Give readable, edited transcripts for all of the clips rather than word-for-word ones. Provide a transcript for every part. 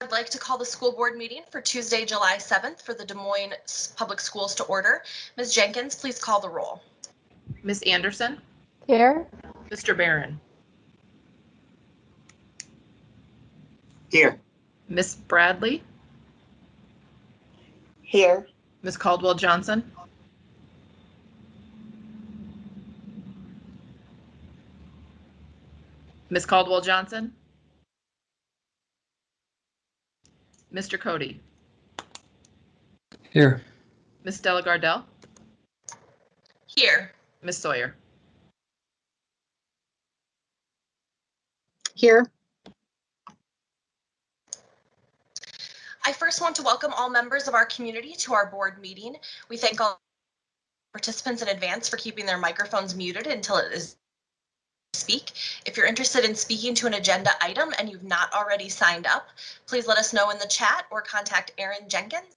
I'd like to call the school board meeting for Tuesday, July 7th for the Des Moines Public Schools to order. Ms. Jenkins, please call the roll. Ms. Anderson? Here. Mr. Barron? Here. Ms. Bradley? Here. Ms. Caldwell Johnson? Ms. Caldwell Johnson? Mr. Cody? Here. Ms. Della Gardell? Here. Ms. Sawyer? Here. I first want to welcome all members of our community to our board meeting. We thank all participants in advance for keeping their microphones muted until it is speak. If you're interested in speaking to an agenda item and you've not already signed up, please let us know in the chat or contact Erin Jenkins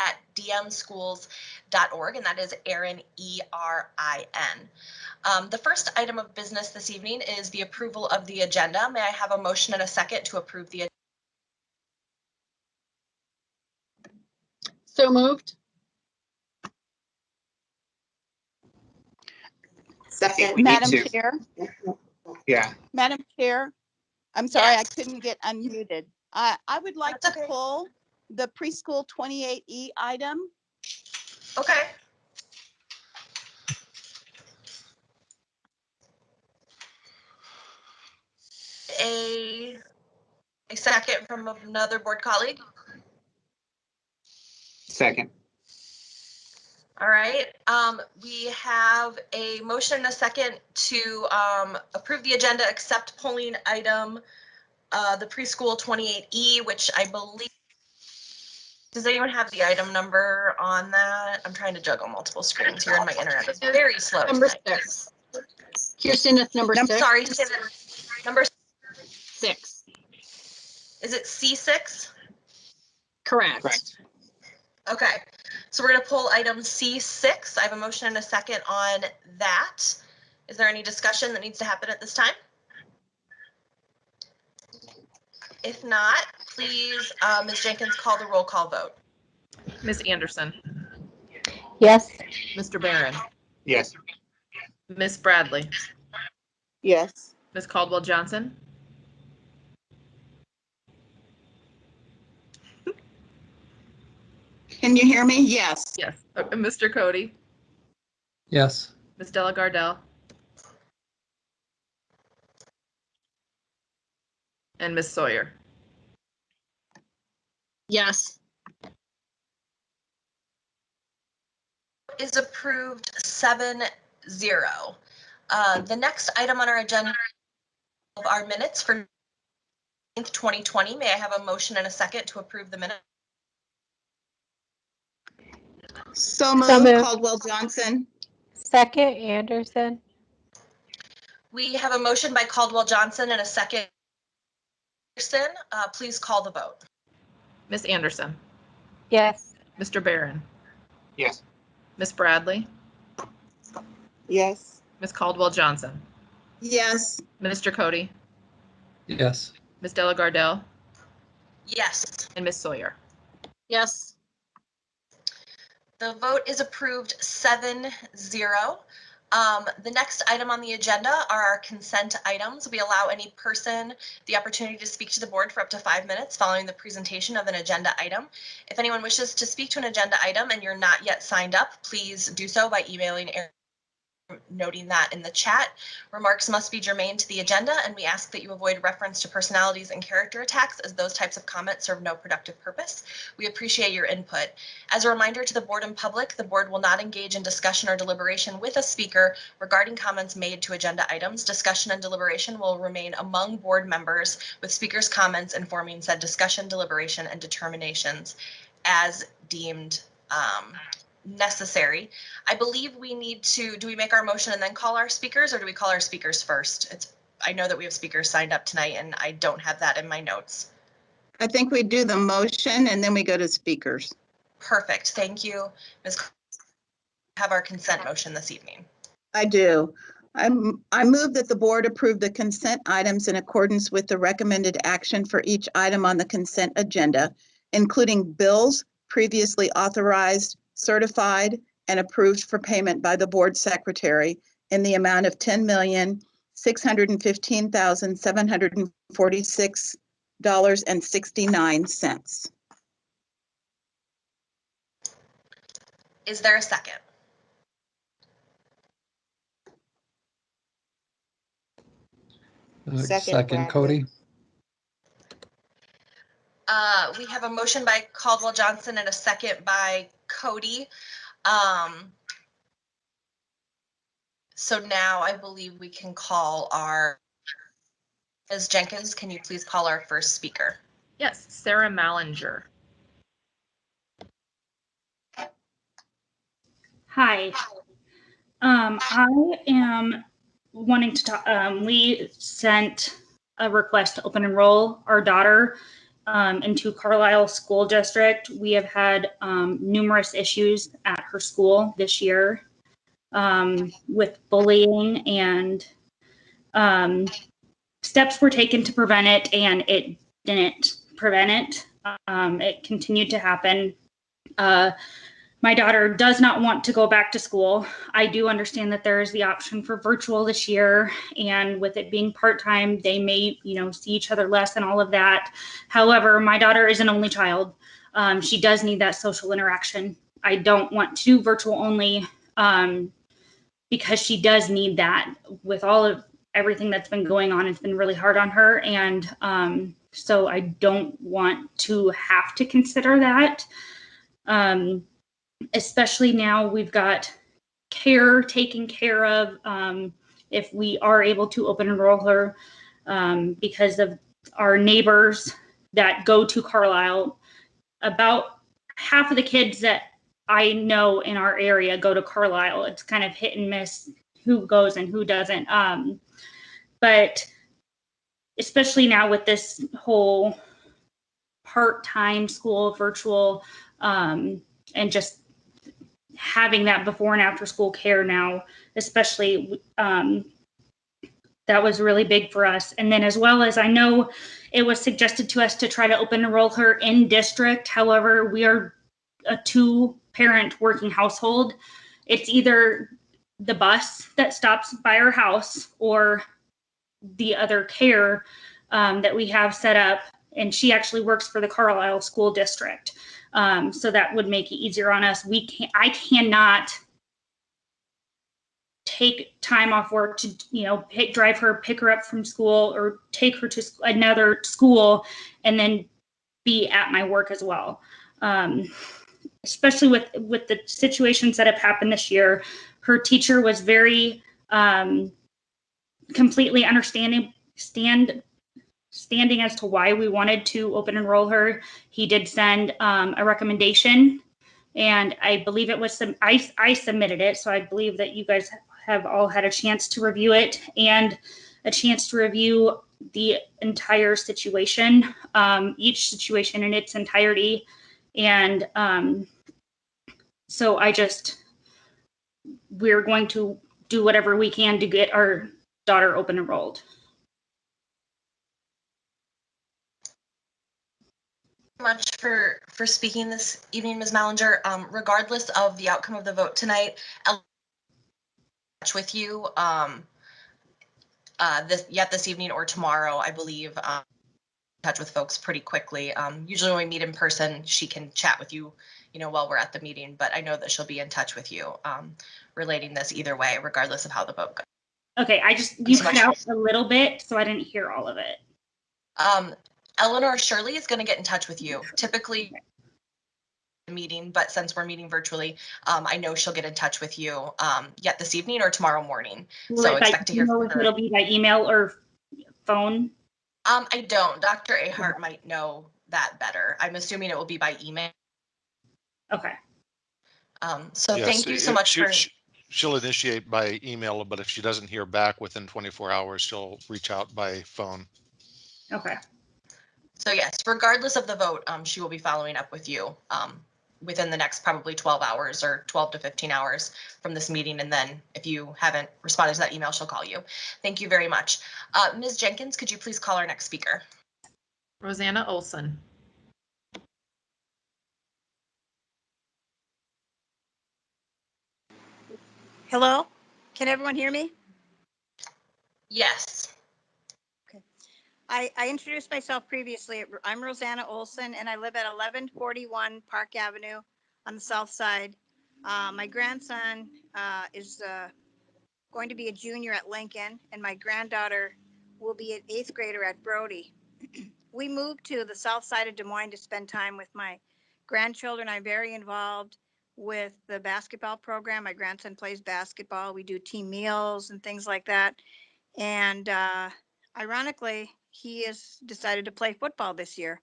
at dmschools.org, and that is Erin, E-R-I-N. The first item of business this evening is the approval of the agenda. May I have a motion and a second to approve the agenda? So moved. Second. Madam Chair. Yeah. Madam Chair, I'm sorry, Yes. I couldn't get unmuted. I would like That's to okay. pull the preschool 28E item. Okay. A second from another board colleague. Second. All right, we have a motion and a second to approve the agenda, except polling item, the preschool 28E, which I believe, does anyone have the item number on that? I'm trying to juggle multiple screens here and my internet is very slow Number tonight. 6. Kirsten, it's number 6. Sorry, say that. Number 6. Is it C6? Correct. Correct. Okay, so we're gonna pull item C6. I have a motion and a second on that. Is there any discussion that needs to happen at this time? If not, please, Ms. Jenkins, call the roll call vote. Ms. Anderson? Yes. Mr. Barron? Yes. Ms. Bradley? Yes. Ms. Caldwell Johnson? Can you hear me? Yes. Yes. Mr. Cody? Yes. Ms. Della Gardell? And Ms. Sawyer? Yes. Is approved 7-0. The next item on our agenda of our minutes for 2020. May I have a motion and a second to approve the minutes? So moved, moved. Caldwell Johnson. Second, Anderson. We have a motion by Caldwell Johnson and a second. Anderson, please call the vote. Ms. Anderson? Yes. Mr. Barron? Yes. Ms. Bradley? Yes. Ms. Caldwell Johnson? Yes. Mr. Cody? Yes. Ms. Della Gardell? Yes. And Ms. Sawyer? Yes. The vote is approved 7-0. The next item on the agenda are our consent items. We allow any person the opportunity to speak to the board for up to 5 minutes following the presentation of an agenda item. If anyone wishes to speak to an agenda item and you're not yet signed up, please do so by emailing Erin, noting that in the chat. Remarks must be germane to the agenda, and we ask that you avoid reference to personalities and character attacks, as those types of comments serve no productive purpose. We appreciate your input. As a reminder to the board and public, the board will not engage in discussion or deliberation with a speaker regarding comments made to agenda items. Discussion and deliberation will remain among board members, with speakers' comments informing said discussion, deliberation, and determinations as deemed necessary. I believe we need to, do we make our motion and then call our speakers, or do we call our speakers first? I know that we have speakers signed up tonight and I don't have that in my notes. I think we do the motion and then we go to speakers. Perfect, thank you. Ms. Have our consent motion this evening. I do. I move that the board approve the consent items in accordance with the recommended action for each item on the consent agenda, including bills previously authorized, certified, and approved for payment by the board secretary in the amount of $10,615,746.69. Is there a second? Second, Bradley. Cody. We have a motion by Caldwell Johnson and a second by Cody. So now I believe we can call our, Ms. Jenkins, can you please call our first speaker? Yes, Sarah Mallinger. Hi. I am wanting to talk. We sent a request to open enroll our daughter into Carlisle School District. We have had numerous issues at her school this year with bullying, and steps were taken to prevent it, and it didn't prevent it. It continued to happen. My daughter does not want to go back to school. I do understand that there is the option for virtual this year, and with it being part-time, they may, see each other less and all of that. However, my daughter is an only child. She does need that social interaction. I don't want to do virtual only because she does need that. With all of everything that's been going on, it's been really hard on her, and so I don't want to have to consider that. Especially now we've got care taken care of if we are able to open enroll her because of our neighbors that go to Carlisle. About half of the kids that I know in our area go to Carlisle. It's kind of hit and miss who goes and who doesn't. But especially now with this whole part-time school, virtual, and just having that before and after school care now, especially, that was really big for us. And then as well as I know it was suggested to us to try to open enroll her in district. However, we are a 2-parent working household. It's either the bus that stops by our house or the other care that we have set up. And she actually works for the Carlisle School District. So that would make it easier on us. I cannot take time off work to, drive her, pick her up from school, or take her to another school and then be at my work as well. Especially with the situations that have happened this year. Her teacher was very completely standing as to why we wanted to open enroll her. He did send a recommendation, and I believe it was I submitted it, so I believe that you guys have all had a chance to review it and a chance to review the entire situation, each situation in its entirety. And so we're going to do whatever we can to get our daughter open enrolled. Much for speaking this evening, Ms. Mallinger. Regardless of the outcome of the vote tonight, I'll touch with you this evening or tomorrow, I believe. Touch with folks pretty quickly. Usually when we meet in person, she can chat with you, while we're at the meeting, but I know that she'll be in touch with you relating this either way, regardless of how the vote goes. Okay, you cut out a little bit, so I didn't hear all of it. Eleanor Shirley is going to get in touch with you. Typically meeting, but since we're meeting virtually, I know she'll get in touch with you yet this evening or tomorrow morning. So expect to hear from her. It'll be by email or phone? I don't. Dr. Ahart might know that better. I'm assuming it will be by email. Okay. So Yes, thank you so much for. She'll initiate by email, but if she doesn't hear back within 24 hours, she'll reach out by phone. Okay. So yes, regardless of the vote, she will be following up with you within the next probably 12 hours or 12 to 15 hours from this meeting. And then if you haven't responded to that email, she'll call you. Thank you very much. Ms. Jenkins, could you please call our next speaker? Rosanna Olson. Hello, can everyone hear me? Yes. I introduced myself previously. I'm Rosanna Olson and I live at 1141 Park Avenue on the south side. My grandson is going to be a junior at Lincoln and my granddaughter will be an 8th grader at Brody. We moved to the south side of Des Moines to spend time with my grandchildren. I'm very involved with the basketball program. My grandson plays basketball. We do team meals and things like that. And ironically, he has decided to play football this year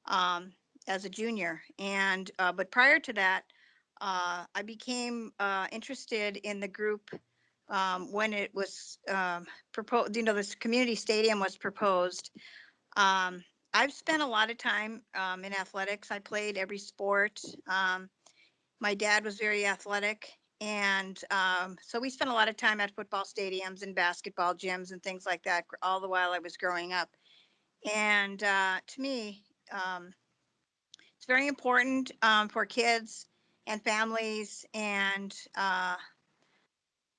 as a junior. And but prior to that, I became interested in the group when it was proposed. You know, this community stadium was proposed. I've spent a lot of time in athletics. I played every sport. My dad was very athletic. And so we spent a lot of time at football stadiums and basketball gyms and things like that all the while I was growing up. And to me, it's very important for kids and families and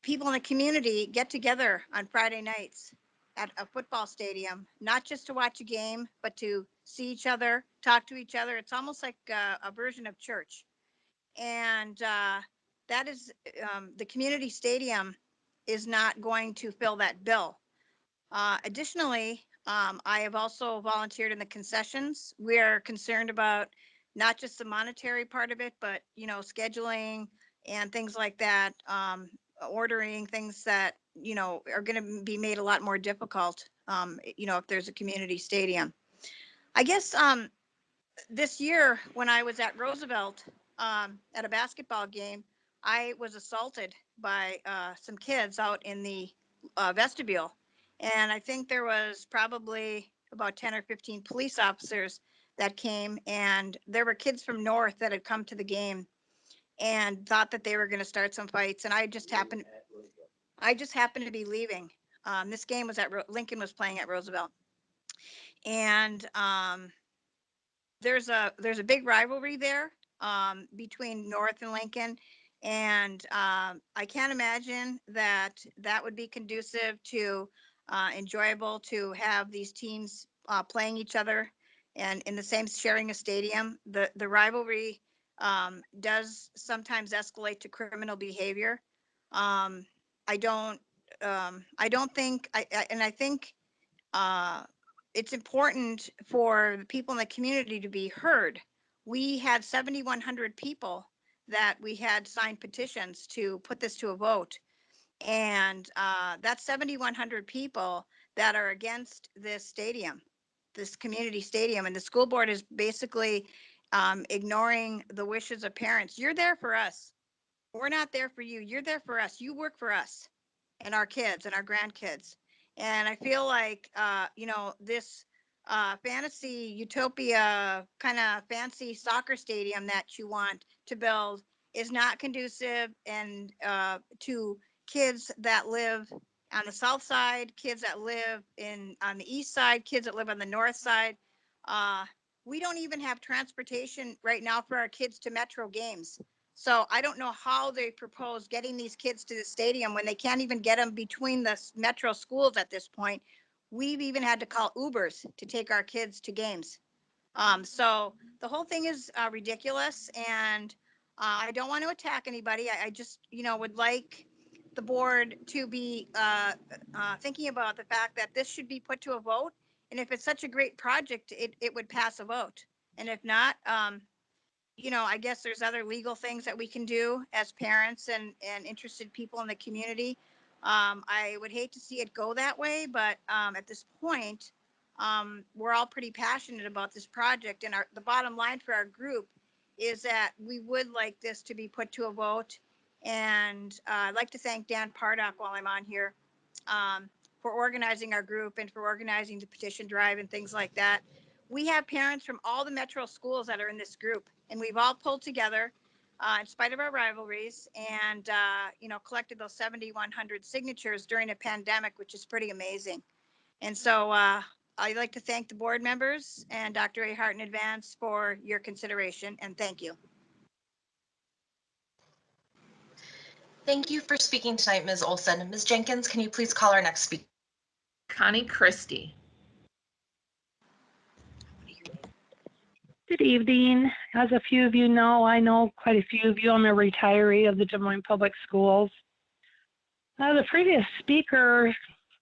people in the community get together on Friday nights at a football stadium, not just to watch a game, but to see each other, talk to each other. It's almost like a version of church. And that is the community stadium is not going to fill that bill. Additionally, I have also volunteered in the concessions. We're concerned about not just the monetary part of it, but scheduling and things like that, ordering things that are going to be made a lot more difficult. If there's a community stadium. I guess this year when I was at Roosevelt at a basketball game, I was assaulted by some kids out in the vestibule. And I think there was probably about 10 or 15 police officers that came, and there were kids from North that had come to the game and thought that they were going to start some fights. And I just happened to be leaving. This game was at Lincoln was playing at Roosevelt. And there's a big rivalry there between North and Lincoln, and I can't imagine that would be conducive to enjoyable to have these teams playing each other and in the same sharing a stadium. The rivalry does sometimes escalate to criminal behavior. Um, I don't think I think uh, it's important for the people in the community to be heard. We had 7,100 people that we had signed petitions to put this to a vote. And that's 7,100 people that are against this stadium, this community stadium. And the school board is basically ignoring the wishes of parents. You're there for us. We're not there for you. You're there for us. You work for us and our kids and our grandkids. And I feel like, this fantasy utopia kind of fancy soccer stadium that you want to build is not conducive and to kids that live on the south side, kids that live on the east side, kids that live on the north side. Uh, we don't even have transportation right now for our kids to Metro games. So I don't know how they propose getting these kids to the stadium when they can't even get them between the Metro schools at this point. We've even had to call Ubers to take our kids to games. So the whole thing is ridiculous, and I don't want to attack anybody. I just, would like the board to be thinking about the fact that this should be put to a vote. And if it's such a great project, it would pass a vote. And if not, I guess there's other legal things that we can do as parents and interested people in the community. I would hate to see it go that way, but at this point, we're all pretty passionate about this project. And the bottom line for our group is that we would like this to be put to a vote. And I'd like to thank Dan Pardock while I'm on here for organizing our group and for organizing the petition drive and things like that. We have parents from all the metro schools that are in this group, and we've all pulled together in spite of our rivalries and, collected those 7,100 signatures during a pandemic, which is pretty amazing. And so I'd like to thank the board members and Dr. Ahart in advance for your consideration, and thank you. Thank you for speaking tonight, Ms. Olson. Ms. Jenkins, can you please call our next speaker? Connie Christie. Good evening. As a few of you know, I know quite a few of you. I'm a retiree of the Des Moines Public Schools. The previous speaker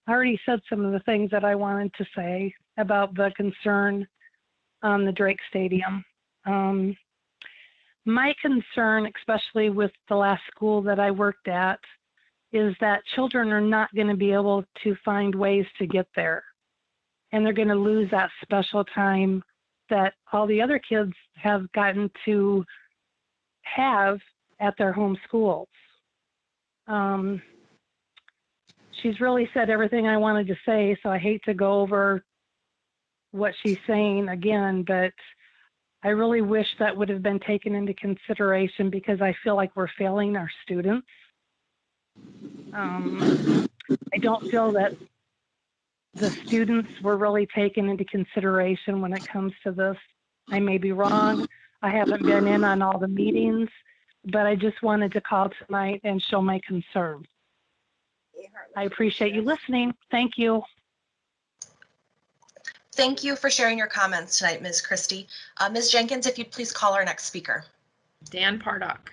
already said some of the things that I wanted to say about the concern on the Drake Stadium. My concern, especially with the last school that I worked at, is that children are not going to be able to find ways to get there. And they're going to lose that special time that all the other kids have gotten to have at their home schools. She's really said everything I wanted to say, so I hate to go over what she's saying again, but I really wish that would have been taken into consideration because I feel like we're failing our students. I don't feel that the students were really taken into consideration when it comes to this. I may be wrong. I haven't been in on all the meetings, but I just wanted to call tonight and show my concern. I appreciate you listening. Thank you. Thank you for sharing your comments tonight, Ms. Christie. Ms. Jenkins, if you'd please call our next speaker. Dan Pardock.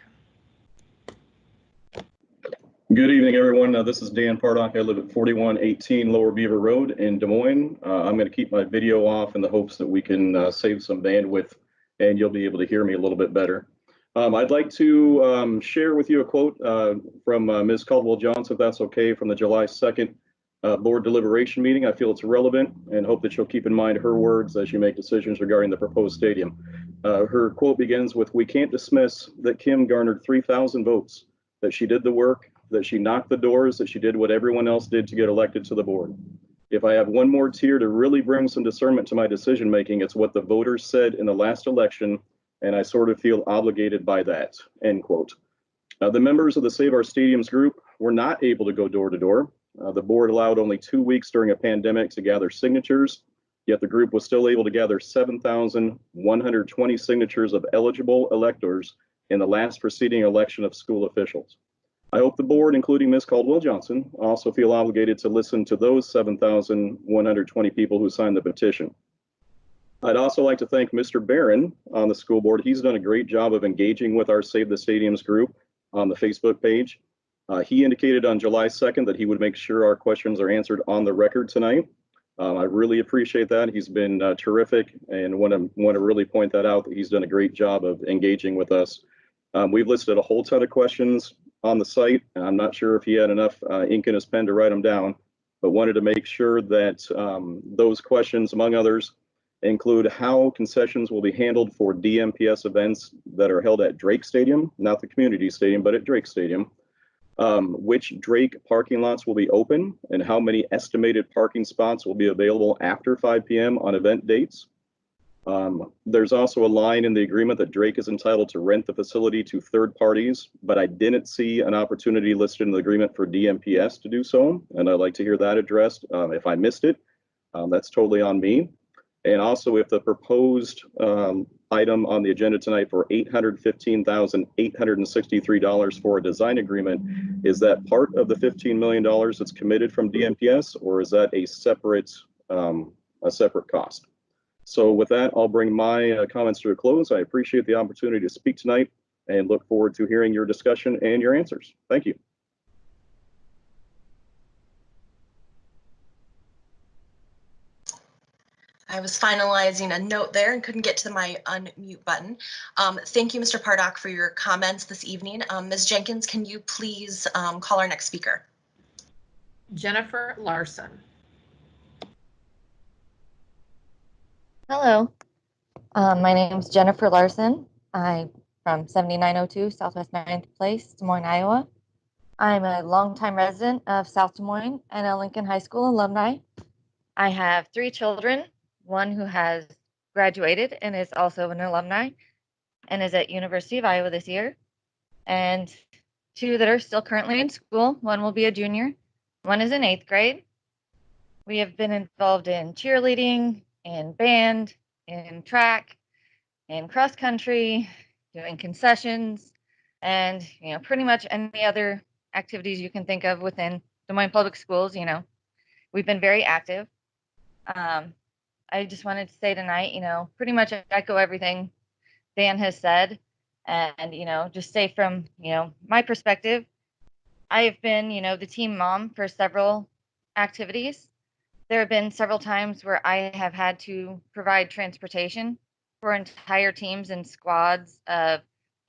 Good evening, everyone. This is Dan Pardock. I live at 4118 Lower Beaver Road in Des Moines. I'm going to keep my video off in the hopes that we can save some bandwidth and you'll be able to hear me a little bit better. I'd like to share with you a quote from Ms. Caldwell-Johnson, if that's okay, from the July 2nd board deliberation meeting. I feel it's relevant and hope that you'll keep in mind her words as you make decisions regarding the proposed stadium. Her quote begins with, "We can't dismiss that Kim garnered 3,000 votes, that she did the work, that she knocked the doors, that she did what everyone else did to get elected to the board. If I have one more tier to really bring some discernment to my decision making, it's what the voters said in the last election, and I sort of feel obligated by that," end quote. The members of the Save Our Stadiums group were not able to go door to door. The board allowed only 2 weeks during a pandemic to gather signatures, yet the group was still able to gather 7,120 signatures of eligible electors in the last preceding election of school officials. I hope the board, including Ms. Caldwell-Johnson, also feel obligated to listen to those 7,120 people who signed the petition. I'd also like to thank Mr. Barron on the school board. He's done a great job of engaging with our Save the Stadiums group on the Facebook page. He indicated on July 2nd that he would make sure our questions are answered on the record tonight. I really appreciate that. He's been terrific and want to really point that out, that he's done a great job of engaging with us. We've listed a whole ton of questions on the site, and I'm not sure if he had enough ink in his pen to write them down, but wanted to make sure that those questions, among others, include how concessions will be handled for DMPS events that are held at Drake Stadium, not the community stadium, but at Drake Stadium. Which Drake parking lots will be open and how many estimated parking spots will be available after 5 p.m. on event dates. There's also a line in the agreement that Drake is entitled to rent the facility to third parties, but I didn't see an opportunity listed in the agreement for DMPS to do so, and I'd like to hear that addressed. If I missed it, that's totally on me. And also, if the proposed item on the agenda tonight for $815,863 for a design agreement, is that part of the $15 million that's committed from DMPS, or is that a separate cost? So with that, I'll bring my comments to a close. I appreciate the opportunity to speak tonight and look forward to hearing your discussion and your answers. Thank you. I was finalizing a note there and couldn't get to my unmute button. Thank you, Mr. Pardock, for your comments this evening. Ms. Jenkins, can you please call our next speaker? Jennifer Larson. Hello, my name is Jennifer Larson. I'm from 7902 Southwest 9th Place, Des Moines, Iowa. I'm a longtime resident of South Des Moines and a Lincoln High School alumni. I have 3 children, one who has graduated and is also an alumni and is at University of Iowa this year. And 2 that are still currently in school. One will be a junior. One is in 8th grade. We have been involved in cheerleading, in band, in track, in cross country, doing concessions, and pretty much any other activities you can think of within Des Moines Public Schools. We've been very active. I just wanted to say tonight, pretty much echo everything Dan has said, and just say from my perspective, I have been the team mom for several activities. There have been several times where I have had to provide transportation for entire teams and squads of,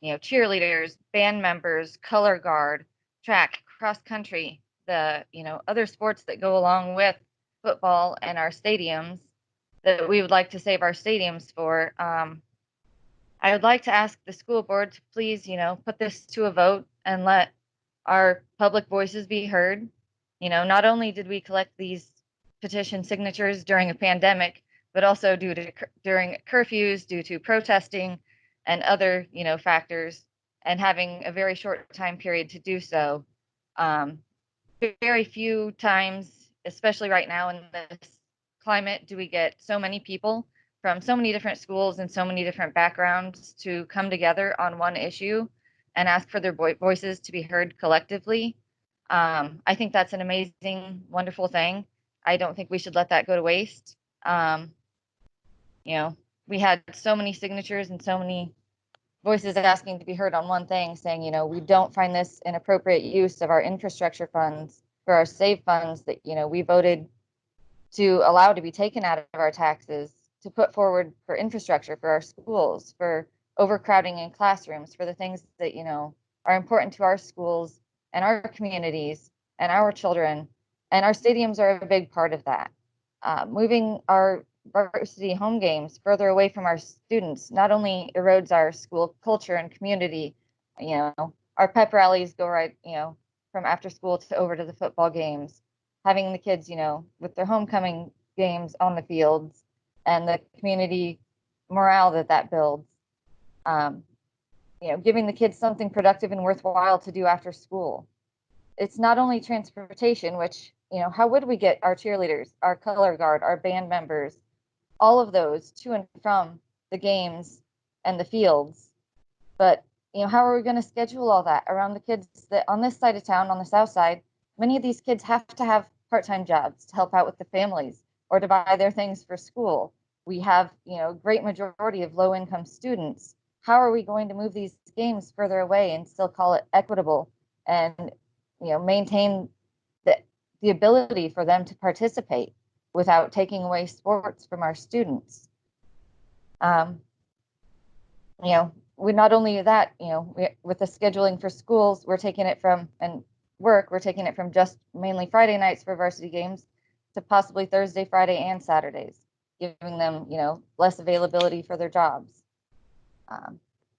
cheerleaders, band members, color guard, track, cross country, the, other sports that go along with football and our stadiums that we would like to save our stadiums for. I would like to ask the school board to please, put this to a vote and let our public voices be heard. Not only did we collect these petition signatures during a pandemic, but also during curfews, due to protesting and other, factors, and having a very short time period to do so. Very few times, especially right now in this climate, do we get so many people from so many different schools and so many different backgrounds to come together on one issue and ask for their voices to be heard collectively. I think that's an amazing, wonderful thing. I don't think we should let that go to waste. We had so many signatures and so many voices asking to be heard on one thing, saying, we don't find this an appropriate use of our infrastructure funds for our SAVE funds that, we voted to allow to be taken out of our taxes to put forward for infrastructure for our schools, for overcrowding in classrooms, for the things that, are important to our schools and our communities and our children. And our stadiums are a big part of that. Moving our varsity home games further away from our students not only erodes our school culture and community. Our pep rallies go right, from after school to over to the football games, having the kids, with their homecoming games on the fields and the community morale that builds. Giving the kids something productive and worthwhile to do after school. It's not only transportation, which, how would we get our cheerleaders, our color guard, our band members, all of those to and from the games and the fields? But, how are we going to schedule all that around the kids that on this side of town, on the south side? Many of these kids have to have part-time jobs to help out with the families or to buy their things for school. We have, great majority of low-income students. How are we going to move these games further away and still call it equitable and, maintain the ability for them to participate without taking away sports from our students? We not only that, with the scheduling for schools, we're taking it from just mainly Friday nights for varsity games to possibly Thursday, Friday, and Saturdays, giving them, less availability for their jobs.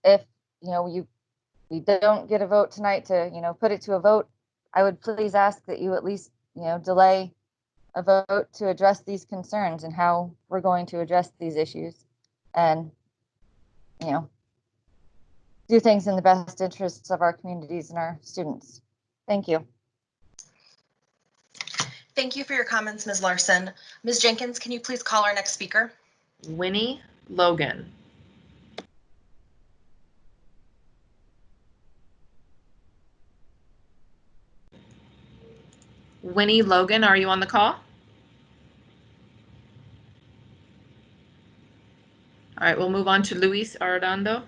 If, we don't get a vote tonight to, put it to a vote, I would please ask that you at least, delay a vote to address these concerns and how we're going to address these issues and, do things in the best interests of our communities and our students. Thank you. Thank you for your comments, Ms. Larson. Ms. Jenkins, can you please call our next speaker? Winnie Logan. Winnie Logan, are you on the call? All right, we'll move on to Luis Arredondo.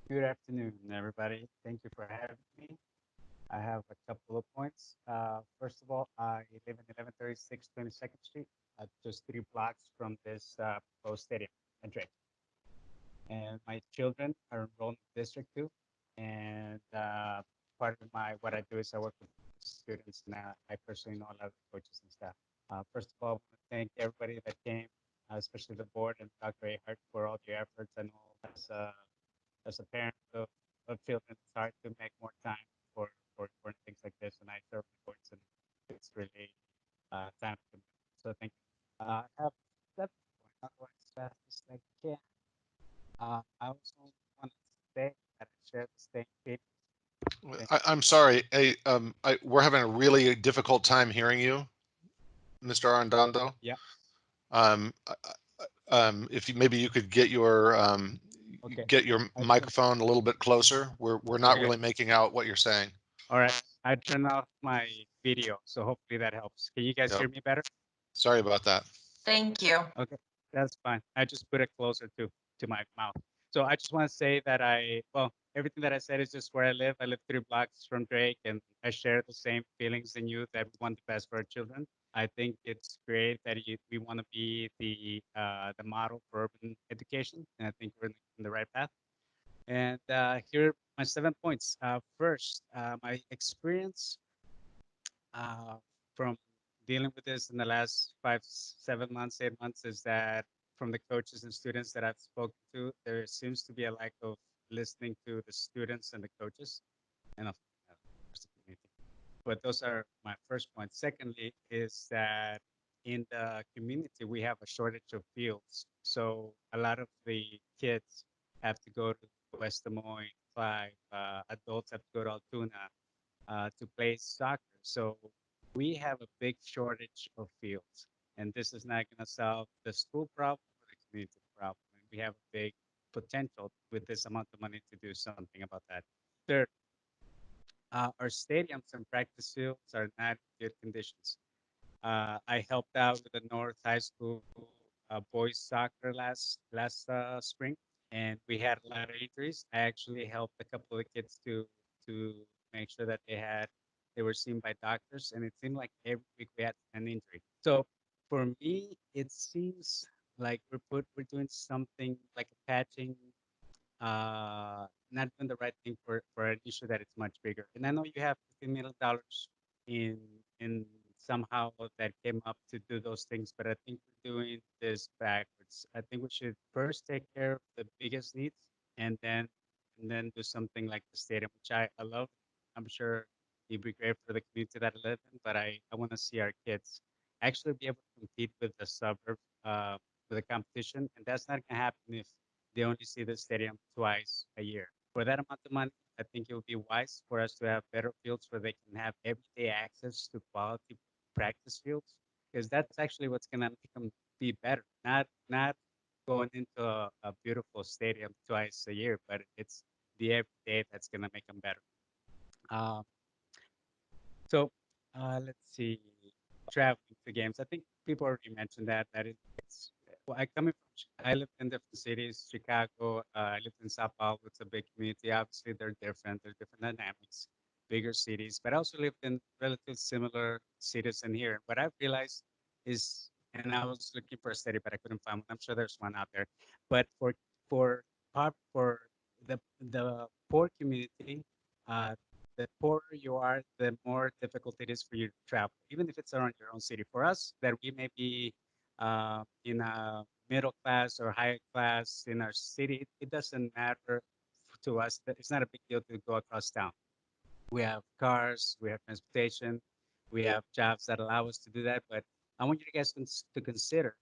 Good afternoon, everybody. Thank you for having me. I have a couple of points. First of all, I live in 1136 22nd Street, just 3 blocks from this proposed stadium in Drake. And my children are enrolled in District 2. And part of what I do is I work with students, and I personally know a lot of the coaches and staff. First of all, I want to thank everybody that came, especially the board and Dr. Ahart for all your efforts. I know as a parent of children, it's hard to make more time for important things like this, and I serve the courts, and it's really time. So thank you. I have 7 points. I'll go as fast as I can. I also want to say that I share the same feeling. I'm sorry. We're having a really difficult time hearing you, Mr. Arredondo. Yeah. If maybe you could get your Okay. microphone a little bit closer. We're not Okay. really making out what you're saying. All right. I turned off my video, so hopefully that helps. Can you guys Yep. hear me better? Sorry about that. Thank you. Okay, that's fine. I just put it closer to my mouth. So I just want to say that well, everything that I said is just where I live. I live 3 blocks from Drake, and I share the same feelings in you that we want the best for our children. I think it's great that we want to be the model for urban education, and I think we're in the right path. And here are my 7 points. First, my experience uh, from dealing with this in the last 5, 7 months, 8 months is that from the coaches and students that I've spoken to, there seems to be a lack of listening to the students and the coaches, and of course the community. But those are my first point. Secondly, is that in the community we have a shortage of fields, so a lot of the kids have to go to West Des Moines, Clive. Adults have to go to Altoona to play soccer. So we have a big shortage of fields, and this is not going to solve the school problem or the community problem. And we have a big potential with this amount of money to do something about that. Third, our stadiums and practice fields are not in good conditions. I helped out with the North High School boys soccer last spring, and we had a lot of injuries. I actually helped a couple of kids to make sure that they were seen by doctors, and it seemed like every week we had an injury. So for me, it seems like we're doing something like a patching, not doing the right thing for an issue that it's much bigger. And I know you have $15 million in somehow that came up to do those things, but I think we're doing this backwards. I think we should first take care of the biggest needs and then do something like the stadium, which I love. I'm sure it'd be great for the community that I live in, but I want to see our kids actually be able to compete with the suburb with the competition, and that's not gonna happen if they only see the stadium twice a year. For that amount of money, I think it would be wise for us to have better fields where they can have everyday access to quality practice fields, because that's actually what's going to make them be better. Not going into a beautiful stadium twice a year, but it's the everyday that's going to make them better. Um, so let's see, traveling to games. I think people already mentioned that it's. Well, I lived in different cities. Chicago. I lived in Sao Paulo. It's a big community. Obviously, they're different. There's different dynamics. Bigger cities, but I also lived in relatively similar cities in here. What I've realized is, and I was looking for a city, but I couldn't find one. I'm sure there's one out there. But for for the poor community, uh, the poorer you are, the more difficult it is for you to travel, even if it's around your own city. For us, that we may be in a middle class or higher class in our city, it doesn't matter to us. It's not a big deal to go across town. We have cars, we have transportation, we have jobs that allow us to do that. But I want you guys to consider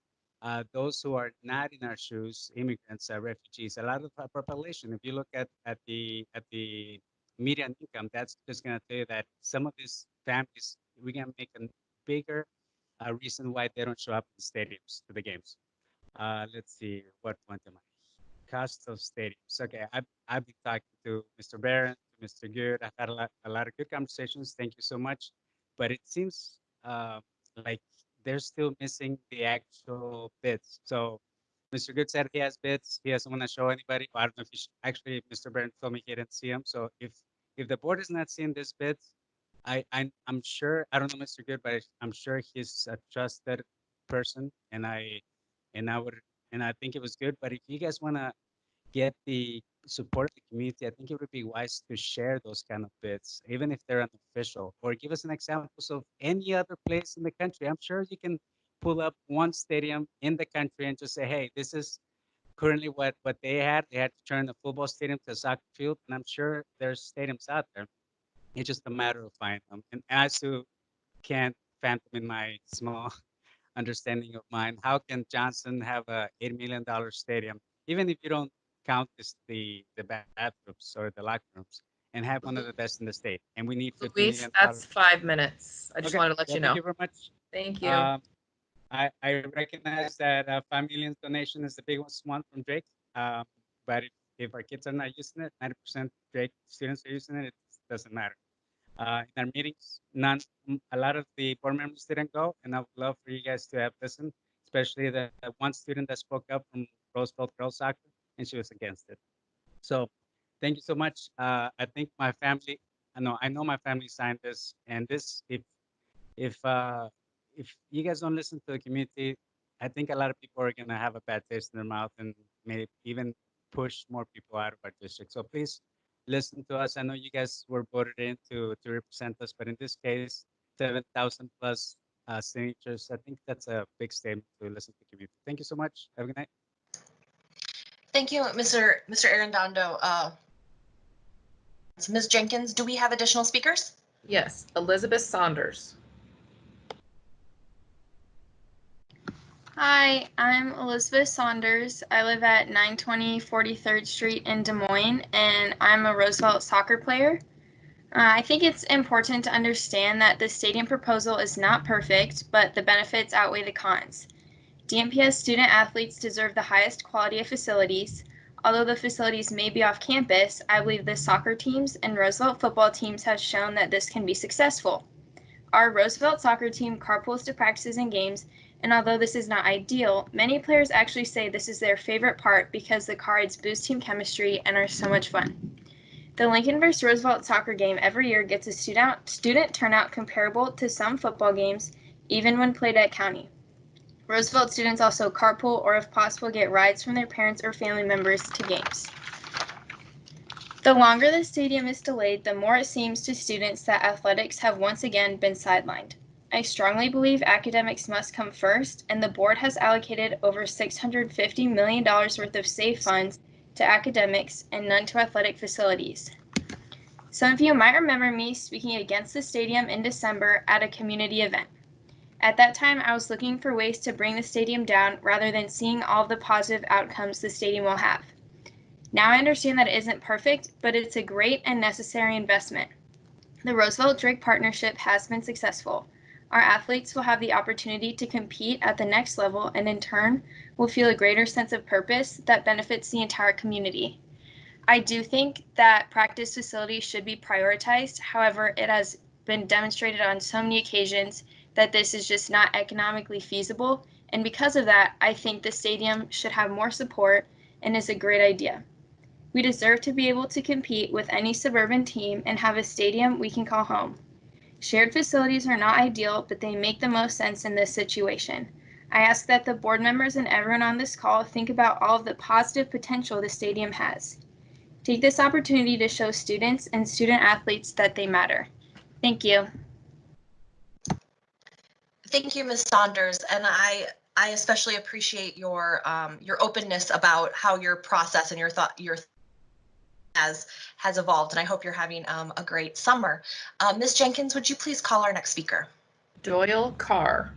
those who are not in our shoes, immigrants, refugees. A lot of our population. If you look at the median income, that's just going to tell you that some of these families we can make a bigger reason why they don't show up in stadiums to the games. Let's see, what point am I? Cost of stadiums. Okay, I've been talking to Mr. Barron, to Mr. Good. I've had a lot of good conversations. Thank you so much. But it seems like they're still missing the actual bids. So Mr. Good said he has bids. He doesn't want to show anybody. I don't know if he actually, Mr. Barron told me he didn't see them. So if the board is not seeing these bids, I'm sure, I don't know Mr. Good, but I'm sure he's a trusted person, and I would and I think it was good. But if you guys want to get the support of the community, I think it would be wise to share those kind of bits, even if they're unofficial, or give us an examples of any other place in the country. I'm sure you can pull up one stadium in the country and just say, hey, this is currently what they had. They had to turn the football stadium to a soccer field, and I'm sure there's stadiums out there. It's just a matter of finding them. And as to can't phantom in my small understanding of mine. How can Johnson have a $8 million stadium, even if you don't count the bathrooms or the locker rooms, and have one of the best in the state? And we need $50 Luis, million. that's 5 minutes. I just Okay. wanted to let Yeah, you thank know. you very much. Thank you. I recognize that 5 million donation is the biggest one from Drake. But if our kids are not using it, 90% Drake students are using it, it doesn't matter. In our meetings, a lot of the board members didn't go, and I would love for you guys to have listened, especially the one student that spoke up from Roosevelt Girls Soccer, and she was against it. So thank you so much. I think my family, I know my family signed this, and this, if you guys don't listen to the community, I think a lot of people are gonna have a bad taste in their mouth and maybe even push more people out of our district. So please listen to us. I know you guys were voted in to represent us, but in this case, 7,000 plus signatures. I think that's a big statement to listen to the community. Thank you so much. Have a good night. Thank you, Mr. Arredondo. Ms. Jenkins, do we have additional speakers? Yes, Elizabeth Saunders. Hi, I'm Elizabeth Saunders. I live at 920 43rd Street in Des Moines, and I'm a Roosevelt soccer player. I think it's important to understand that the stadium proposal is not perfect, but the benefits outweigh the cons. DMPS student athletes deserve the highest quality of facilities. Although the facilities may be off campus, I believe the soccer teams and Roosevelt football teams have shown that this can be successful. Our Roosevelt soccer team carpools to practices and games, and although this is not ideal, many players actually say this is their favorite part because the car rides boost team chemistry and are so much fun. The Lincoln vs. Roosevelt soccer game every year gets a student turnout comparable to some football games, even when played at County. Roosevelt students also carpool or, if possible, get rides from their parents or family members to games. The longer the stadium is delayed, the more it seems to students that athletics have once again been sidelined. I strongly believe academics must come first, and the board has allocated over $650 million worth of SAFE funds to academics and none to athletic facilities. Some of you might remember me speaking against the stadium in December at a community event. At that time, I was looking for ways to bring the stadium down rather than seeing all of the positive outcomes the stadium will have. Now I understand that it isn't perfect, but it's a great and necessary investment. The Roosevelt-Drake partnership has been successful. Our athletes will have the opportunity to compete at the next level and in turn will feel a greater sense of purpose that benefits the entire community. I do think that practice facilities should be prioritized. However, it has been demonstrated on so many occasions that this is just not economically feasible. And because of that, I think the stadium should have more support and is a great idea. We deserve to be able to compete with any suburban team and have a stadium we can call home. Shared facilities are not ideal, but they make the most sense in this situation. I ask that the board members and everyone on this call think about all of the positive potential the stadium has. Take this opportunity to show students and student athletes that they matter. Thank you. Thank you, Ms. Saunders, and I especially appreciate your openness about how your process and your has evolved, and I hope you're having a great summer. Ms. Jenkins, would you please call our next speaker? Doyle Carr.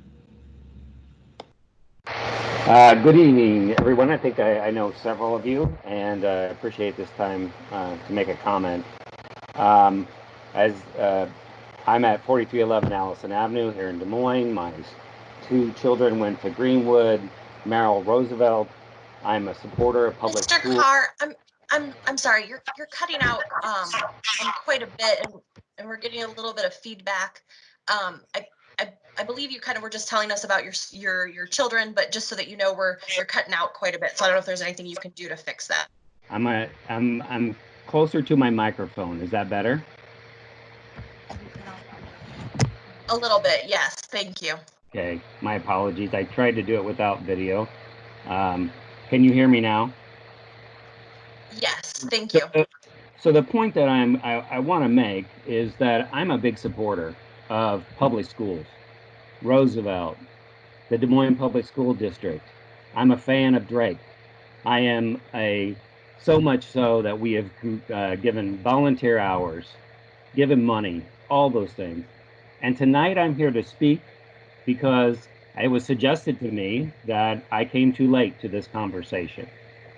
Good evening, everyone. I think I know several of you, and appreciate this time to make a comment. As I'm at 4311 Allison Avenue here in Des Moines. My two children went to Greenwood, Merrill Roosevelt. I'm a supporter of public Mr. schools. Carr, I'm sorry, you're cutting out quite a bit, and we're getting a little bit of feedback. I believe you kind of were just telling us about your children, but just so that you know, you're cutting out quite a bit. So I don't know if there's anything you can do to fix that. I'm closer to my microphone. Is that better? A little bit, yes. Thank you. Okay, my apologies. I tried to do it without video. Can you hear me now? Yes, thank you. So the point that I want to make is that I'm a big supporter of public schools, Roosevelt, the Des Moines Public School District. I'm a fan of Drake. I am so much so that we have given volunteer hours, given money, all those things. And tonight I'm here to speak because it was suggested to me that I came too late to this conversation.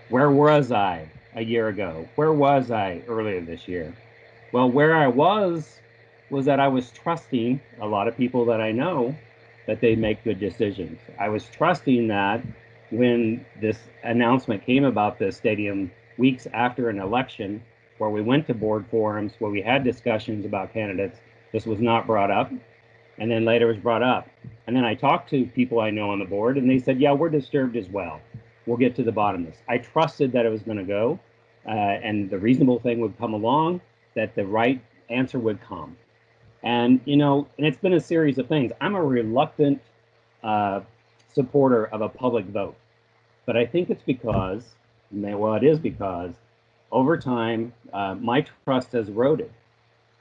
Where was I a year ago? Where was I earlier this year? Well, where I was that I was trusting a lot of people that I know that they make good decisions. I was trusting that when this announcement came about the stadium weeks after an election, where we went to board forums, where we had discussions about candidates, this was not brought up. And then later it was brought up. And then I talked to people I know on the board, and they said, yeah, we're disturbed as well. We'll get to the bottom of this. I trusted that it was going to go, and the reasonable thing would come along, that the right answer would come. And, you know, and it's been a series of things. I'm a reluctant supporter of a public vote. But I think it's because, well, it is because over time, my trust has eroded.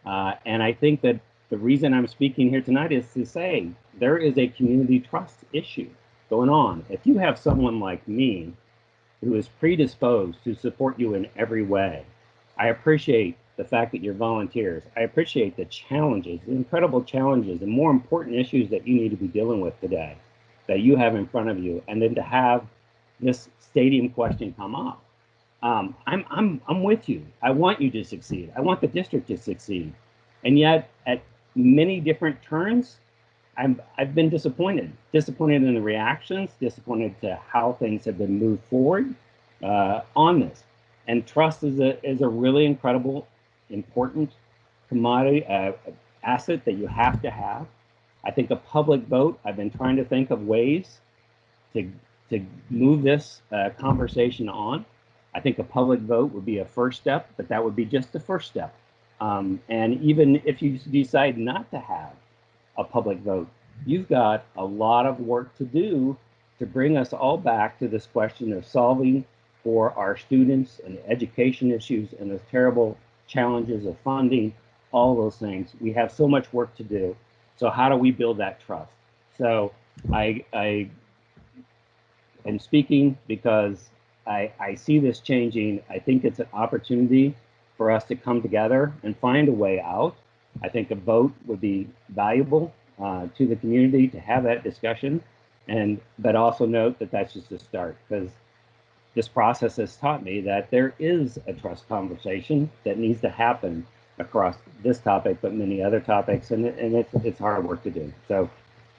And I think that the reason I'm speaking here tonight is to say there is a community trust issue going on. If you have someone like me who is predisposed to support you in every way, I appreciate the fact that you're volunteers. I appreciate the challenges, the incredible challenges, and more important issues that you need to be dealing with today, that you have in front of you, and then to have this stadium question come up. I'm with you. I want you to succeed. I want the district to succeed. And yet, at many different turns, I've been disappointed. Disappointed in the reactions, disappointed to how things have been moved forward on this. And trust is a really incredible, important commodity, asset that you have to have. I think a public vote, I've been trying to think of ways to move this conversation on. I think a public vote would be a first step, but that would be just the first step. And even if you decide not to have a public vote, you've got a lot of work to do to bring us all back to this question of solving for our students and education issues and those terrible challenges of funding, all those things. We have so much work to do. So how do we build that trust? So I am speaking because I see this changing. I think it's an opportunity for us to come together and find a way out. I think a vote would be valuable to the community to have that discussion, but also note that that's just a start, because this process has taught me that there is a trust conversation that needs to happen across this topic, but many other topics, and it's hard work to do. So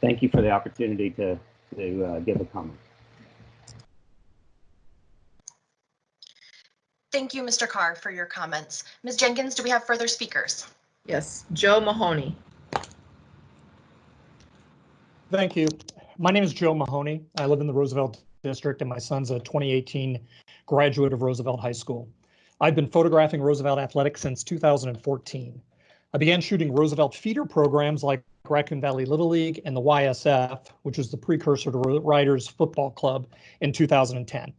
thank you for the opportunity to give a comment. Thank you, Mr. Carr, for your comments. Ms. Jenkins, do we have further speakers? Yes, Joe Mahoney. Thank you. My name is Joe Mahoney. I live in the Roosevelt District, and my son's a 2018 graduate of Roosevelt High School. I've been photographing Roosevelt athletics since 2014. I began shooting Roosevelt feeder programs like Raccoon Valley Little League and the YSF, which was the precursor to Riders Football Club, in 2010.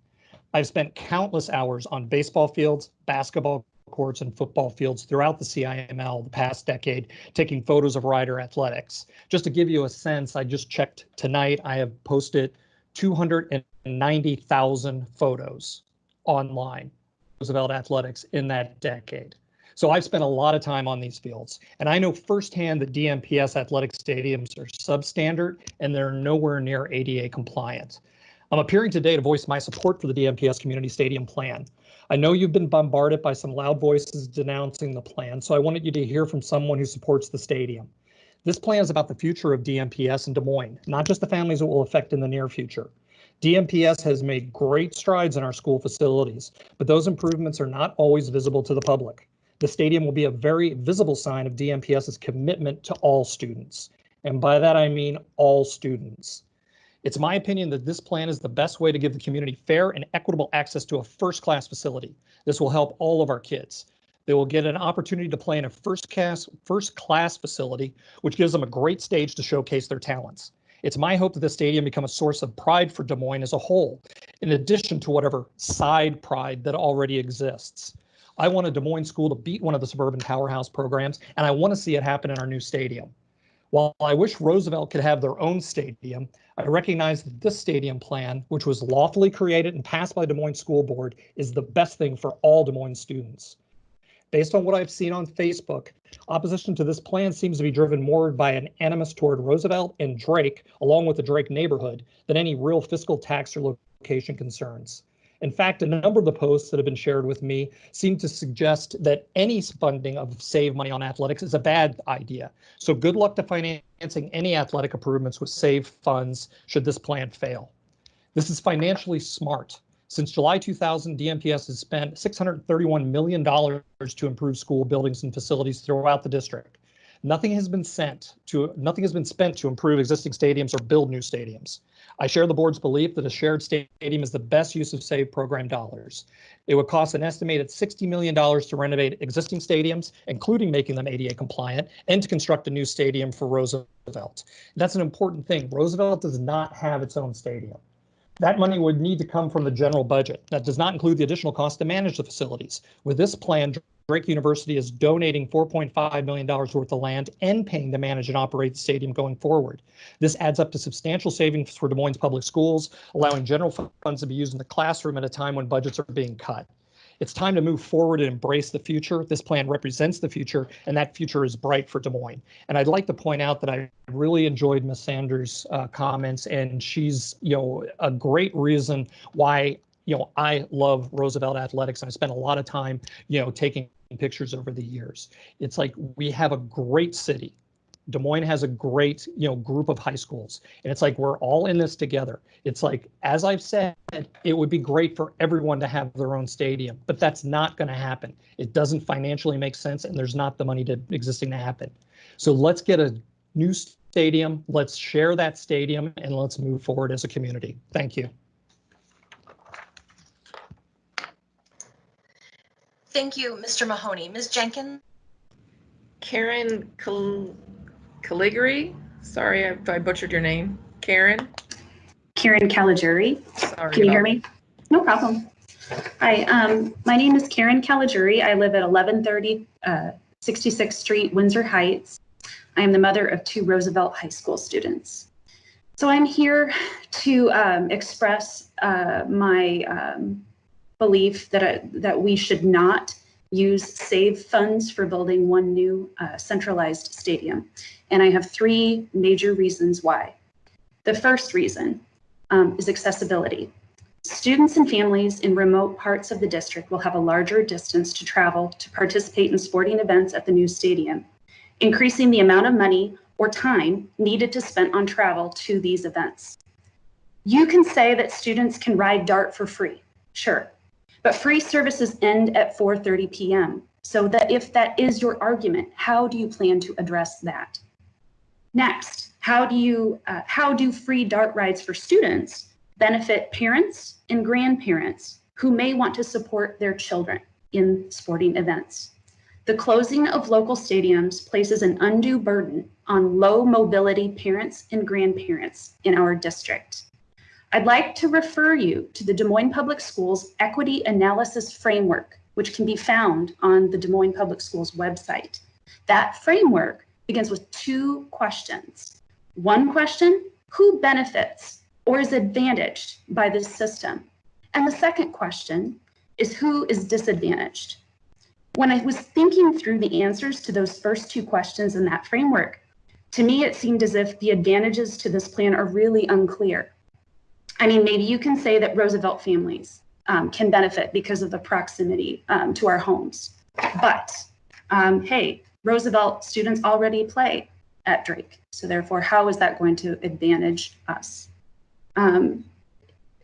I've spent countless hours on baseball fields, basketball courts, and football fields throughout the CIML the past decade, taking photos of Rider athletics. Just to give you a sense, I just checked tonight, I have posted 290,000 photos online, Roosevelt athletics, in that decade. So I've spent a lot of time on these fields, and I know firsthand that DMPS athletic stadiums are substandard and they're nowhere near ADA compliant. I'm appearing today to voice my support for the DMPS Community Stadium Plan. I know you've been bombarded by some loud voices denouncing the plan, so I wanted you to hear from someone who supports the stadium. This plan is about the future of DMPS in Des Moines, not just the families it will affect in the near future. DMPS has made great strides in our school facilities, but those improvements are not always visible to the public. The stadium will be a very visible sign of DMPS's commitment to all students. And by that, I mean all students. It's my opinion that this plan is the best way to give the community fair and equitable access to a first-class facility. This will help all of our kids. They will get an opportunity to play in a first-class facility, which gives them a great stage to showcase their talents. It's my hope that the stadium become a source of pride for Des Moines as a whole, in addition to whatever side pride that already exists. I want a Des Moines school to beat one of the suburban powerhouse programs, and I want to see it happen in our new stadium. While I wish Roosevelt could have their own stadium, I recognize that this stadium plan, which was lawfully created and passed by Des Moines School Board, is the best thing for all Des Moines students. Based on what I've seen on Facebook, opposition to this plan seems to be driven more by an animus toward Roosevelt and Drake, along with the Drake neighborhood, than any real fiscal tax or location concerns. In fact, a number of the posts that have been shared with me seem to suggest that any funding of save money on athletics is a bad idea. So good luck to financing any athletic improvements with save funds should this plan fail. This is financially smart. Since July 2000, DMPS has spent $631 million to improve school buildings and facilities throughout the district. Nothing has been spent to improve existing stadiums or build new stadiums. I share the board's belief that a shared stadium is the best use of SAVE program dollars. It would cost an estimated $60 million to renovate existing stadiums, including making them ADA compliant, and to construct a new stadium for Roosevelt. That's an important thing. Roosevelt does not have its own stadium. That money would need to come from the general budget. That does not include the additional cost to manage the facilities. With this plan, Drake University is donating $4.5 million worth of land and paying to manage and operate the stadium going forward. This adds up to substantial savings for Des Moines public schools, allowing general funds to be used in the classroom at a time when budgets are being cut. It's time to move forward and embrace the future. This plan represents the future, and that future is bright for Des Moines. And I'd like to point out that I really enjoyed Ms. Sanders' comments, and she's, a great reason why, I love Roosevelt athletics. And I spent a lot of time, taking pictures over the years. It's like we have a great city. Des Moines has a great, group of high schools, and it's like we're all in this together. It's like, as I've said, it would be great for everyone to have their own stadium, but that's not going to happen. It doesn't financially make sense, and there's not the money existing to happen. So let's get a new stadium, let's share that stadium, and let's move forward as a community. Thank you. Thank you, Mr. Mahoney. Ms. Jenkins? Karen Caligari. Sorry if I butchered your name. Karen. Karen Caligari. Sorry. Can you hear me? No problem. Hi, my name is Karen Caligari. I live at 1130 66th Street, Windsor Heights. I am the mother of 2 Roosevelt High School students. So I'm here to express my belief that we should not use SAVE funds for building one new centralized stadium. And I have 3 major reasons why. The first reason is accessibility. Students and families in remote parts of the district will have a larger distance to travel to participate in sporting events at the new stadium, increasing the amount of money or time needed to spend on travel to these events. You can say that students can ride DART for free, sure, but free services end at 4:30 p.m. So that if that is your argument, how do you plan to address that? Next, how do free DART rides for students benefit parents and grandparents who may want to support their children in sporting events? The closing of local stadiums places an undue burden on low mobility parents and grandparents in our district. I'd like to refer you to the Des Moines Public Schools Equity Analysis Framework, which can be found on the Des Moines Public Schools website. That framework begins with 2 questions. One question, who benefits or is advantaged by this system? And the second question is, who is disadvantaged? When I was thinking through the answers to those first 2 questions in that framework, to me, it seemed as if the advantages to this plan are really unclear. I mean, maybe you can say that Roosevelt families can benefit because of the proximity to our homes. But hey, Roosevelt students already play at Drake. So therefore, how is that going to advantage us?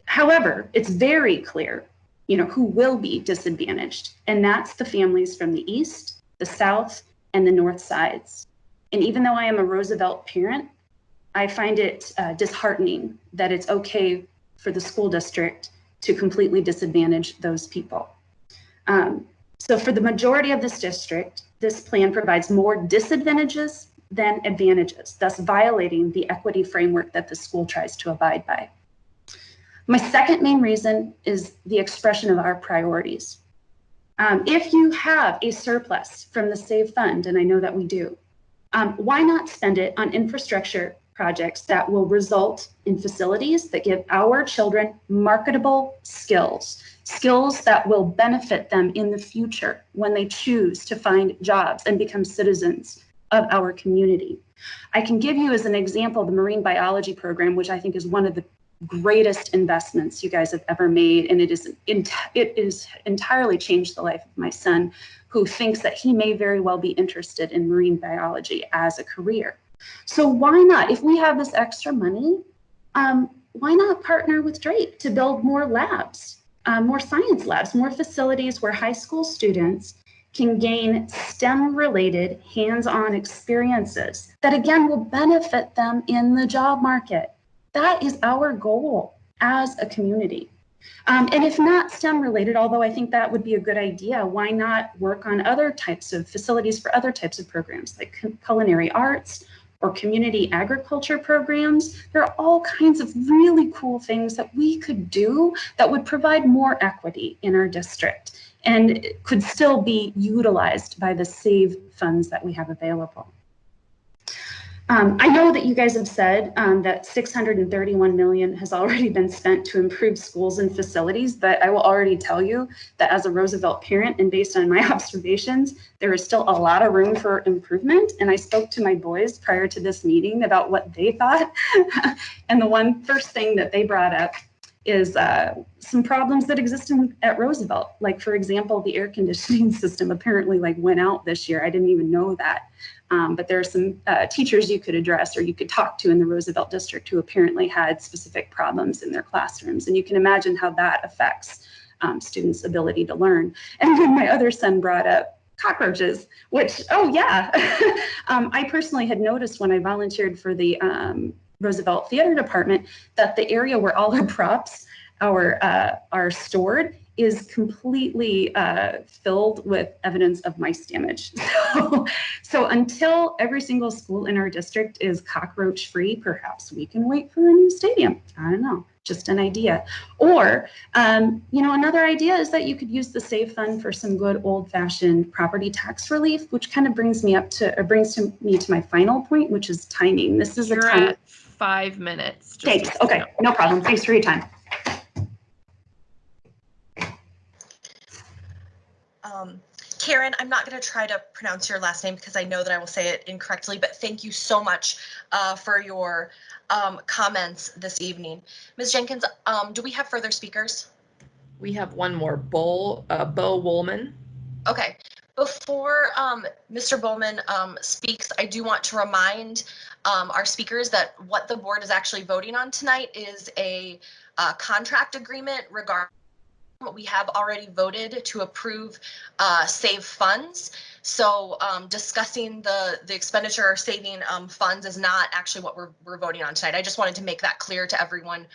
However, it's very clear, who will be disadvantaged. And that's the families from the east, the south, and the north sides. And even though I am a Roosevelt parent, I find it disheartening that it's okay for the school district to completely disadvantage those people. So for the majority of this district, this plan provides more disadvantages than advantages, thus violating the equity framework that the school tries to abide by. My second main reason is the expression of our priorities. If you have a surplus from the SAVE fund, and I know that we do, why not spend it on infrastructure projects that will result in facilities that give our children marketable skills, skills that will benefit them in the future when they choose to find jobs and become citizens of our community. I can give you as an example the marine biology program, which I think is one of the greatest investments you guys have ever made, and it is entirely changed the life of my son, who thinks that he may very well be interested in marine biology as a career. So why not, if we have this extra money, why not partner with Drake to build more labs, more science labs, more facilities where high school students can gain STEM-related hands-on experiences that, again, will benefit them in the job market. That is our goal as a community. And if not STEM-related, although I think that would be a good idea, why not work on other types of facilities for other types of programs, like culinary arts or community agriculture programs? There are all kinds of really cool things that we could do that would provide more equity in our district and could still be utilized by the SAVE funds that we have available. I know that you guys have said that $631 million has already been spent to improve schools and facilities, but I will already tell you that as a Roosevelt parent and based on my observations, there is still a lot of room for improvement. And I spoke to my boys prior to this meeting about what they thought. And the first thing that they brought up is some problems that exist at Roosevelt. Like, for example, the air conditioning system apparently went out this year. I didn't even know that. But there are some teachers you could address or you could talk to in the Roosevelt district who apparently had specific problems in their classrooms. And you can imagine how that affects students' ability to learn. And then my other son brought up cockroaches, which, oh yeah, I personally had noticed when I volunteered for the Roosevelt Theater Department that the area where all our props are stored is completely filled with evidence of mice damage. So until every single school in our district is cockroach free, perhaps we can wait for a new stadium. I don't know, just an idea. Or, another idea is that you could use the SAVE fund for some good old fashioned property tax relief, which kind of brings me to my final point, which is timing. This is You're a time. at 5 minutes. Thanks. Okay, no problem. Thanks for your time. Karen, I'm not going to try to pronounce your last name because I know that I will say it incorrectly, but thank you so much for your comments this evening. Ms. Jenkins, do we have further speakers? We have one more, Bo Woolman. Okay. Before Mr. Bowman speaks, I do want to remind our speakers that what the board is actually voting on tonight is a contract agreement regarding we have already voted to approve SAVE funds. So discussing the expenditure or saving funds is not actually what we're voting on tonight. I just wanted to make that clear to everyone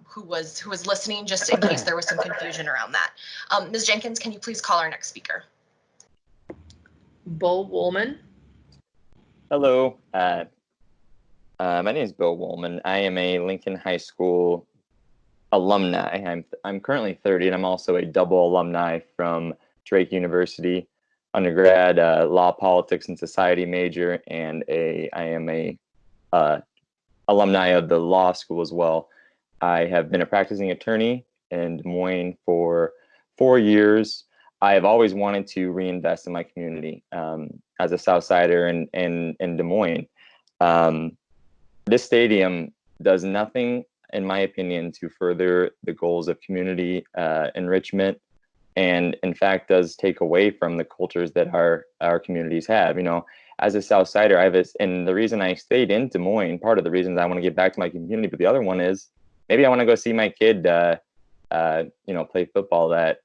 who was listening, just in case there was some confusion around that. Ms. Jenkins, can you please call our next speaker? Bo Woolman. Hello. My name is Bill Woolman. I am a Lincoln High School alumni. I'm currently 30, and I'm also a double alumni from Drake University, undergrad, law, politics, and society major, and I am a alumni of the law school as well. I have been a practicing attorney in Des Moines for 4 years. I have always wanted to reinvest in my community as a Southsider in Des Moines. This stadium does nothing, in my opinion, to further the goals of community enrichment, and in fact does take away from the cultures that our communities have. As a Southsider, and the reason I stayed in Des Moines, part of the reasons I want to get back to my community, but the other one is maybe I want to go see my kid, play football at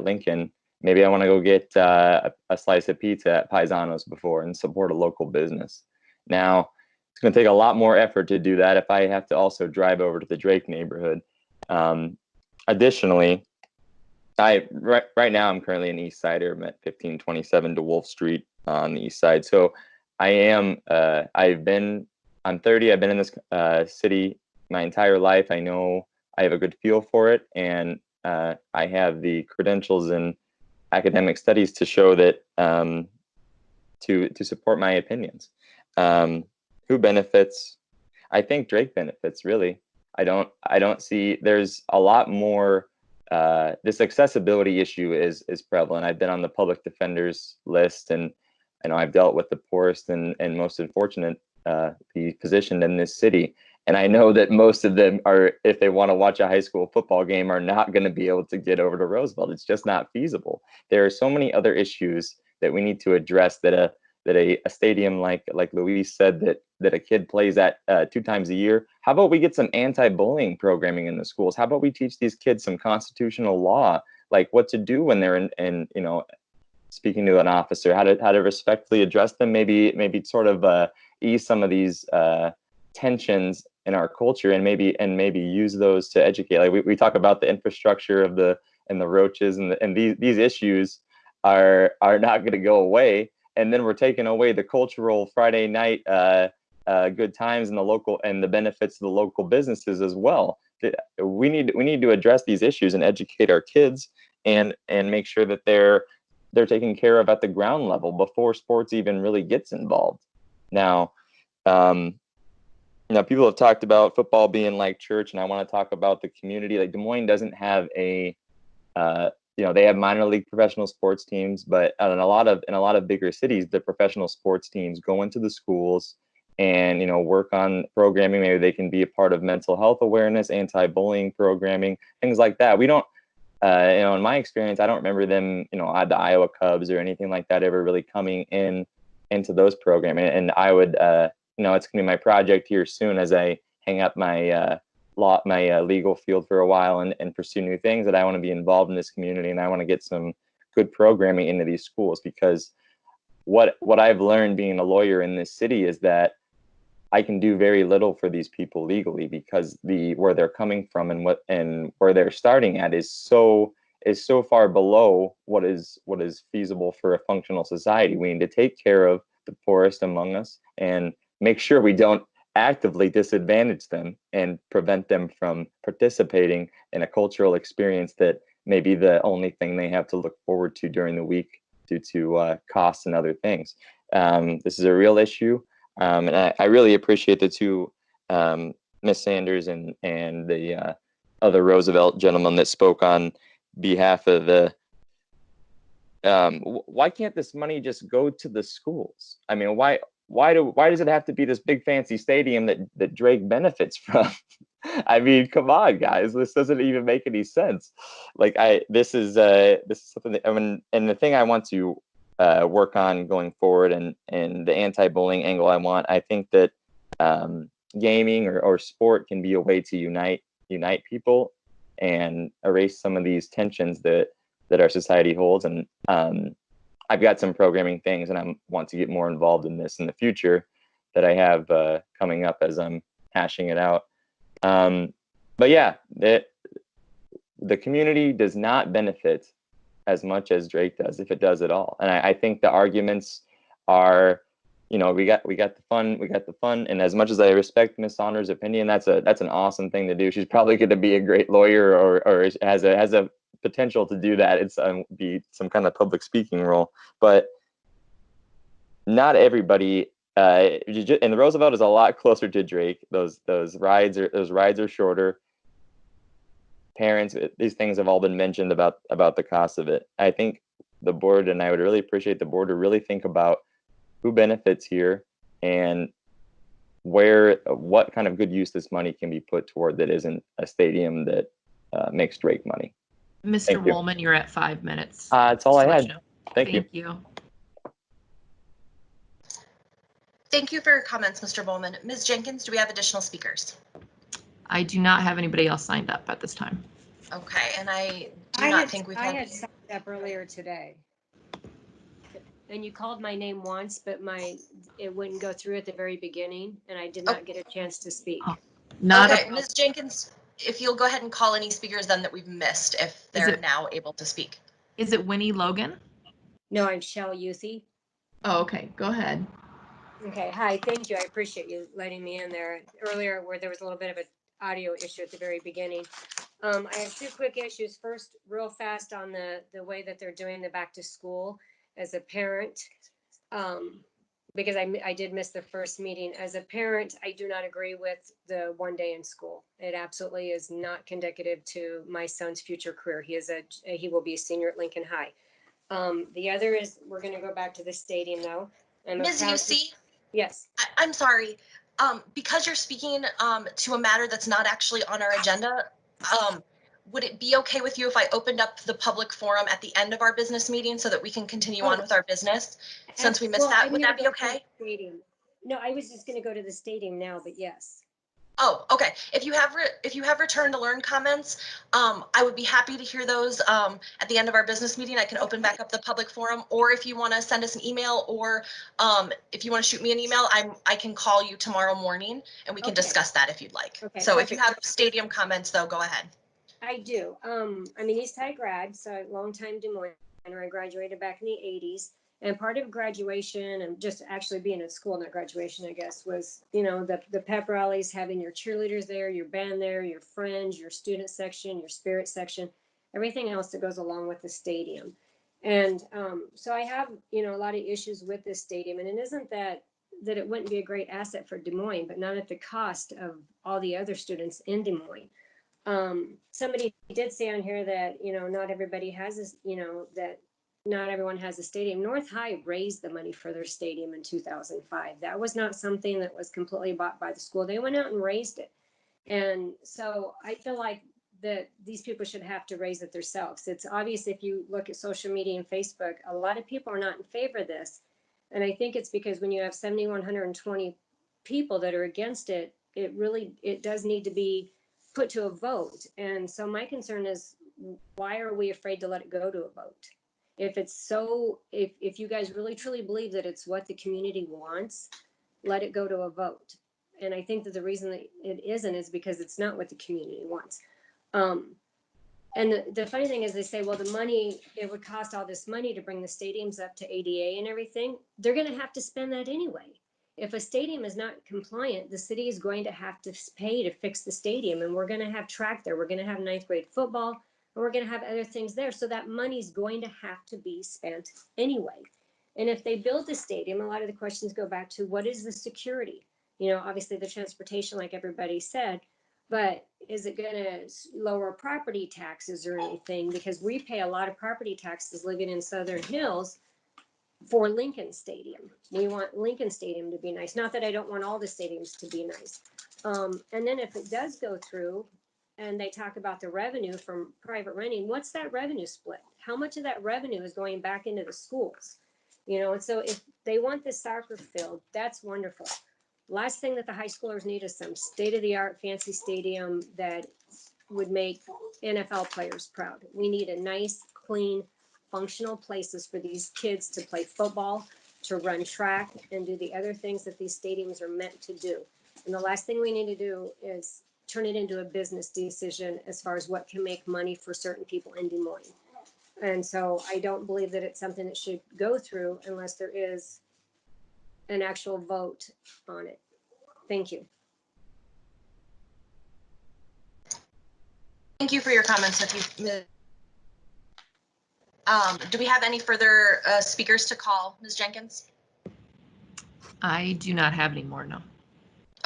Lincoln. Maybe I want to go get a slice of pizza at Paisano's before and support a local business. Now, it's going to take a lot more effort to do that if I have to also drive over to the Drake neighborhood. Additionally, right now I'm currently an East Sider. I'm at 1527 DeWolf Street on the East Side. So I'm 30. I've been in this city my entire life. I know I have a good feel for it, and I have the credentials in academic studies to show that to support my opinions. who benefits? I think Drake benefits, really. I don't see, there's a lot more, this accessibility issue is prevalent. I've been on the public defenders list, and I know I've dealt with the poorest and most unfortunate be positioned in this city. And I know that most of them are, if they want to watch a high school football game, are not going to be able to get over to Roosevelt. It's just not feasible. There are so many other issues that we need to address that a stadium like Louise said that a kid plays at 2 times a year. How about we get some anti-bullying programming in the schools? How about we teach these kids some constitutional law, like what to do when they're in speaking to an officer, how to respectfully address them, maybe sort of ease some of these tensions in our culture, and maybe use those to educate. Like we talk about the infrastructure of the roaches, and these issues are not going to go away, and then we're taking away the cultural Friday night good times and the benefits of the local businesses as well. We need to address these issues and educate our kids and make sure that they're taken care of at the ground level before sports even really gets involved. Now, people have talked about football being like church, and I want to talk about the community. Like Des Moines doesn't have they have minor league professional sports teams, but in a lot of bigger cities, the professional sports teams go into the schools and work on programming. Maybe they can be a part of mental health awareness, anti-bullying programming, things like that. We don't, in my experience, I don't remember them, the Iowa Cubs or anything like that ever really coming into those programming. And I would, it's going to be my project here soon as I hang up my legal field for a while and pursue new things, that I want to be involved in this community, and I want to get some good programming into these schools, because what I've learned being a lawyer in this city is that I can do very little for these people legally, because where they're coming from and where they're starting at is so far below what is feasible for a functional society. We need to take care of the poorest among us and make sure we don't actively disadvantage them and prevent them from participating in a cultural experience that may be the only thing they have to look forward to during the week due to costs and other things. This is a real issue, and I really appreciate the two, Ms. Sanders and the other Roosevelt gentleman that spoke on behalf of the why can't this money just go to the schools? I mean, why does it have to be this big fancy stadium that Drake benefits from? I mean, come on, guys, this doesn't even make any sense. Like this is something that, and the thing I want to work on going forward, and the anti-bullying angle I think that gaming or sport can be a way to unite people and erase some of these tensions that our society holds. And I've got some programming things, and I want to get more involved in this in the future that I have coming up as I'm hashing it out. But yeah, the community does not benefit as much as Drake does, if it does at all. And I think the arguments are, we got the fun, and as much as I respect Miss Saunders' opinion, that's an awesome thing to do. She's probably going to be a great lawyer, or has a potential to do that. It's be some kind of public speaking role, but not everybody. And the Roosevelt is a lot closer to Drake. Those rides are shorter. Parents, these things have all been mentioned about the cost of it. I think the board, and I would really appreciate the board to really think about who benefits here and what kind of good use this money can be put toward that isn't a stadium that makes Drake money. Mr. Woolman, you're at 5 minutes. That's all I had. Thank you. Thank you. Thank you for your comments, Mr. Bowman. Ms. Jenkins, do we have additional speakers? I do not have anybody else signed up at this time. Okay, and I do not think we've had. I had signed up earlier today. And you called my name once, but it wouldn't go through at the very beginning, and I did not get a chance to speak. Okay, Ms. Jenkins, if you'll go ahead and call any speakers then that we've missed, if they're now able to speak. Is it Winnie Logan? No, I'm Shell Youthy. Oh, okay. Go ahead. Okay. Hi. Thank you. I appreciate you letting me in there earlier, where there was a little bit of an audio issue at the very beginning. I have two quick issues. First, real fast, on the way that they're doing the back to school. As a parent, because I did miss the first meeting. As a parent, I do not agree with the 1 day in school. It absolutely is not conducive to my son's future career. He will be a senior at Lincoln High. The other is, we're gonna go back to the stadium though. Ms. UC, Yes. I'm sorry. Because you're speaking to a matter that's not actually on our agenda, would it be okay with you if I opened up the public forum at the end of our business meeting so that we can continue on with our business since we missed that? Would that be okay? Stadium. No, I was just gonna go to the stadium now, but yes. Oh, okay. If you have return to learn comments, I would be happy to hear those at the end of our business meeting. I can open back up the public forum, or if you want to send us an email, or if you want to shoot me an email, I can call you tomorrow morning and we can discuss that if you'd like. Okay, So if you perfect. have stadium comments, though, go ahead. I do. I'm an East High grad, so long time Des Moines. I graduated back in the 80s. And part of graduation and just actually being at school, not graduation, I guess, was, the pep rallies, having your cheerleaders there, your band there, your friends, your student section, your spirit section, everything else that goes along with the stadium. And so I have, a lot of issues with this stadium. And it isn't that it wouldn't be a great asset for Des Moines, but not at the cost of all the other students in Des Moines. Somebody did say on here that, not everybody has this, that not everyone has a stadium. North High raised the money for their stadium in 2005. That was not something that was completely bought by the school. They went out and raised it. And so I feel like that these people should have to raise it themselves. It's obvious if you look at social media and Facebook, a lot of people are not in favor of this. And I think it's because when you have 7,120 people that are against it, it does need to be put to a vote. And so my concern is, why are we afraid to let it go to a vote? If you guys really truly believe that it's what the community wants, let it go to a vote. And I think that the reason that it isn't is because it's not what the community wants. And the funny thing is, they say, well, it would cost all this money to bring the stadiums up to ADA and everything. They're going to have to spend that anyway. If a stadium is not compliant, the city is going to have to pay to fix the stadium, and we're going to have track there. We're going to have ninth grade football, and we're going to have other things there. So that money's going to have to be spent anyway. And if they build the stadium, a lot of the questions go back to, what is the security? Obviously the transportation, like everybody said, but is it going to lower property taxes or anything? Because we pay a lot of property taxes living in Southern Hills for Lincoln Stadium. We want Lincoln Stadium to be nice. Not that I don't want all the stadiums to be nice. And then if it does go through and they talk about the revenue from private renting, what's that revenue split? How much of that revenue is going back into the schools? And so if they want this soccer field, that's wonderful. Last thing that the high schoolers need is some state-of-the-art fancy stadium that would make NFL players proud. We need a nice, clean, functional places for these kids to play football, to run track, and do the other things that these stadiums are meant to do. And the last thing we need to do is turn it into a business decision as far as what can make money for certain people in Des Moines. And so I don't believe that it's something that should go through unless there is an actual vote on it. Thank you. Thank you for your comments, Ms. Do we have any further speakers to call, Ms. Jenkins? I do not have any more, no.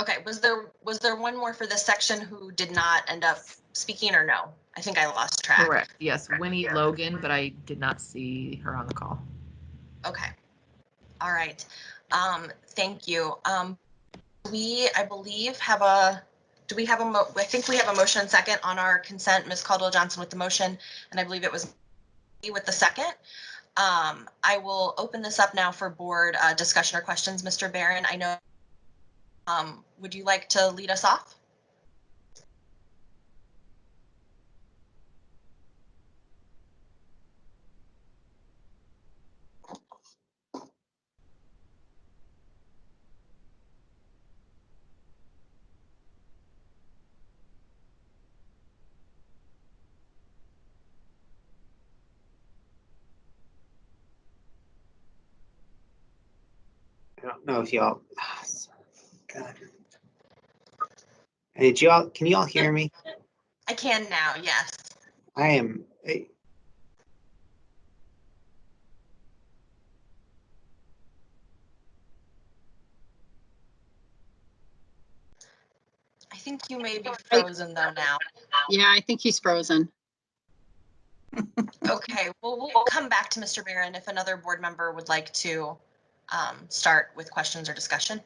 Okay, was there one more for this section who did not end up speaking, or no? I think I lost track. Correct, yes, Winnie Logan, but I did not see her on the call. Okay, all right. Thank you. I believe have a, do we have a, I think we have a motion second on our consent, Ms. Caldwell Johnson with the motion, and I believe it was with the second. I will open this up now for board discussion or questions. Mr. Barron, I know, would you like to lead us off? I don't know if y'all. God. Did y'all? Can you all hear me? I can now. Yes. I am. think you may be frozen though now. Yeah, I think he's frozen. Okay, well, we'll come back to Mr. Barron if another board member would like to start with questions or discussion.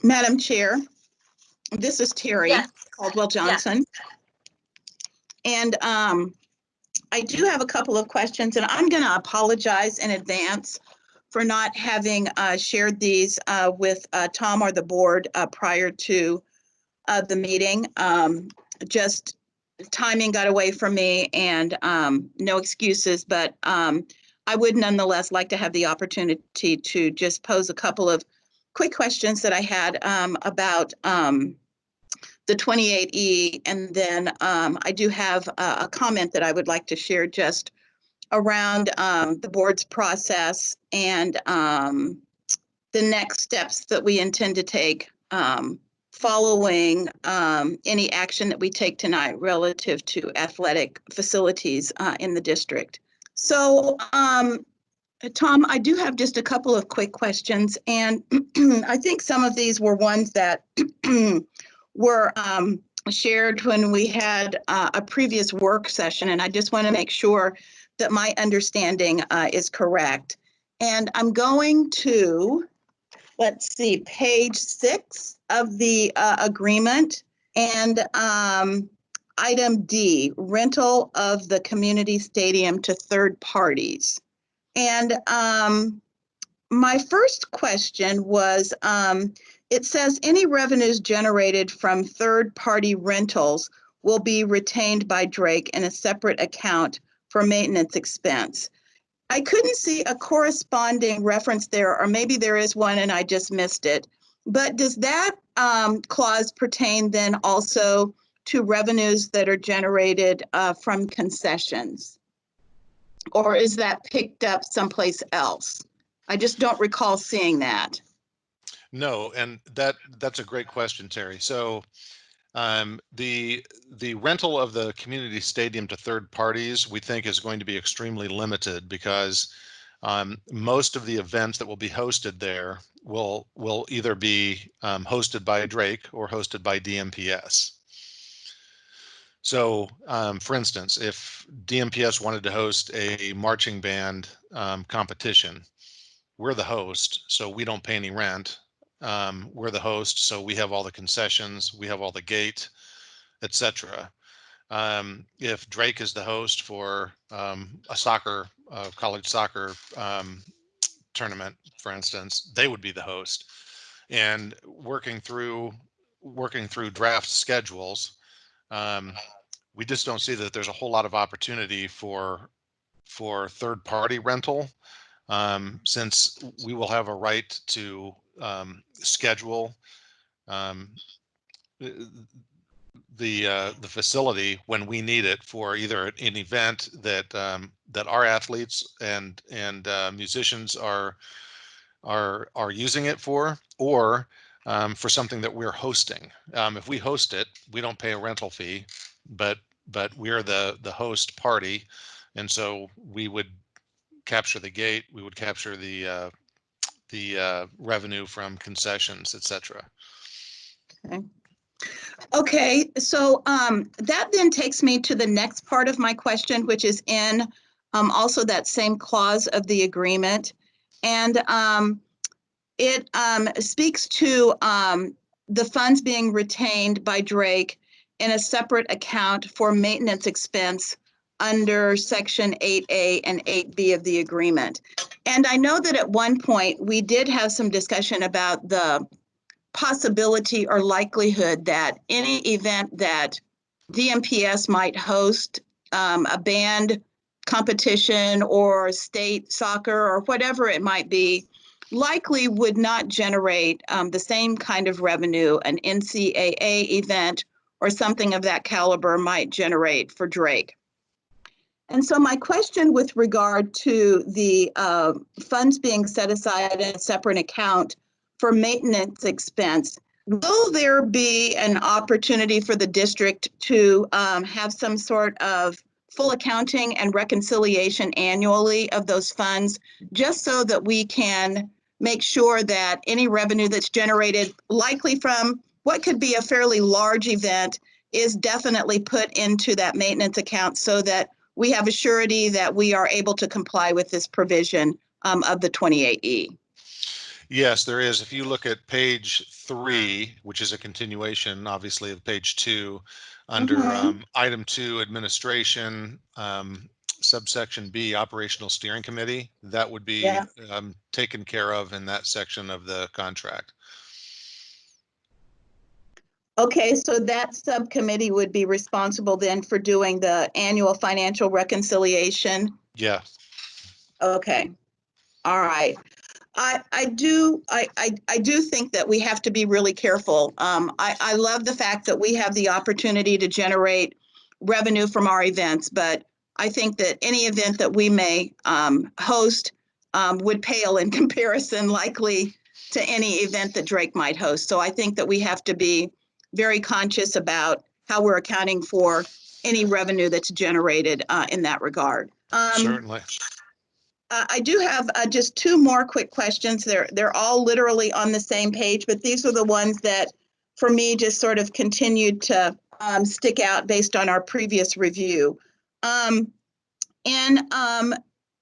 Madam Chair, this is Terry Caldwell Johnson. And I do have a couple of questions, and I'm going to apologize in advance for not having shared these with Tom or the board prior to the meeting. Just timing got away from me, and no excuses, but I would nonetheless like to have the opportunity to just pose a couple of quick questions that I had about the 28E, and then I do have a comment that I would like to share just around the board's process and the next steps that we intend to take following any action that we take tonight relative to athletic facilities in the district. So, Tom, I do have just a couple of quick questions, and I think some of these were ones that were shared when we had a previous work session, and I just want to make sure that my understanding is correct. And I'm going to, let's see, page 6 of the agreement, and item D, rental of the community stadium to third parties. And my first question was, it says any revenues generated from third-party rentals will be retained by Drake in a separate account for maintenance expense. I couldn't see a corresponding reference there, or maybe there is one and I just missed it. But does that clause pertain then also to revenues that are generated from concessions? Or is that picked up someplace else? I just don't recall seeing that. No, and that's a great question, Terry. So the rental of the community stadium to third parties, we think, is going to be extremely limited because most of the events that will be hosted there will either be hosted by Drake or hosted by DMPS. So, for instance, if DMPS wanted to host a marching band competition, we're the host, so we don't pay any rent. We're the host, so we have all the concessions, we have all the gate, etc. If Drake is the host for a college soccer tournament, for instance, they would be the host. And working through draft schedules, we just don't see that there's a whole lot of opportunity for third-party rental, since we will have a right to schedule the facility when we need it for either an event that that our athletes and musicians are using it for, or for something that we're hosting. If we host it, we don't pay a rental fee, but we're the host party, and so we would capture the gate, we would capture the revenue from concessions, etc. Okay. Okay, so that then takes me to the next part of my question, which is in also that same clause of the agreement. And it speaks to the funds being retained by Drake in a separate account for maintenance expense under Section 8A and 8B of the agreement. And I know that at one point we did have some discussion about the possibility or likelihood that any event that DMPS might host, a band competition or state soccer or whatever it might be, likely would not generate the same kind of revenue an NCAA event or something of that caliber might generate for Drake. And so my question with regard to the funds being set aside in a separate account for maintenance expense, will there be an opportunity for the district to have some sort of full accounting and reconciliation annually of those funds, just so that we can make sure that any revenue that's generated, likely from what could be a fairly large event, is definitely put into that maintenance account so that we have a surety that we are able to comply with this provision of the 28E. Yes, there is. If you look at page 3, which is a continuation, obviously, of page 2, under item 2, administration, subsection B, operational steering committee, that would be taken care of in that section of the contract. Okay, so that subcommittee would be responsible then for doing the annual financial reconciliation? Yeah. Okay, all right. I do think that we have to be really careful. I love the fact that we have the opportunity to generate revenue from our events, but I think that any event that we may host would pale in comparison likely to any event that Drake might host. So I think that we have to be very conscious about how we're accounting for any revenue that's generated in that regard. Certainly. I do have just 2 more quick questions. They're all literally on the same page, but these are the ones that, for me, just sort of continued to stick out based on our previous review. In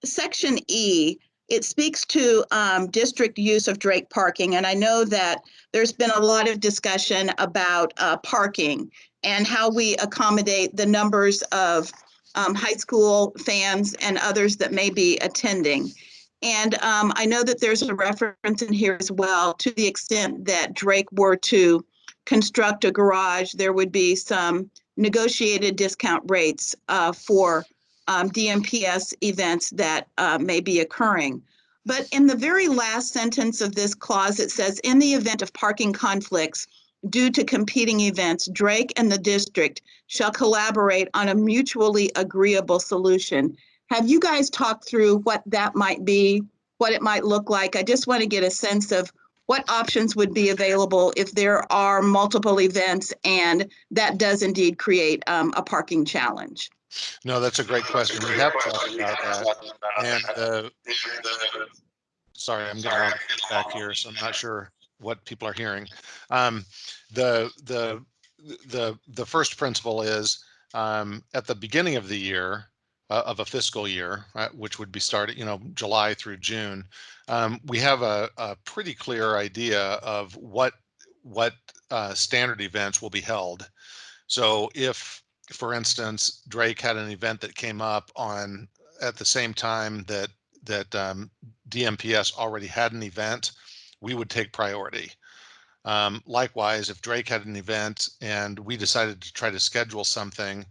section E, it speaks to district use of Drake parking, and I know that there's been a lot of discussion about parking and how we accommodate the numbers of high school fans and others that may be attending. And I know that there's a reference in here as well, to the extent that Drake were to construct a garage, there would be some negotiated discount rates for DMPS events that may be occurring. But in the very last sentence of this clause, it says, in the event of parking conflicts due to competing events, Drake and the district shall collaborate on a mutually agreeable solution. Have you guys talked through what that might be, what it might look like? I just want to get a sense of what options would be available if there are multiple events and that does indeed create a parking challenge. No, that's a great question. We have talked about that. And sorry, I'm getting a lot of feedback here, so I'm not sure what people are hearing. The first principle is at the beginning of the year, of a fiscal year, which would be started, July through June, we have a pretty clear idea of what standard events will be held. So if, for instance, Drake had an event that came up at the same time that DMPS already had an event, we would take priority. Likewise, if Drake had an event and we decided to try to schedule something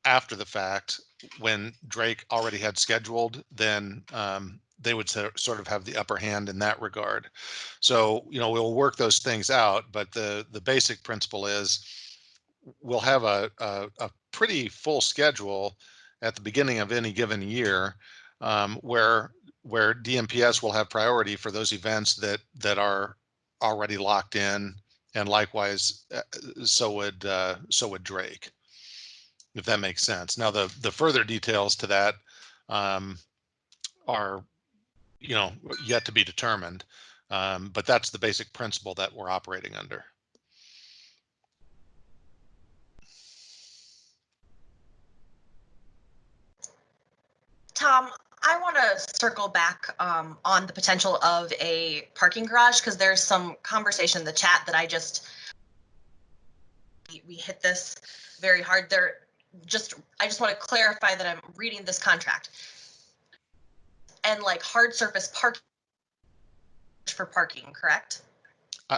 after the fact, when Drake already had scheduled, then they would sort of have the upper hand in that regard. So, we'll work those things out, but the basic principle is we'll have a pretty full schedule at the beginning of any given year, where DMPS will have priority for those events that are already locked in, and likewise, so would Drake, if that makes sense. Now, the further details to that are yet to be determined, but that's the basic principle that we're operating under. Tom, I want to circle back on the potential of a parking garage, because there's some conversation in the chat that I just hit this very hard there. I just want to clarify that I'm reading this contract, and like hard surface parking for parking, correct?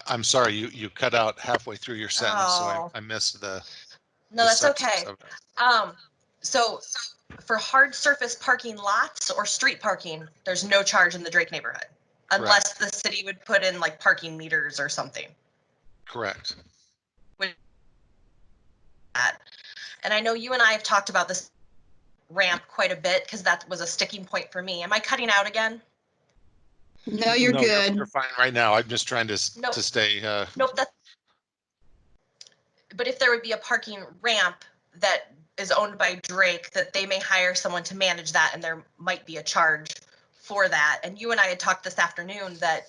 I'm sorry, you cut out halfway through your sentence, so I missed the. No, that's okay. So for hard surface parking lots or street parking, there's no charge in the Drake neighborhood, unless the city would put in like parking meters or something. Correct. And I know you and I have talked about this ramp quite a bit, because that was a sticking point for me. Am I cutting out again? No, you're good. You're fine right now. I'm just trying to stay. Nope. But if there would be a parking ramp that is owned by Drake, that they may hire someone to manage that, and there might be a charge for that. And you and I had talked this afternoon that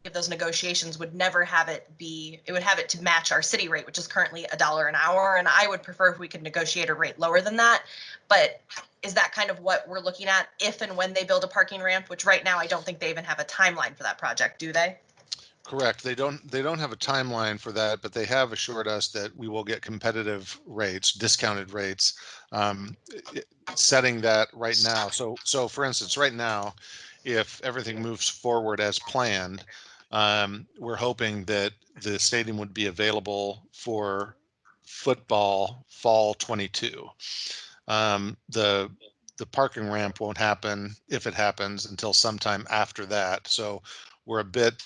if those negotiations would never have it be, it would have it to match our city rate, which is currently $1 an hour. And I would prefer if we could negotiate a rate lower than that. But is that kind of what we're looking at if and when they build a parking ramp, which right now I don't think they even have a timeline for that project, do they? Correct. They don't have a timeline for that, but they have assured us that we will get competitive rates, discounted rates, setting that right now. So for instance, right now, if everything moves forward as planned, we're hoping that the stadium would be available for football fall 22. The parking ramp won't happen, if it happens, until sometime after that. So we're a bit,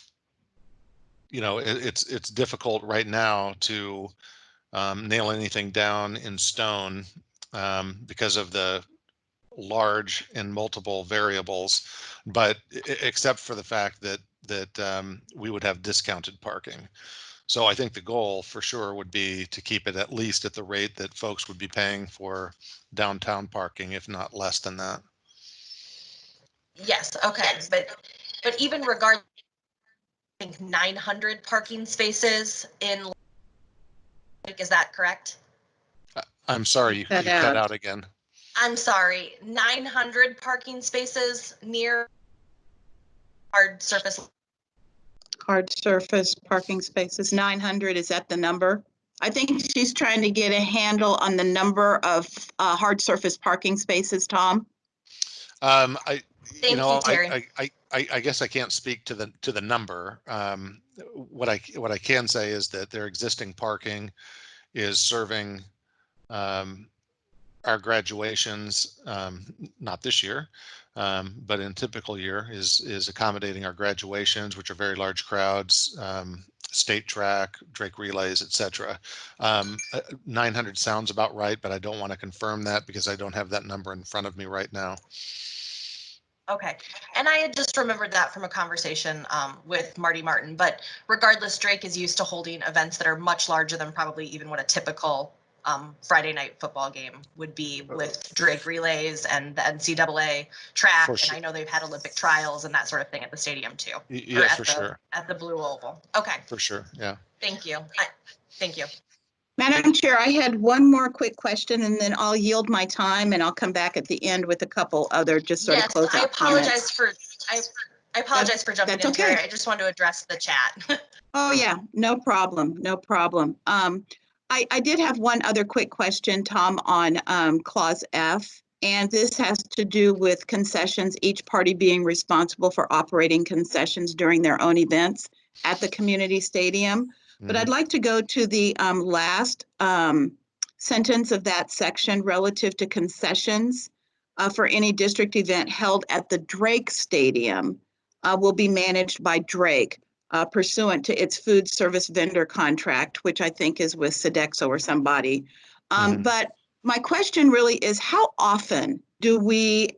it's difficult right now to nail anything down in stone because of the large and multiple variables, but except for the fact that we would have discounted parking. So I think the goal for sure would be to keep it at least at the rate that folks would be paying for downtown parking, if not less than that. Yes, okay, but even regardless, I think 900 parking spaces in, is that correct? I'm sorry, you cut out again. I'm sorry, 900 parking spaces near hard surface. Hard surface parking spaces, 900, is that the number? I think she's trying to get a handle on the number of hard surface parking spaces, Tom. Thank you, Terry. I guess I can't speak to the number. What I can say is that their existing parking is serving our graduations, not this year, but in typical year is accommodating our graduations, which are very large crowds, state track, Drake relays, etc. 900 sounds about right, but I don't want to confirm that because I don't have that number in front of me right now. Okay, and I had just remembered that from a conversation with Marty Martin, but regardless, Drake is used to holding events that are much larger than probably even what a typical Friday night football game would be, with Drake relays and the NCAA track. For sure. And I know they've had Olympic trials and that sort of thing at the stadium too. Yeah, for sure. At the Blue Oval. Okay. For sure, yeah. Thank you. Thank you. Madam Chair, I had one more quick question and then I'll yield my time and I'll come back at the end with a couple other just sort of close out I apologize comments. for I apologize for jumping in, That's okay. Terry. I just wanted to address the chat. Oh, yeah, no problem, no problem. I did have one other quick question, Tom, on Clause F. And this has to do with concessions, each party being responsible for operating concessions during their own events at the community stadium. But I'd like to go to the last sentence of that section relative to concessions for any district event held at the Drake Stadium will be managed by Drake pursuant to its food service vendor contract, which I think is with Sodexo or somebody. But my question really is, how often do we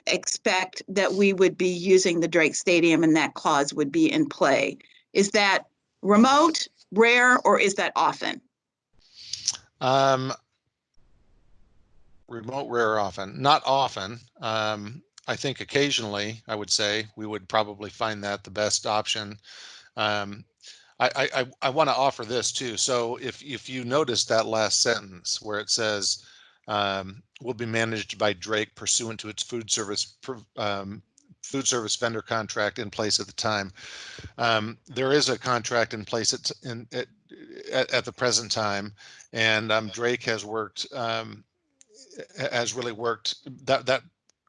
expect that we would be using the Drake Stadium and that clause would be in play? Is that remote, rare, or is that often? Remote, rare, often. Not often. I think occasionally, I would say, we would probably find that the best option. I want to offer this too. So if you notice that last sentence where it says will be managed by Drake pursuant to its food service vendor contract in place at the time. There is a contract in place at the present time, and Drake has worked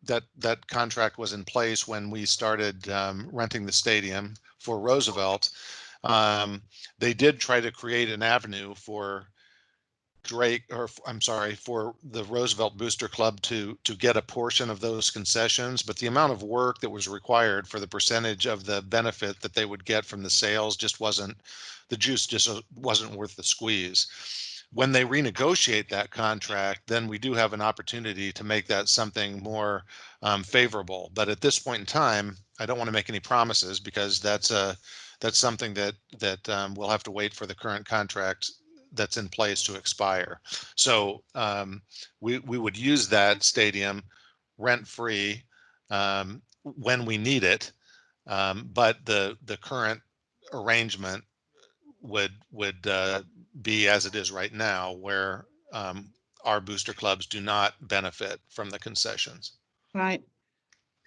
that contract was in place when we started renting the stadium for Roosevelt. They did try to create an avenue for Drake, or I'm sorry, for the Roosevelt Booster Club to get a portion of those concessions, but the amount of work that was required for the percentage of the benefit that they would get from the sales just wasn't, the juice just wasn't worth the squeeze. When they renegotiate that contract, then we do have an opportunity to make that something more favorable. But at this point in time, I don't want to make any promises because that's something that we'll have to wait for the current contract that's in place to expire. So we would use that stadium rent free when we need it, but the current arrangement would be as it is right now, where our booster clubs do not benefit from the concessions. Right.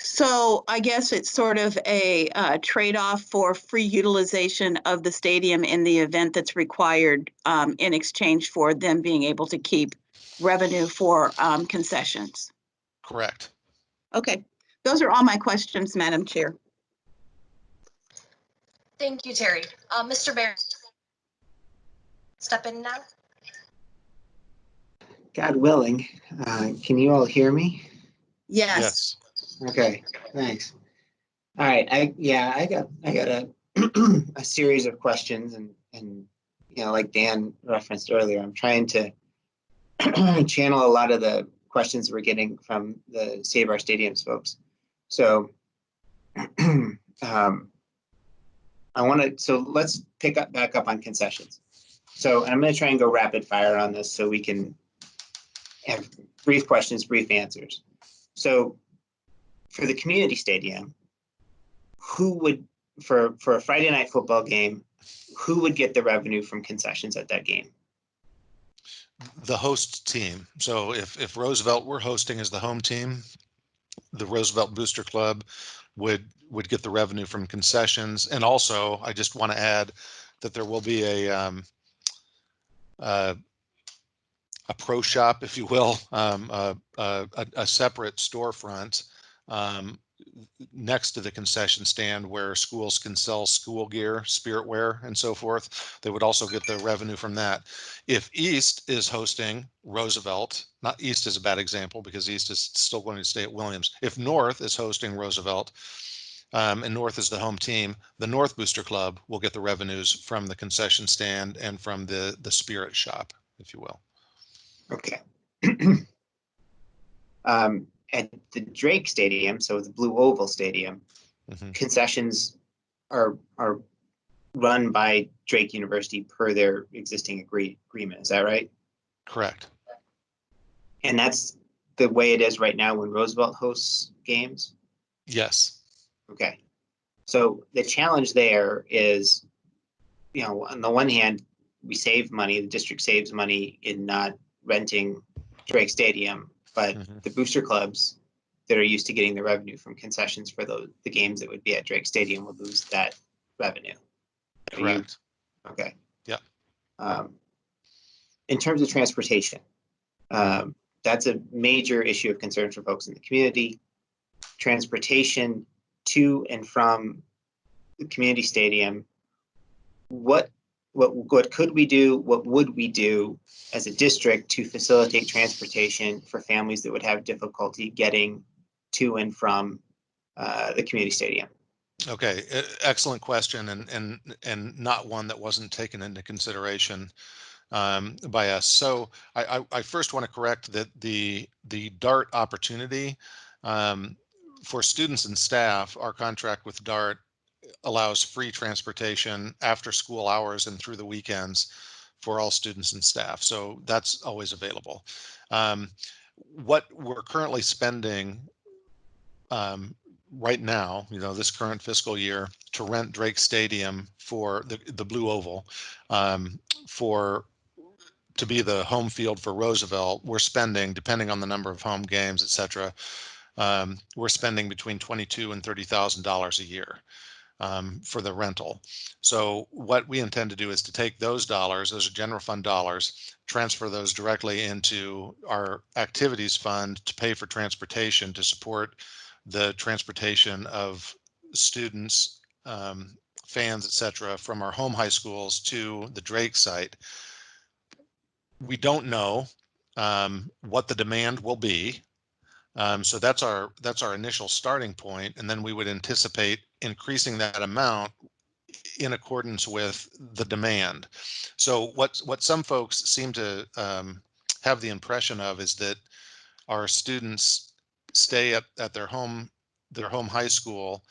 So I guess it's sort of a trade-off for free utilization of the stadium in the event that's required in exchange for them being able to keep revenue for concessions. Correct. Okay, those are all my questions, Madam Chair. Thank you, Terry. Mr. Bear, step in now. God willing, can you all hear me? Yes. Okay, thanks. All right, I got a a series of questions, and you know, like Dan referenced earlier, I'm trying to channel a lot of the questions we're getting from the Save Our Stadiums folks. So so let's back up on concessions. So I'm going to try and go rapid fire on this so we can have brief questions, brief answers. So for the community stadium, who would, for a Friday night football game, who would get the revenue from concessions at that game? The host team. So if Roosevelt were hosting as the home team, the Roosevelt Booster Club would get the revenue from concessions. And also, I just want to add that there will be a pro shop, if you will, a separate storefront next to the concession stand where schools can sell school gear, spirit wear, and so forth. They would also get the revenue from that. If East is hosting Roosevelt, not East is a bad example because East is still going to stay at Williams. If North is hosting Roosevelt, and North is the home team, the North Booster Club will get the revenues from the concession stand and from the spirit shop, if you will. Okay. At the Drake Stadium, so the Blue Oval Stadium, concessions are run by Drake University per their existing agreement. Is that right? Correct. And that's the way it is right now when Roosevelt hosts games? Yes. Okay. So the challenge there is, you know, on the one hand, we save money, the district saves money in not renting Drake Stadium, but the booster clubs that are used to getting the revenue from concessions for the games that would be at Drake Stadium would lose that revenue. Correct. Okay. Yeah. In terms of transportation, that's a major issue of concern for folks in the community. Transportation to and from the community stadium. What could we do? What would we do as a district to facilitate transportation for families that would have difficulty getting to and from the community stadium? Okay, excellent question, and not one that wasn't taken into consideration by us. So I first want to correct that the DART opportunity for students and staff, our contract with DART allows free transportation after school hours and through the weekends for all students and staff. So that's always available. What we're currently spending right now, you know, this current fiscal year, to rent Drake Stadium for the Blue Oval to be the home field for Roosevelt, we're spending, depending on the number of home games, et cetera, we're spending between $22,000 and $30,000 a year for the rental. So what we intend to do is to take those dollars, those are general fund dollars, transfer those directly into our activities fund to pay for transportation, to support the transportation of students, fans, et cetera, from our home high schools to the Drake site. We don't know what the demand will be. So that's our initial starting point, and then we would anticipate increasing that amount in accordance with the demand. So what some folks seem to have the impression of is that our students stay at their home high school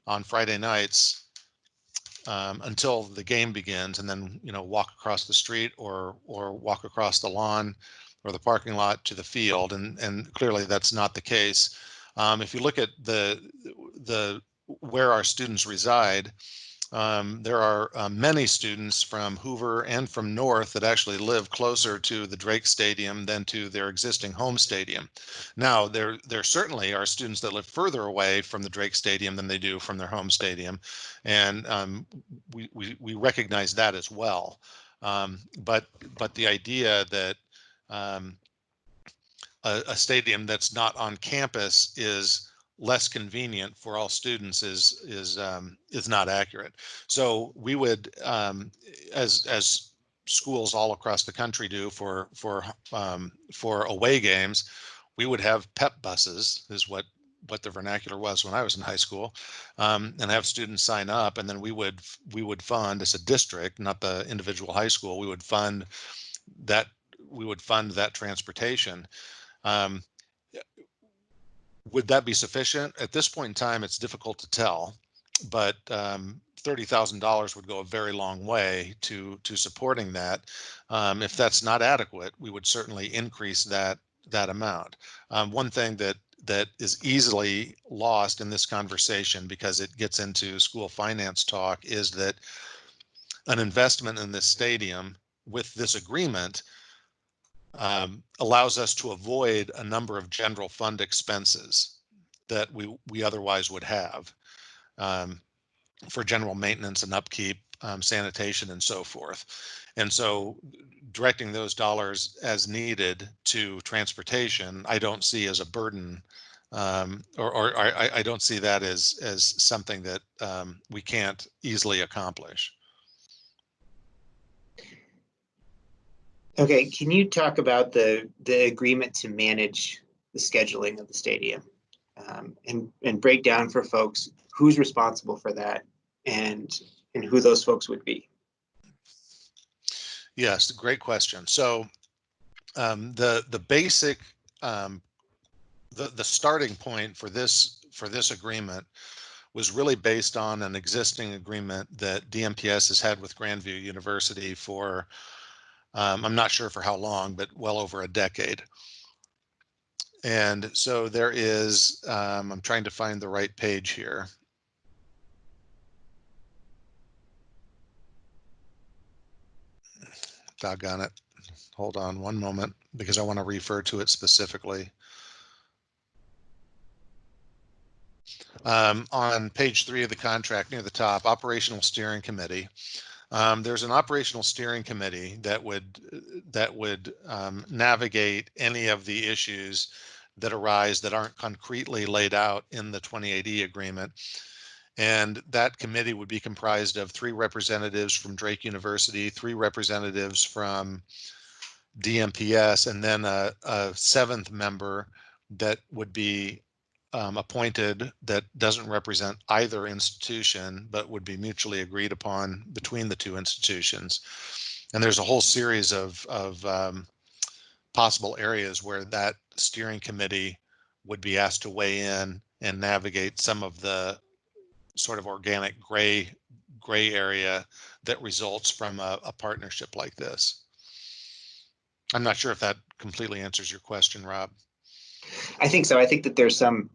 on Friday nights until the game begins, and then walk across the street or walk across the lawn or the parking lot to the field, and clearly that's not the case. If you look at the where our students reside, there are many students from Hoover and from North that actually live closer to the Drake Stadium than to their existing home stadium. Now, there certainly are students that live further away from the Drake Stadium than they do from their home stadium, and we recognize that as well. But the idea that a stadium that's not on campus is less convenient for all students is not accurate. So we would, as schools all across the country do for away games, we would have pep buses, is what the vernacular was when I was in high school, and have students sign up, and then we would fund, as a district, not the individual high school, we would fund that transportation. Would that be sufficient? At this point in time, it's difficult to tell, but $30,000 would go a very long way to supporting that. If that's not adequate, we would certainly increase that amount. One thing that is easily lost in this conversation, because it gets into school finance talk, is that an investment in this stadium with this agreement allows us to avoid a number of general fund expenses that we otherwise would have for general maintenance and upkeep, sanitation, and so forth. And so directing those dollars as needed to transportation, I don't see as a burden, or I don't see that as something that we can't easily accomplish. Okay, can you talk about the agreement to manage the scheduling of the stadium, and break down for folks who's responsible for that and who those folks would be? Yes, great question. So the basic the starting point for this agreement was really based on an existing agreement that DMPS has had with Grandview University for I'm not sure for how long, but well over a decade. And so there is, I'm trying to find the right page here. Doggone it. Hold on one moment, because I want to refer to it specifically. On page 3 of the contract, near the top, Operational Steering Committee. There's an operational steering committee that would navigate any of the issues that arise that aren't concretely laid out in the 2080 agreement. And that committee would be comprised of 3 representatives from Drake University, 3 representatives from DMPS, and then a 7th member that would be appointed that doesn't represent either institution, but would be mutually agreed upon between the 2 institutions. And there's a whole series of possible areas where that steering committee would be asked to weigh in and navigate some of the sort of organic gray area that results from a partnership like this. I'm not sure if that completely answers your question, Rob. I think so. I think that there's some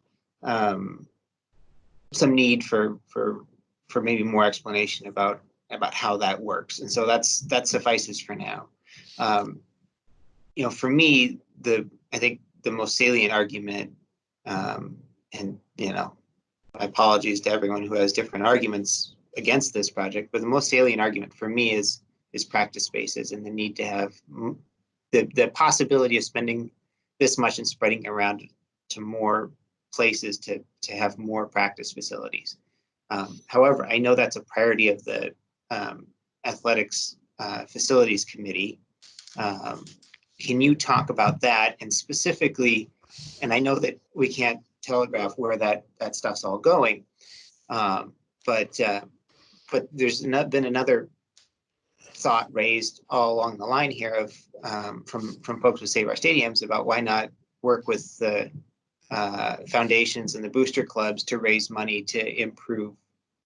need for maybe more explanation about how that works, and so that suffices for now. For me, I think the most salient argument, and my apologies to everyone who has different arguments against this project, but the most salient argument for me is practice spaces and the need to have the possibility of spending this much and spreading it around to more places to have more practice facilities. However, I know that's a priority of the athletics facilities committee. Can you talk about that, and specifically, and I know that we can't telegraph where that stuff's all going, but there's been another thought raised all along the line here of from folks with Save Our Stadiums about why not work with the foundations and the booster clubs to raise money to improve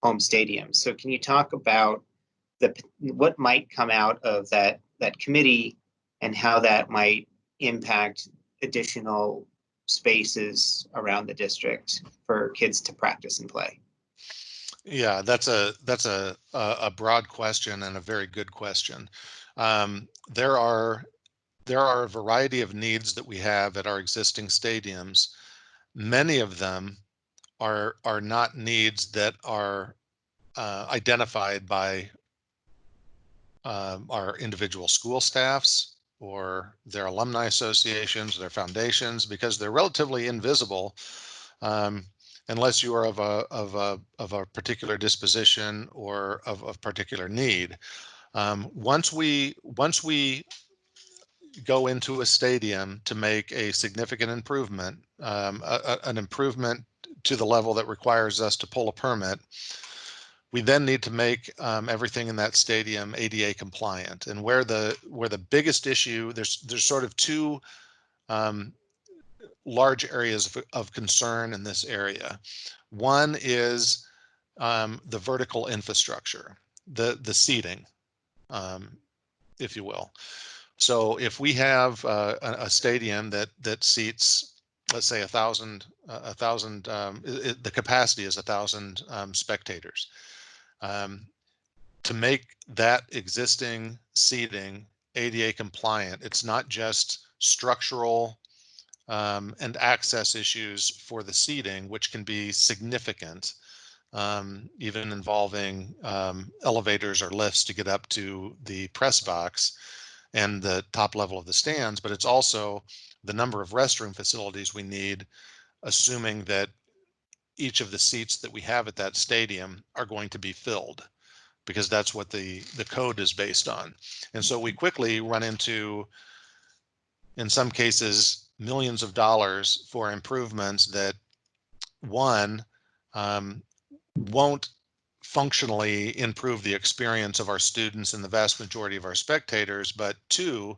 home stadiums. So can you talk about what might come out of that committee and how that might impact additional spaces around the district for kids to practice and play? Yeah, that's a broad question and a very good question. There are a variety of needs that we have at our existing stadiums. Many of them are not needs that are identified by our individual school staffs or their alumni associations, their foundations, because they're relatively invisible unless you are of a particular disposition or of particular need. Once we go into a stadium to make a significant improvement, an improvement to the level that requires us to pull a permit, we then need to make everything in that stadium ADA compliant. And where the biggest issue, there's sort of two large areas of concern in this area. One is the vertical infrastructure, the seating, if you will. So if we have a stadium that seats, let's say 1,000, the capacity is 1,000 spectators. To make that existing seating ADA compliant, it's not just structural and access issues for the seating, which can be significant, even involving elevators or lifts to get up to the press box and the top level of the stands, but it's also the number of restroom facilities we need, assuming that each of the seats that we have at that stadium are going to be filled, because that's what the code is based on. And so we quickly run into, in some cases, millions of dollars for improvements that, one, won't functionally improve the experience of our students and the vast majority of our spectators, but two,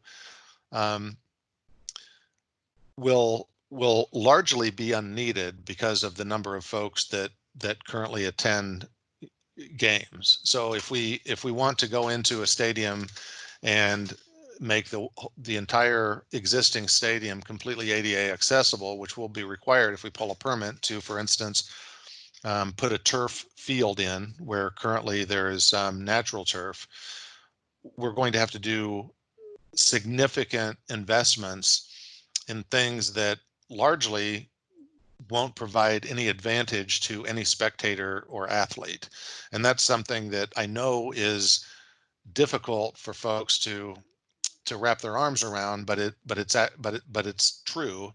will largely be unneeded because of the number of folks that currently attend games. So if we want to go into a stadium and make the entire existing stadium completely ADA accessible, which will be required if we pull a permit to, for instance, put a turf field in where currently there is natural turf, we're going to have to do significant investments in things that largely won't provide any advantage to any spectator or athlete. And that's something that I know is difficult for folks to wrap their arms around, but it's true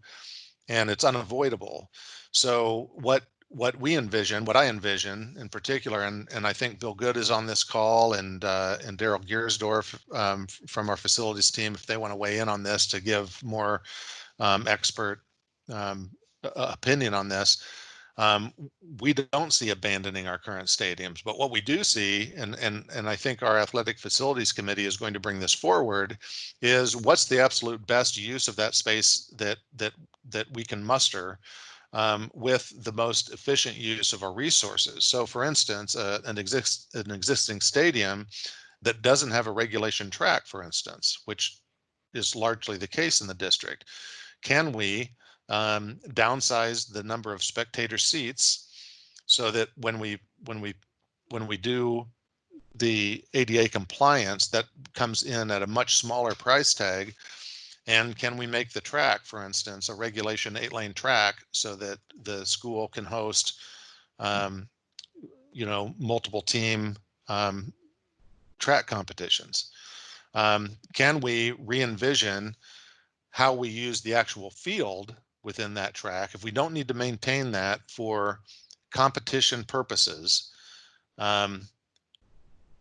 and it's unavoidable. So what I envision in particular, and I think Bill Good is on this call, and Daryl Giersdorf from our facilities team, if they want to weigh in on this to give more expert opinion on this. We don't see abandoning our current stadiums, but what we do see, and I think our athletic facilities committee is going to bring this forward, is what's the absolute best use of that space that we can muster with the most efficient use of our resources. So for instance, an existing stadium that doesn't have a regulation track, for instance, which is largely the case in the district, can we downsize the number of spectator seats so that when we do the ADA compliance, that comes in at a much smaller price tag? And can we make the track, for instance, a regulation 8-lane track so that the school can host, multiple team track competitions? Can we re-envision how we use the actual field within that track if we don't need to maintain that for competition purposes?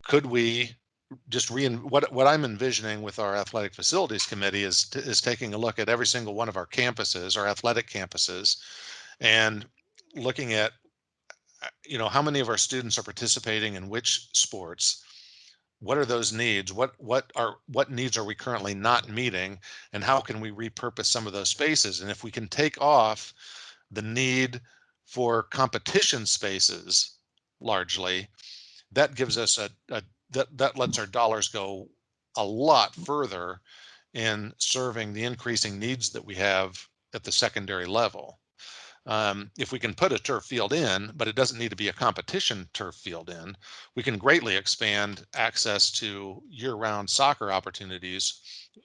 Could we just what I'm envisioning with our athletic facilities committee is taking a look at every single one of our campuses, our athletic campuses, and looking at how many of our students are participating in which sports. What are those needs? What needs are we currently not meeting, and how can we repurpose some of those spaces? And if we can take off the need for competition spaces, largely, that gives us that lets our dollars go a lot further in serving the increasing needs that we have at the secondary level. If we can put a turf field in, but it doesn't need to be a competition turf field in, we can greatly expand access to year-round soccer opportunities.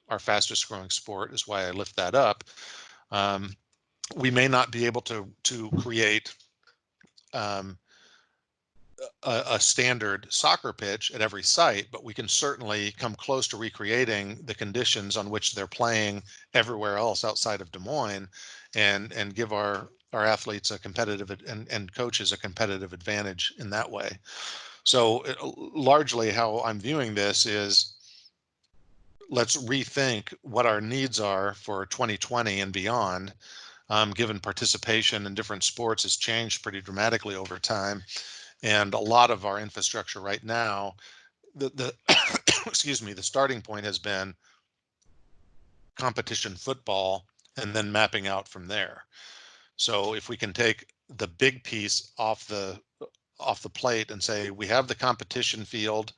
Our fastest growing sport is why I lift that up. We may not be able to create a standard soccer pitch at every site, but we can certainly come close to recreating the conditions on which they're playing everywhere else outside of Des Moines, and give our athletes a competitive and coaches a competitive advantage in that way. So largely how I'm viewing this is, let's rethink what our needs are for 2020 and beyond, given participation in different sports has changed pretty dramatically over time. And a lot of our infrastructure right now, the excuse me, the starting point has been competition football and then mapping out from there. So if we can take the big piece off the plate and say, we have the competition field,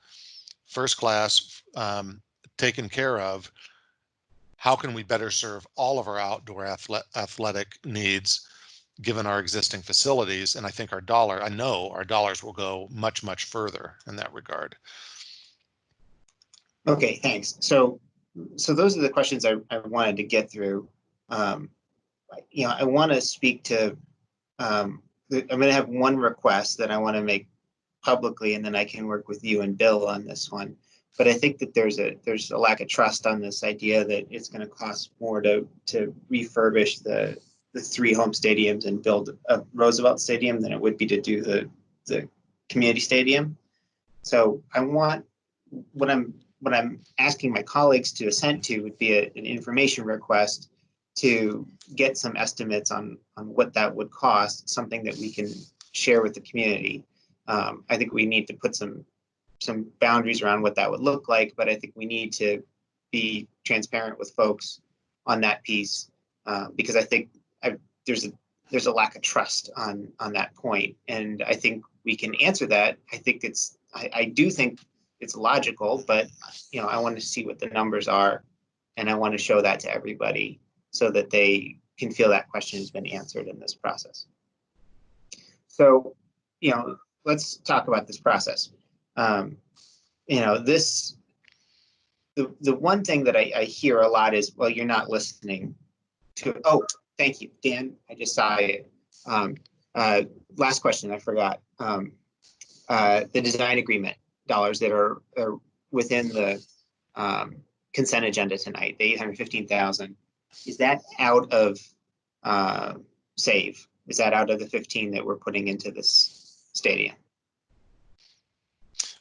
first class, taken care of, how can we better serve all of our outdoor athletic needs given our existing facilities? And I think I know our dollars will go much, much further in that regard. Okay, thanks. So those are the questions I wanted to get through. I want to speak to, I'm going to have one request that I want to make publicly, and then I can work with you and Bill on this one. But I think that there's a lack of trust on this idea that it's going to cost more to refurbish the 3 home stadiums and build a Roosevelt Stadium than it would be to do the community stadium. So I want, what I'm asking my colleagues to assent to would be an information request to get some estimates on what that would cost, something that we can share with the community. I think we need to put some boundaries around what that would look like, but I think we need to be transparent with folks on that piece, because I think there's a lack of trust on that point, and I think we can answer that. I do think it's logical, but I want to see what the numbers are, and I want to show that to everybody so that they can feel that question has been answered in this process. So, let's talk about this process. The one thing that I hear a lot is, well, you're not listening to, oh, thank you, Dan, I just saw it. Last question, I forgot. The design agreement dollars that are within the consent agenda tonight, the 815,000, is that out of SAVE? Is that out of the 15 that we're putting into this stadium?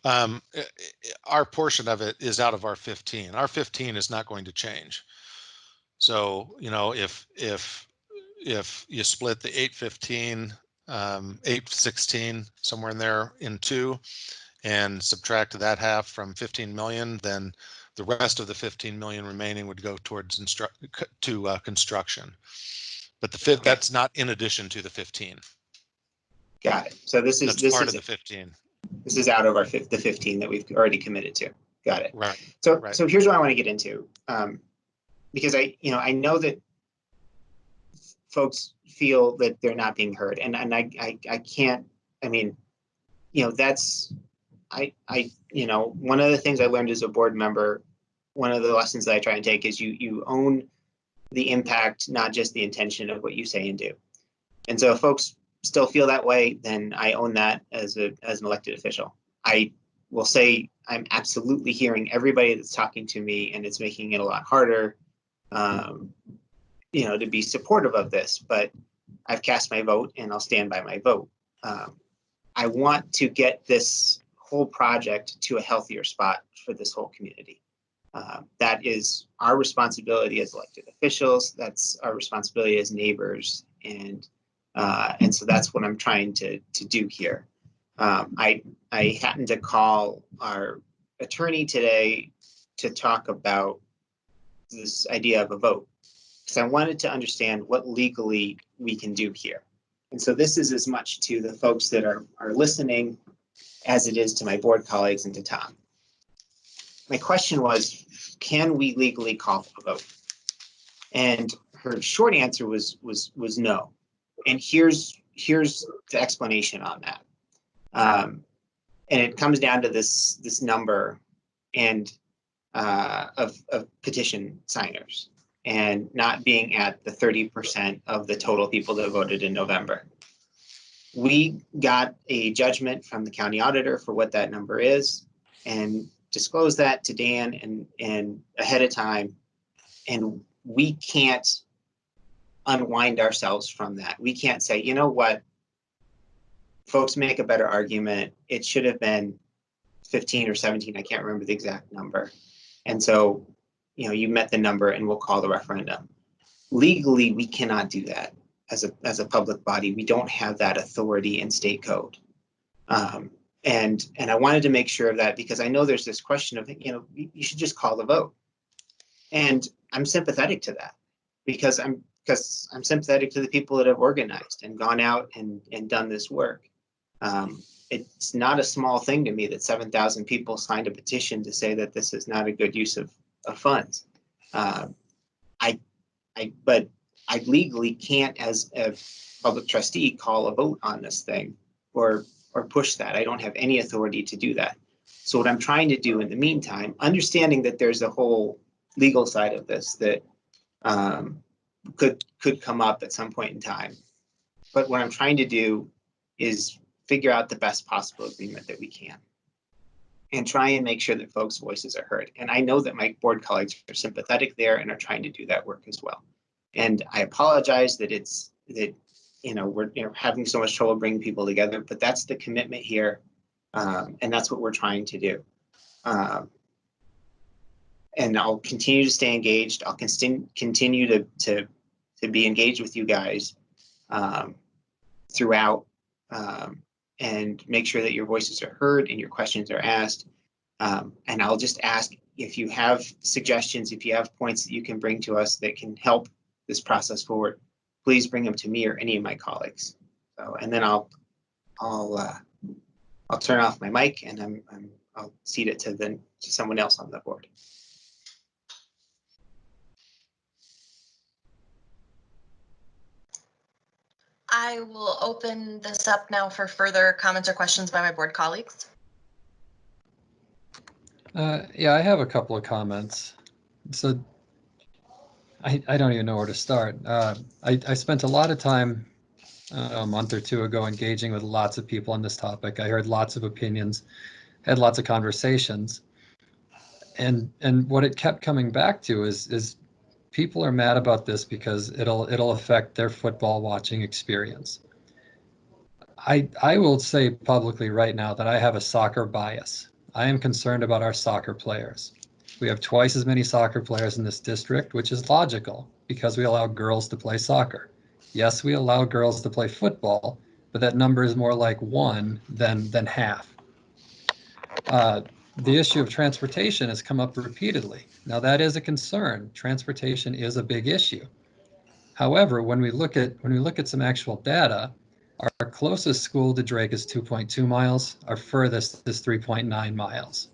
Our portion of it is out of our 15. Our 15 is not going to change. So, if you split the 815, 816, somewhere in there, in 2, and subtract that half from 15 million, then the rest of the 15 million remaining would go towards construction. But that's not in addition to the 15. Got it. So this is part of the 15. This is out of the 15 that we've already committed to. Got it. Right. So here's what I want to get into, because I know that folks feel that they're not being heard, and I can't. I mean, that's one of the things I learned as a board member. One of the lessons that I try and take is you own the impact, not just the intention of what you say and do. And so if folks still feel that way, then I own that as an elected official. I will say I'm absolutely hearing everybody that's talking to me, and it's making it a lot harder, to be supportive of this, but I've cast my vote and I'll stand by my vote. I want to get this whole project to a healthier spot for this whole community. That is our responsibility as elected officials. That's our responsibility as neighbors, and so that's what I'm trying to do here. I happened to call our attorney today to talk about this idea of a vote, because I wanted to understand what legally we can do here. And so this is as much to the folks that are listening as it is to my board colleagues and to Tom. My question was, can we legally call a vote? And her short answer was no. And here's the explanation on that. And it comes down to this number and of petition signers and not being at the 30% of the total people that voted in November. We got a judgment from the county auditor for what that number is and disclosed that to Dan and ahead of time. And we can't unwind ourselves from that. We can't say, you know what, folks make a better argument. It should have been 15 or 17. I can't remember the exact number. And so, you know, you met the number and we'll call the referendum. Legally, we cannot do that as a public body. We don't have that authority in state code. And I wanted to make sure of that because I know there's this question of, you know, you should just call the vote. And I'm sympathetic to that because I'm sympathetic to the people that have organized and gone out and done this work. It's not a small thing to me that 7,000 people signed a petition to say that this is not a good use of funds. But I legally can't, as a public trustee, call a vote on this thing or push that. I don't have any authority to do that. So what I'm trying to do in the meantime, understanding that there's a whole legal side of this that could come up at some point in time. But what I'm trying to do is figure out the best possible agreement that we can and try and make sure that folks' voices are heard. And I know that my board colleagues are sympathetic there and are trying to do that work as well. And I apologize that we're having so much trouble bringing people together, but that's the commitment here. And that's what we're trying to do. And I'll continue to stay engaged. I'll continue to be engaged with you guys throughout and make sure that your voices are heard and your questions are asked. And I'll just ask if you have suggestions, if you have points that you can bring to us that can help this process forward, please bring them to me or any of my colleagues. So, and then I'll turn off my mic and I'll cede it to someone else on the board. I will open this up now for further comments or questions by my board colleagues. Yeah, I have a couple of comments. So I don't even know where to start. I spent a lot of time a month or two ago engaging with lots of people on this topic. I heard lots of opinions, had lots of conversations. And what it kept coming back to is people are mad about this because it'll affect their football watching experience. I will say publicly right now that I have a soccer bias. I am concerned about our soccer players. We have twice as many soccer players in this district, which is logical because we allow girls to play soccer. Yes, we allow girls to play football, but that number is more like 1 than half. The issue of transportation has come up repeatedly. Now that is a concern. Transportation is a big issue. However, when we look at some actual data, our closest school to Drake is 2.2 miles. Our furthest is 3.9 miles.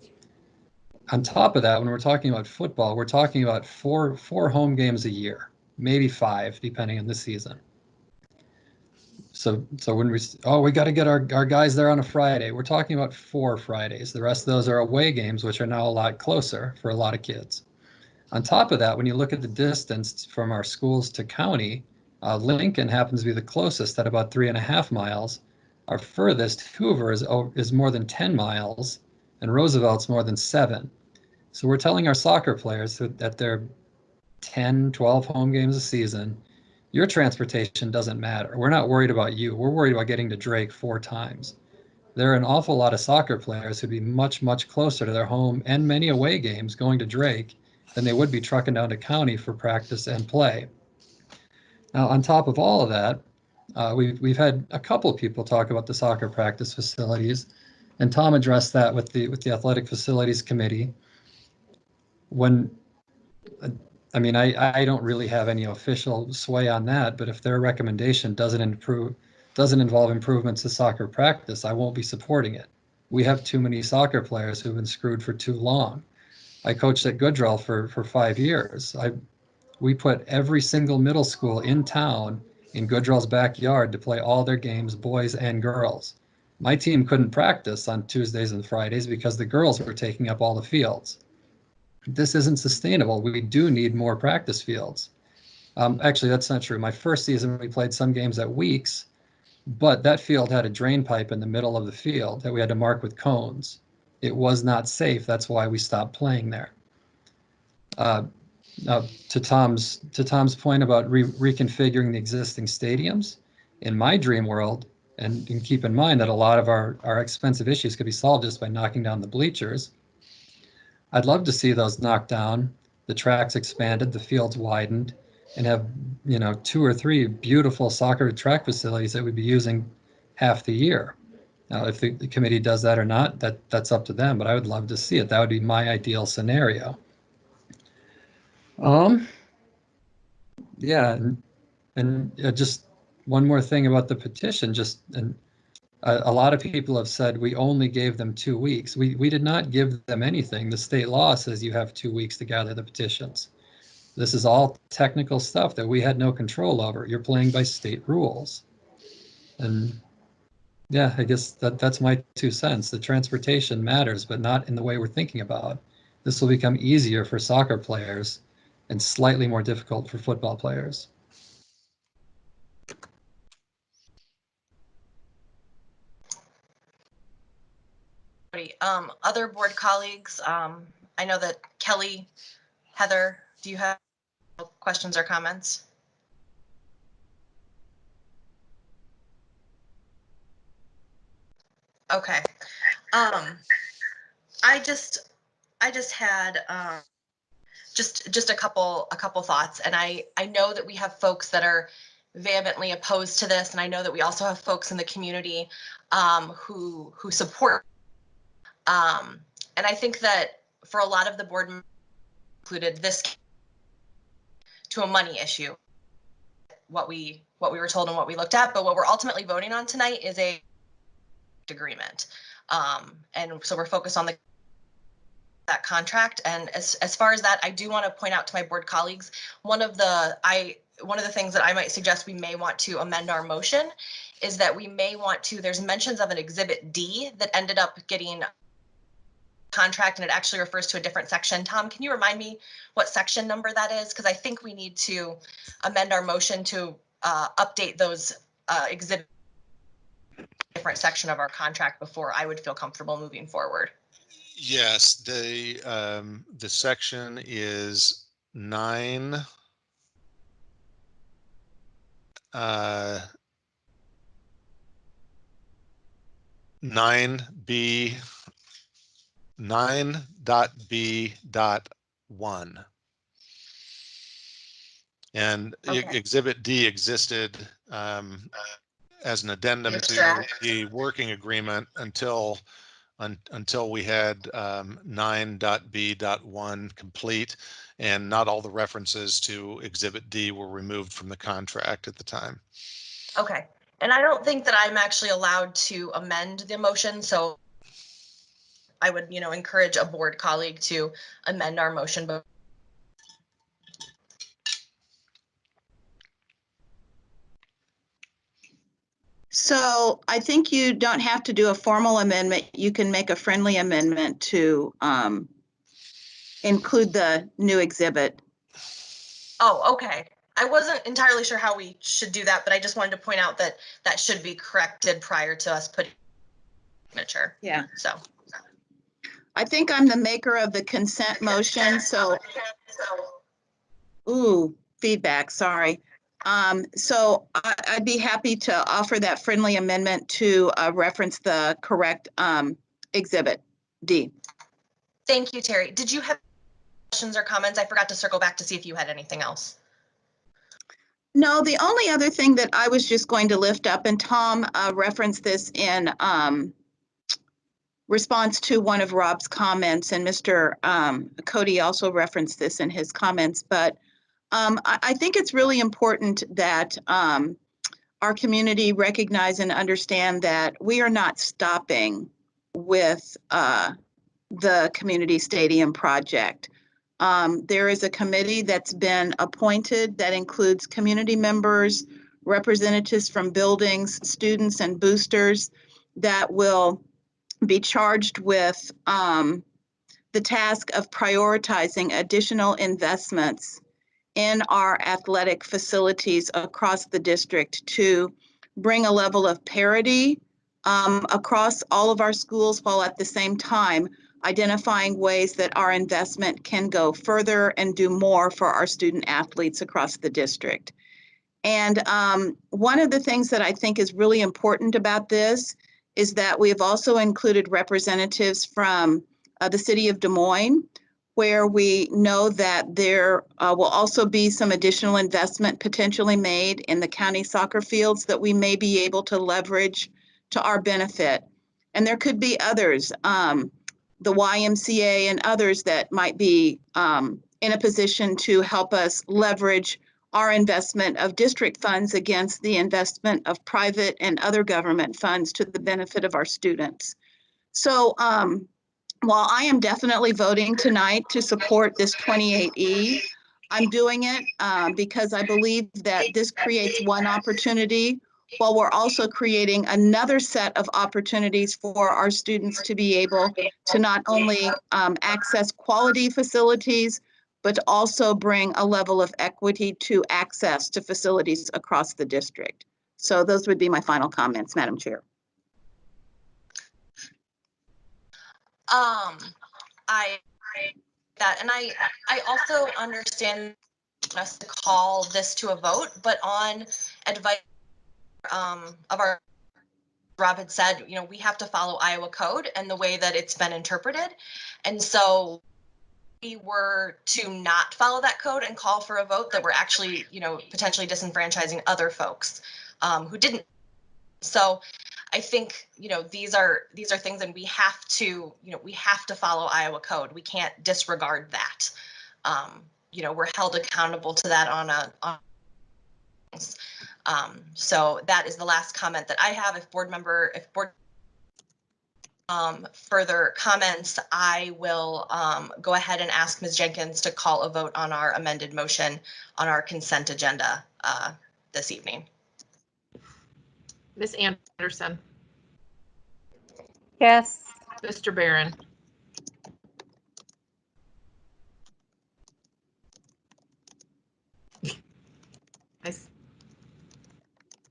On top of that, when we're talking about football, we're talking about four home games a year, maybe 5, depending on the season. So when we got to get our guys there on a Friday, we're talking about 4 Fridays. The rest of those are away games, which are now a lot closer for a lot of kids. On top of that, when you look at the distance from our schools to county, Lincoln happens to be the closest at about 3.5 miles. Our furthest, Hoover, is more than 10 miles, and Roosevelt's more than 7. So we're telling our soccer players that they're 10, 12 home games a season, your transportation doesn't matter. We're not worried about you. We're worried about getting to Drake 4 times. There are an awful lot of soccer players who'd be much, much closer to their home and many away games going to Drake than they would be trucking down to county for practice and play. Now, on top of all of that, we've had a couple of people talk about the soccer practice facilities, and Tom addressed that with the athletic facilities committee. I don't really have any official sway on that, but if their recommendation doesn't involve improvements to soccer practice, I won't be supporting it. We have too many soccer players who've been screwed for too long. I coached at Goodrell for 5 years. We put every single middle school in town in Goodrell's backyard to play all their games, boys and girls. My team couldn't practice on Tuesdays and Fridays because the girls were taking up all the fields. This isn't sustainable. We do need more practice fields. Actually, that's not true. My first season, we played some games at Weeks, but that field had a drain pipe in the middle of the field that we had to mark with cones. It was not safe. That's why we stopped playing there. To Tom's point about reconfiguring the existing stadiums, in my dream world, and keep in mind that a lot of our expensive issues could be solved just by knocking down the bleachers. I'd love to see those knocked down, the tracks expanded, the fields widened, and have 2 or 3 beautiful soccer track facilities that we'd be using half the year. Now, if the committee does that or not, that's up to them, but I would love to see it. That would be my ideal scenario. Yeah, and just one more thing about the petition, a lot of people have said we only gave them 2 weeks. We did not give them anything. The state law says you have 2 weeks to gather the petitions. This is all technical stuff that we had no control over. You're playing by state rules. And yeah, I guess that's my 2 cents. The transportation matters, but not in the way we're thinking about. This will become easier for soccer players and slightly more difficult for football players. Other board colleagues, I know that Kelly, Heather, do you have questions or comments? Okay. I just had just a couple thoughts, and I know that we have folks that are vehemently opposed to this, and I know that we also have folks in the community who support. And I think that for a lot of the board members included this to a money issue, what we were told and what we looked at, but what we're ultimately voting on tonight is a agreement. And so we're focused on that contract. And as far as that, I do want to point out to my board colleagues, one of the things that I might suggest we may want to amend our motion is that we may want to, there's mentions of an Exhibit D that ended up getting contract, and it actually refers to a different section. Tom, can you remind me what section number that is? Because I think we need to amend our motion to update those exhibit different section of our contract before I would feel comfortable moving forward. Yes, the section is 9. 9B 9.B.1. And Okay. Exhibit D existed as an addendum to the working agreement until we had 9.B.1 complete, and not all the references to Exhibit D were removed from the contract at the time. Okay. And I don't think that I'm actually allowed to amend the motion, so I would, encourage a board colleague to amend our motion. But So I think you don't have to do a formal amendment. You can make a friendly amendment to include the new exhibit. oh, okay. I wasn't entirely sure how we should do that, but I just wanted to point out that that should be corrected prior to us putting signature. Yeah. So I think I'm the maker of the consent motion, so. Ooh, feedback, sorry. So I'd be happy to offer that friendly amendment to reference the correct exhibit D. thank you, Terry. Did you have questions or comments? I forgot to circle back to see if you had anything else. No, the only other thing that I was just going to lift up, and Tom referenced this in response to one of Rob's comments, and Mr. Cody also referenced this in his comments, but I think it's really important that our community recognize and understand that we are not stopping with the community stadium project. There is a committee that's been appointed that includes community members, representatives from buildings, students, and boosters that will be charged with the task of prioritizing additional investments in our athletic facilities across the district to bring a level of parity across all of our schools, while at the same time identifying ways that our investment can go further and do more for our student athletes across the district. And one of the things that I think is really important about this is that we have also included representatives from the city of Des Moines, where we know that there will also be some additional investment potentially made in the county soccer fields that we may be able to leverage to our benefit. And there could be others, the YMCA and others that might be in a position to help us leverage our investment of district funds against the investment of private and other government funds to the benefit of our students. So while I am definitely voting tonight to support this 28E, I'm doing it because I believe that this creates one opportunity, while we're also creating another set of opportunities for our students to be able to not only access quality facilities, but to also bring a level of equity to access to facilities across the district. So those would be my final comments, Madam Chair. I also understand us to call this to a vote, but on advice of our, Rob had said, you know, we have to follow Iowa code and the way that it's been interpreted. And so we were to not follow that code and call for a vote, that we're actually, you know, potentially disenfranchising other folks who didn't. So I think, you know, these are things, and we have to, you know, we have to follow Iowa code. We can't disregard that. You know, we're held accountable to that so that is the last comment that I have. If board further comments, I will go ahead and ask Ms. Jenkins to call a vote on our amended motion on our consent agenda this evening. Ms. Anderson, Yes. Mr. Barron,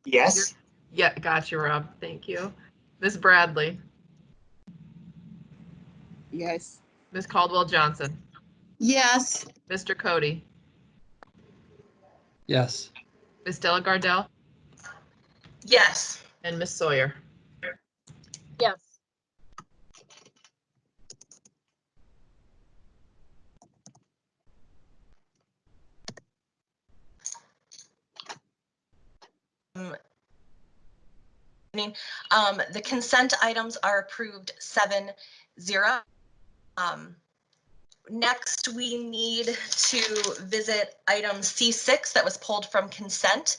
Yes. Yeah, got you, Rob. Thank you. Ms. Bradley, Yes. Ms. Caldwell Johnson, Yes. Mr. Cody, Yes. Ms. Della Gardell, Yes. and Ms. Sawyer. Yes. The consent items are approved 7-0. Next, we need to visit item C6 that was pulled from consent.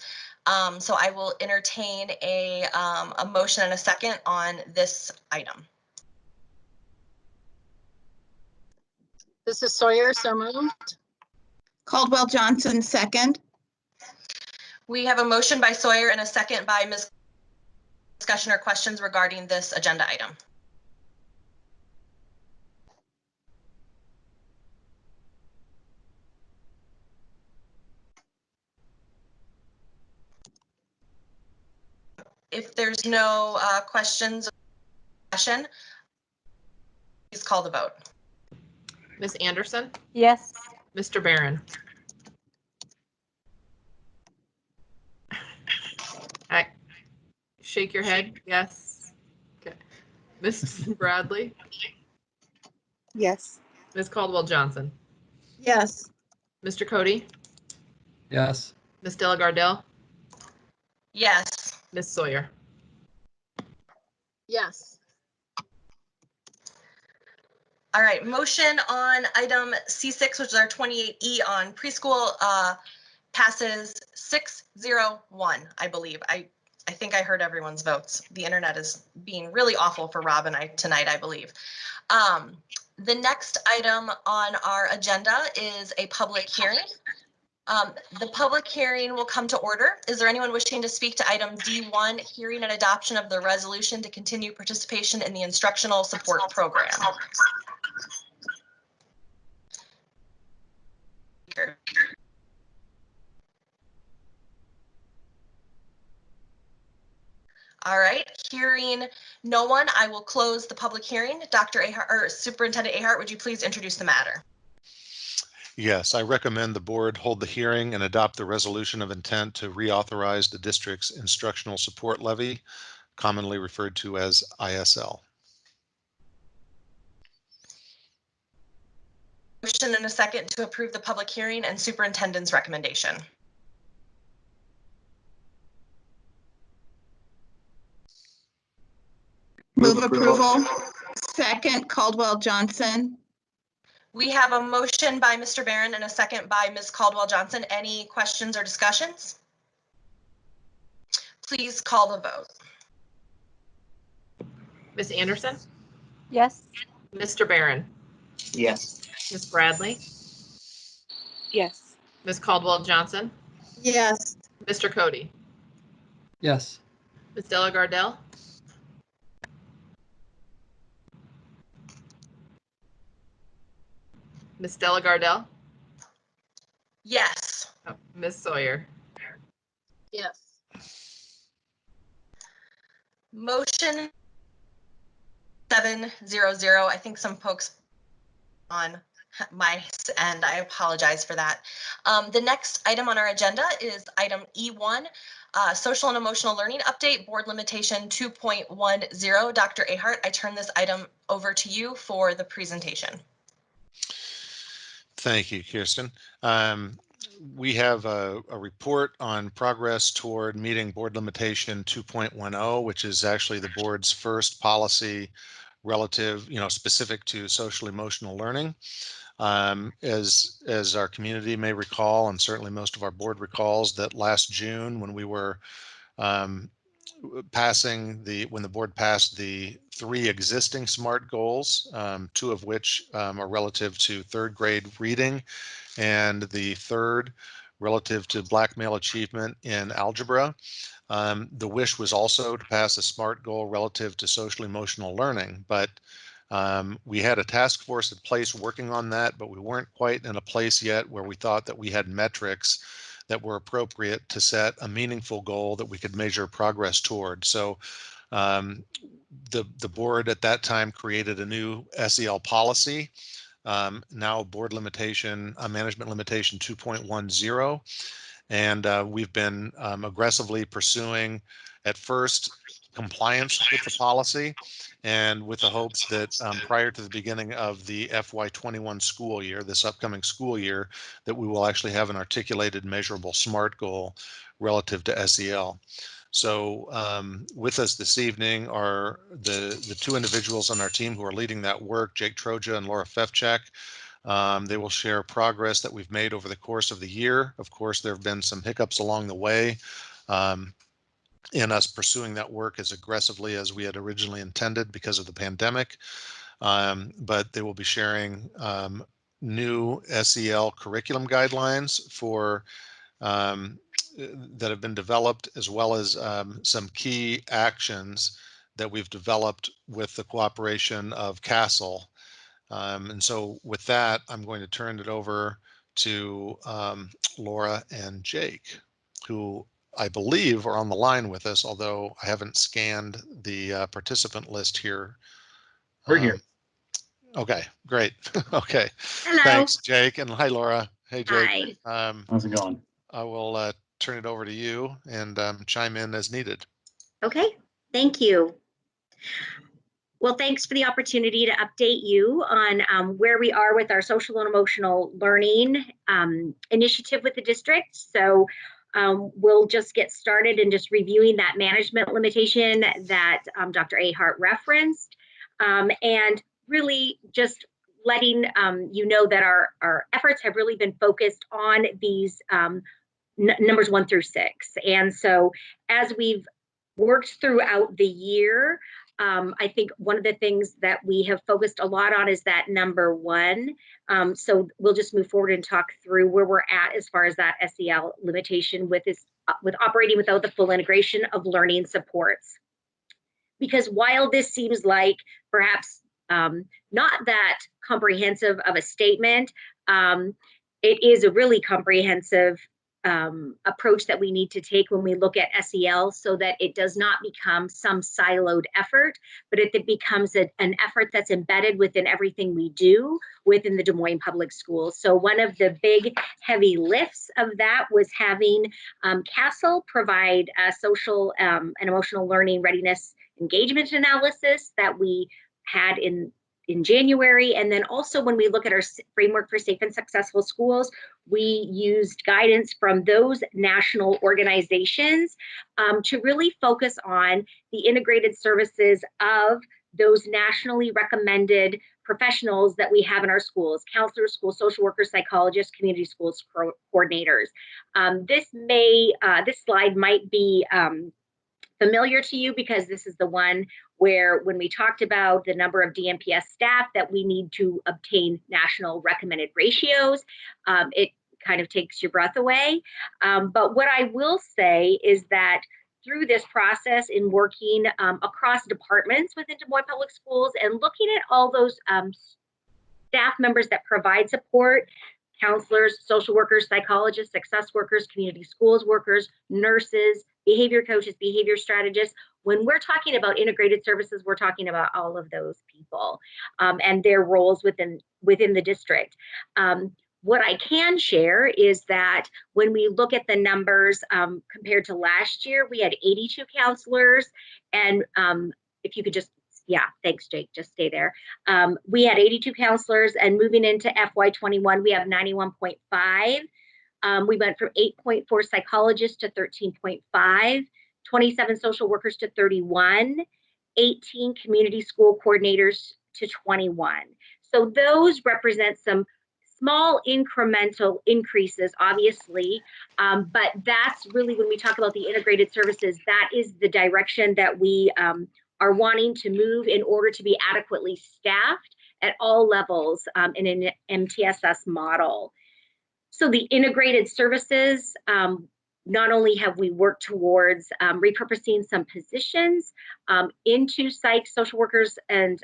So I will entertain a motion and a second on this item. This is Sawyer, so moved. Caldwell Johnson, second. We have a motion by Sawyer and a second by Ms. Discussion or questions regarding this agenda item. If there's no questions or discussion, please call the vote. Ms. Anderson, Yes. Mr. Barron. Shake your head. Yes. Okay. Ms. Bradley, Yes. Ms. Caldwell Johnson, Yes. Mr. Cody, Yes. Ms. Della Gardell, Yes. Ms. Sawyer. Yes. All right, motion on item C6, which is our 28E on preschool, passes 6-0-1, I believe. I I think I heard everyone's votes. The internet is being really awful for Rob and I tonight, I believe. The next item on our agenda is a public hearing. The public hearing will come to order. Is there anyone wishing to speak to item D1, hearing and adoption of the resolution to continue participation in the instructional support program? All right, hearing no one, I will close the public hearing. Dr. Ahart, or Superintendent Ahart, would you please introduce the matter? Yes, I recommend the board hold the hearing and adopt the resolution of intent to reauthorize the district's instructional support levy, commonly referred to as ISL. Motion and a second to approve the public hearing and superintendent's recommendation. Move approval. Second, Caldwell Johnson. We have a motion by Mr. Barron and a second by Ms. Caldwell Johnson. Any questions or discussions? Please call the vote. Ms. Anderson? Yes. Mr. Barron? Yes. Ms. Bradley? Yes. Ms. Caldwell Johnson? Yes. Mr. Cody? Yes. Ms. Della Gardell? Ms. Della Gardell? Yes. Oh, Ms. Sawyer? Yes. Motion 700. I think some folks on my end, I apologize for that. The next item on our agenda is item E1, social and emotional learning update, board limitation 2.10. Dr. Ahart, I turn this item over to you for the presentation. Thank you, Kirsten. We have a report on progress toward meeting board limitation 2.10, which is actually the board's first policy relative, specific to social emotional learning. As our community may recall, and certainly most of our board recalls, that last June when we were when the board passed the 3 existing SMART goals, 2 of which are relative to 3rd grade reading, and the 3rd relative to Black male achievement in algebra. The wish was also to pass a SMART goal relative to social emotional learning, but we had a task force in place working on that, but we weren't quite in a place yet where we thought that we had metrics that were appropriate to set a meaningful goal that we could measure progress toward. So the board at that time created a new SEL policy, now board limitation, management limitation 2.10. And we've been aggressively pursuing, at first, compliance with the policy, and with the hopes that prior to the beginning of the FY21 school year, this upcoming school year, that we will actually have an articulated measurable SMART goal relative to SEL. So with us this evening are the 2 individuals on our team who are leading that work, Jake Troja and Laura Fefchak. They will share progress that we've made over the course of the year. Of course, there have been some hiccups along the way in us pursuing that work as aggressively as we had originally intended because of the pandemic. But they will be sharing new SEL curriculum guidelines for that have been developed, as well as some key actions that we've developed with the cooperation of CASEL. And so with that, I'm going to turn it over to Laura and Jake, who I believe are on the line with us, although I haven't scanned the participant list here. We're here. Okay, great. Okay. Hello. Thanks, Jake. And hi, Laura. Hey, Jake. Hi. How's it going? I will turn it over to you and chime in as needed. Okay, thank you. Well, thanks for the opportunity to update you on where we are with our social and emotional learning initiative with the district. So we'll just get started in just reviewing that management limitation that Dr. Ahart referenced, and really just letting you know that our efforts have really been focused on these numbers 1 through 6. And so as we've worked throughout the year. I think one of the things that we have focused a lot on is that number one. So we'll just move forward and talk through where we're at as far as that SEL limitation with operating without the full integration of learning supports. Because while this seems like perhaps not that comprehensive of a statement, it is a really comprehensive approach that we need to take when we look at SEL, so that it does not become some siloed effort, but it becomes an effort that's embedded within everything we do within the Des Moines Public Schools. So one of the big heavy lifts of that was having CASEL provide a social and emotional learning readiness engagement analysis that we had in January. And then also when we look at our framework for safe and successful schools, we used guidance from those national organizations to really focus on the integrated services of those nationally recommended professionals that we have in our schools: counselors, school social workers, psychologists, community schools coordinators. This slide might be familiar to you, because this is the one where, when we talked about the number of DMPS staff that we need to obtain national recommended ratios, it kind of takes your breath away. But what I will say is that through this process, in working across departments within Des Moines Public Schools and looking at all those staff members that provide support, counselors, social workers, psychologists, success workers, community schools workers, nurses, behavior coaches, behavior strategists. When we're talking about integrated services, we're talking about all of those people and their roles within the district. What I can share is that when we look at the numbers compared to last year, we had 82 counselors. And if you could just, yeah, thanks, Jake, just stay there. We had 82 counselors, and moving into FY21, we have 91.5. We went from 8.4 psychologists to 13.5, 27 social workers to 31, 18 community school coordinators to 21. So those represent some small incremental increases, obviously, but that's really, when we talk about the integrated services, that is the direction that we are wanting to move in order to be adequately staffed at all levels in an MTSS model. So the integrated services, not only have we worked towards repurposing some positions into psych, social workers, and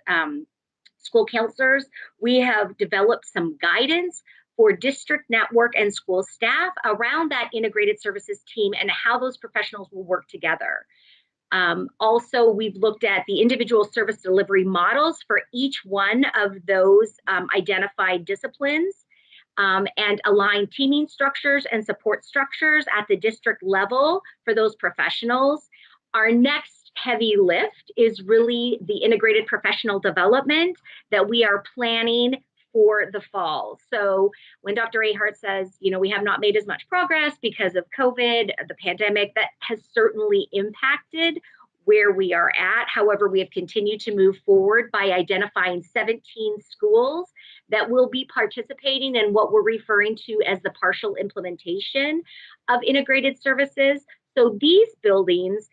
school counselors, we have developed some guidance for district network and school staff around that integrated services team and how those professionals will work together. Also, we've looked at the individual service delivery models for each one of those identified disciplines, and align teaming structures and support structures at the district level for those professionals. Our next heavy lift is really the integrated professional development that we are planning for the fall. So when Dr. Ahart says, you know, we have not made as much progress because of COVID, the pandemic, that has certainly impacted where we are at. However, we have continued to move forward by identifying 17 schools that will be participating in what we're referring to as the partial implementation of integrated services. So these buildings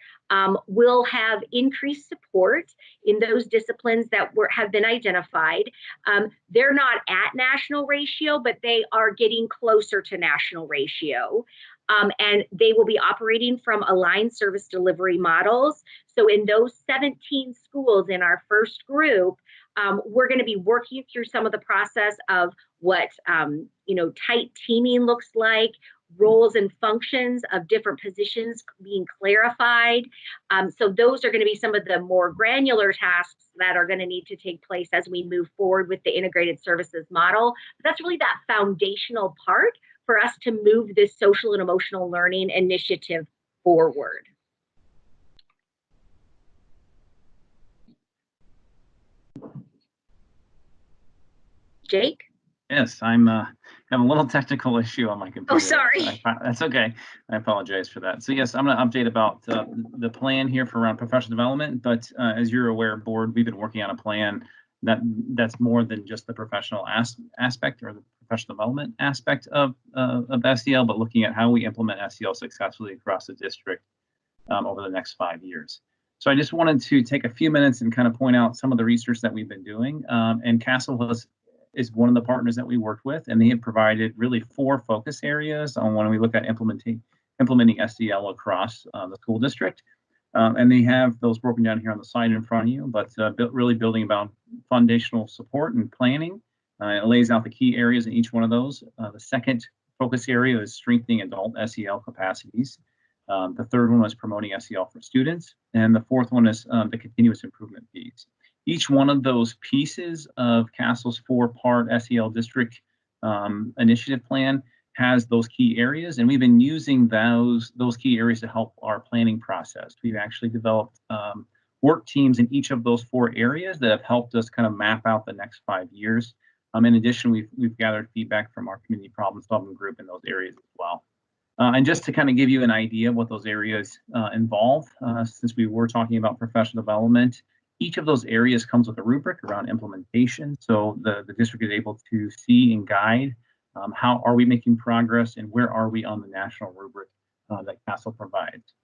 will have increased support in those disciplines that have been identified. They're not at national ratio, but they are getting closer to national ratio. And they will be operating from aligned service delivery models. So in those 17 schools in our first group, we're going to be working through some of the process of what tight teaming looks like, roles and functions of different positions being clarified. So those are going to be some of the more granular tasks that are going to need to take place as we move forward with the integrated services model. But that's really that foundational part for us to move this social and emotional learning initiative forward. Jake? Yes, I'm having a little technical issue on my computer. Oh, sorry. That's okay. I apologize for that. So yes, I'm going to update about the plan here for around professional development. But as you're aware, board, we've been working on a plan that's more than just the professional aspect or the professional development aspect of SEL, but looking at how we implement SEL successfully across the district. over the next 5 years. So I just wanted to take a few minutes and kind of point out some of the research that we've been doing. And Castle is one of the partners that we worked with, and they have provided really 4 focus areas on when we look at implementing SEL across the school district. And they have those broken down here on the slide in front of you, but really building about foundational support and planning. It lays out the key areas in each one of those. The second focus area is strengthening adult SEL capacities. The third one was promoting SEL for students. And the fourth one is the continuous improvement piece. Each one of those pieces of Castle's 4-part SEL district initiative plan has those key areas, and we've been using those key areas to help our planning process. We've actually developed work teams in each of those 4 areas that have helped us kind of map out the next 5 years. In addition, we've gathered feedback from our community problem solving group in those areas as well. And just to kind of give you an idea of what those areas involve, since we were talking about professional development, each of those areas comes with a rubric around implementation. So the district is able to see and guide how are we making progress and where are we on the national rubric that Castle provides.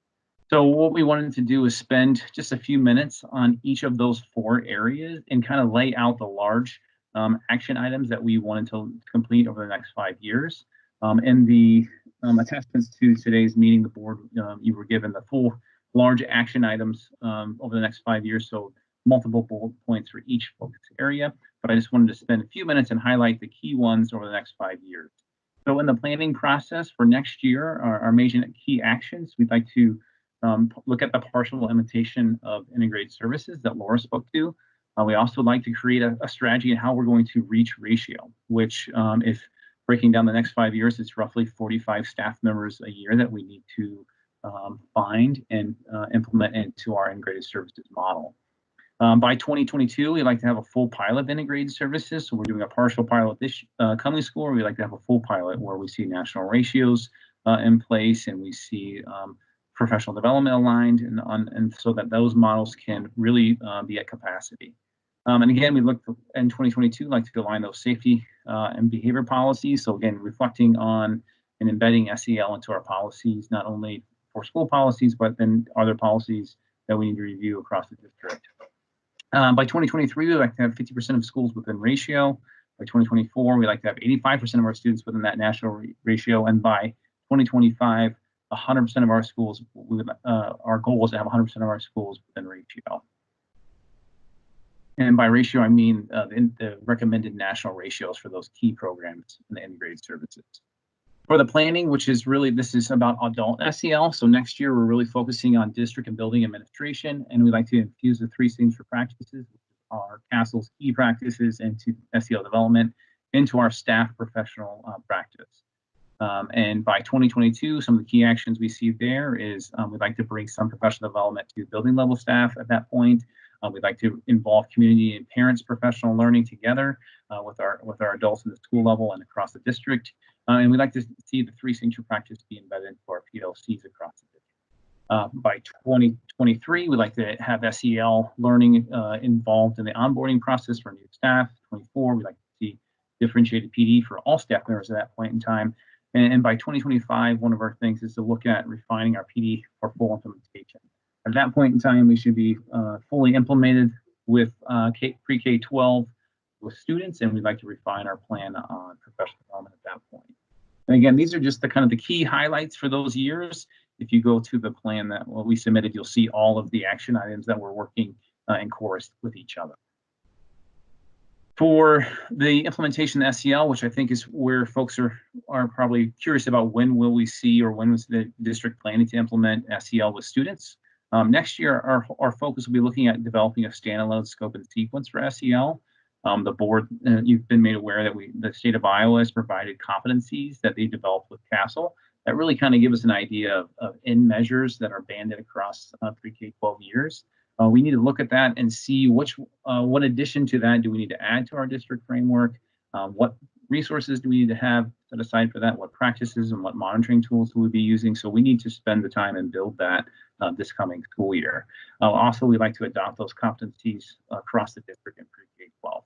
So what we wanted to do is spend just a few minutes on each of those 4 areas and kind of lay out the large action items that we wanted to complete over the next 5 years. And the attachments to today's meeting, the board, you were given the full large action items over the next 5 years. So multiple bullet points for each focus area, but I just wanted to spend a few minutes and highlight the key ones over the next 5 years. So in the planning process for next year, our major key actions, we'd like to look at the partial implementation of integrated services that Laura spoke to. We also like to create a strategy on how we're going to reach ratio, which if breaking down the next 5 years, it's roughly 45 staff members a year that we need to find and implement into our integrated services model. By 2022, we'd like to have a full pilot of integrated services. So we're doing a partial pilot this coming school, or we'd like to have a full pilot where we see national ratios in place and we see professional development aligned, and so that those models can really be at capacity. And again, we look in 2022 like to align those safety and behavior policies. So again, reflecting on and embedding SEL into our policies, not only for school policies, but then other policies that we need to review across the district. By 2023, we'd like to have 50% of schools within ratio. By 2024, we'd like to have 85% of our students within that national ratio. And by 2025, 100% of our schools, our goal is to have 100% of our schools within ratio. And by ratio, I mean the recommended national ratios for those key programs in the integrated services. For the planning, which is really, this is about adult SEL. So next year, we're really focusing on district and building administration, and we like to infuse the 3 signature practices, our Castle's key practices into SEL development, into our staff professional practice. And by 2022, some of the key actions we see there is we'd like to bring some professional development to building level staff at that point. We'd like to involve community and parents professional learning together with our adults in the school level and across the district. And we'd like to see the 3 signature practice be embedded into our PLCs across the district. By 2023, we'd like to have SEL learning involved in the onboarding process for new staff. 24, we'd like to see differentiated PD for all staff members at that point in time. And by 2025, one of our things is to look at refining our PD for full implementation. At that point in time, we should be fully implemented with pre-K-12 with students, and we'd like to refine our plan on professional development at that point. And again, these are just the kind of the key highlights for those years. If you go to the plan that we submitted, you'll see all of the action items that we're working in chorus with each other. For the implementation of SEL, which I think is where folks are probably curious about, when will we see, or when was the district planning to implement SEL with students? Next year, our focus will be looking at developing a standalone scope and sequence for SEL. The board, you've been made aware that the state of Iowa has provided competencies that they developed with Castle that really kind of give us an idea of end measures that are banded across pre-K-12 years. We need to look at that and see what addition to that do we need to add to our district framework, what resources do we need to have set aside for that, what practices and what monitoring tools will we be using. So we need to spend the time and build that this coming school year. Also, we'd like to adopt those competencies across the district in pre-K-12.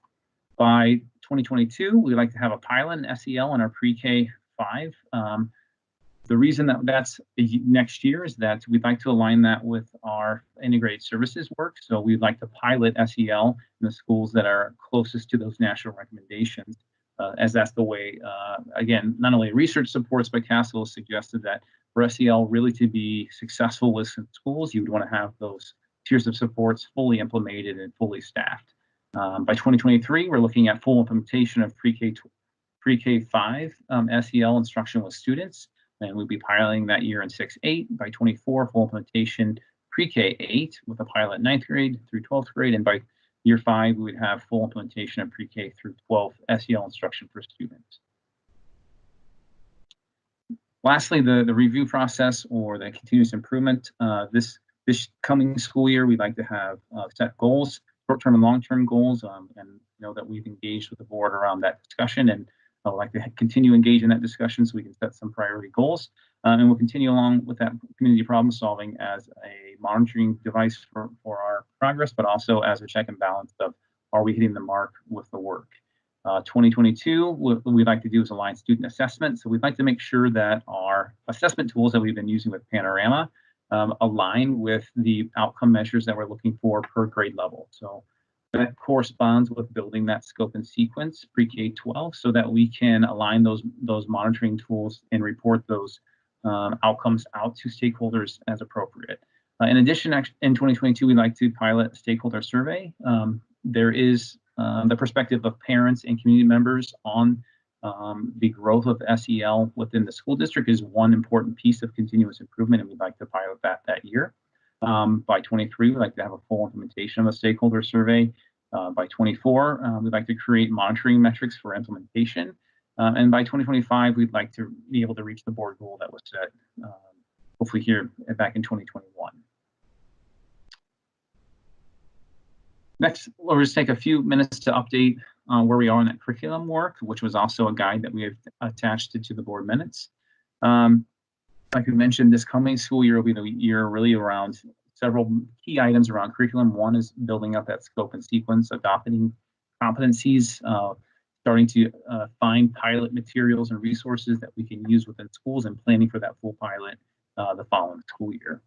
By 2022, we'd like to have a pilot in SEL in our pre-K-5. The reason that that's next year is that we'd like to align that with our integrated services work. So we'd like to pilot SEL in the schools that are closest to those national recommendations, as that's the way, again, not only research supports, but CASEL has suggested that for SEL really to be successful with schools, you would want to have those tiers of supports fully implemented and fully staffed. By 2023, we're looking at full implementation of pre-K-5 SEL instruction with students, and we'll be piloting that year in 6-8. By 24, full implementation pre-K-8 with a pilot 9th grade through 12th grade, and by year 5, we would have full implementation of pre-K through 12 SEL instruction for students. Lastly, the review process or the continuous improvement. This coming school year, we'd like to have set goals, short-term and long-term goals, and know that we've engaged with the board around that discussion, and I would like to continue engaging in that discussion so we can set some priority goals. And we'll continue along with that community problem solving as a monitoring device for our progress, but also as a check and balance of, are we hitting the mark with the work? 2022, what we'd like to do is align student assessment. So we'd like to make sure that our assessment tools that we've been using with Panorama align with the outcome measures that we're looking for per grade level. So that corresponds with building that scope and sequence pre-K-12 so that we can align those monitoring tools and report those outcomes out to stakeholders as appropriate. In addition, in 2022, we'd like to pilot a stakeholder survey. There is the perspective of parents and community members on the growth of SEL within the school district is one important piece of continuous improvement, and we'd like to pilot that year. By 23, we'd like to have a full implementation of a stakeholder survey. By 24, we'd like to create monitoring metrics for implementation. And by 2025, we'd like to be able to reach the board goal that was set, hopefully here back in 2021. Next, we'll just take a few minutes to update where we are in that curriculum work, which was also a guide that we have attached to the board minutes. Like we mentioned, this coming school year will be the year really around several key items around curriculum. One is building up that scope and sequence, adopting competencies, starting to find pilot materials and resources that we can use within schools, and planning for that full pilot the following school year.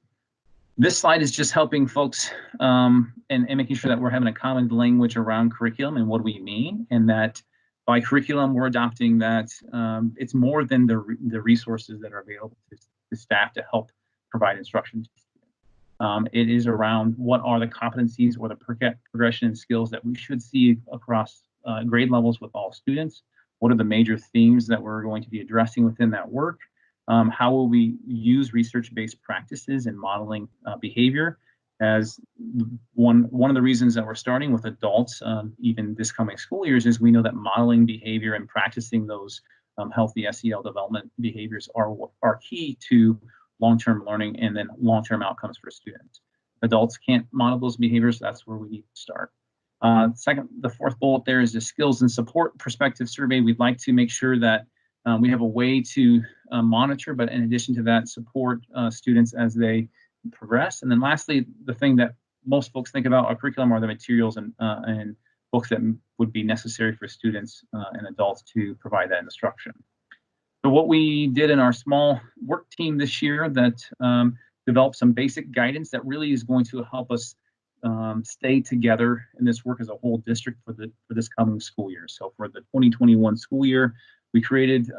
This slide is just helping folks and making sure that we're having a common language around curriculum and what do we mean, and that by curriculum, we're adopting that it's more than the resources that are available to staff to help provide instruction to students. It is around what are the competencies or the progression and skills that we should see across grade levels with all students. What are the major themes that we're going to be addressing within that work? How will we use research-based practices in modeling behavior? As one of the reasons that we're starting with adults, even this coming school years, is we know that modeling behavior and practicing those healthy SEL development behaviors are key to long-term learning and then long-term outcomes for students. Adults can't model those behaviors, that's where we need to start. Second, the fourth bullet there is the skills and support perspective survey. We'd like to make sure that we have a way to monitor, but in addition to that, support students as they progress. And then lastly, the thing that most folks think about our curriculum are the materials and books that would be necessary for students and adults to provide that instruction. So what we did in our small work team this year that developed some basic guidance that really is going to help us stay together in this work as a whole district for this coming school year. So for the 2021 school year, we created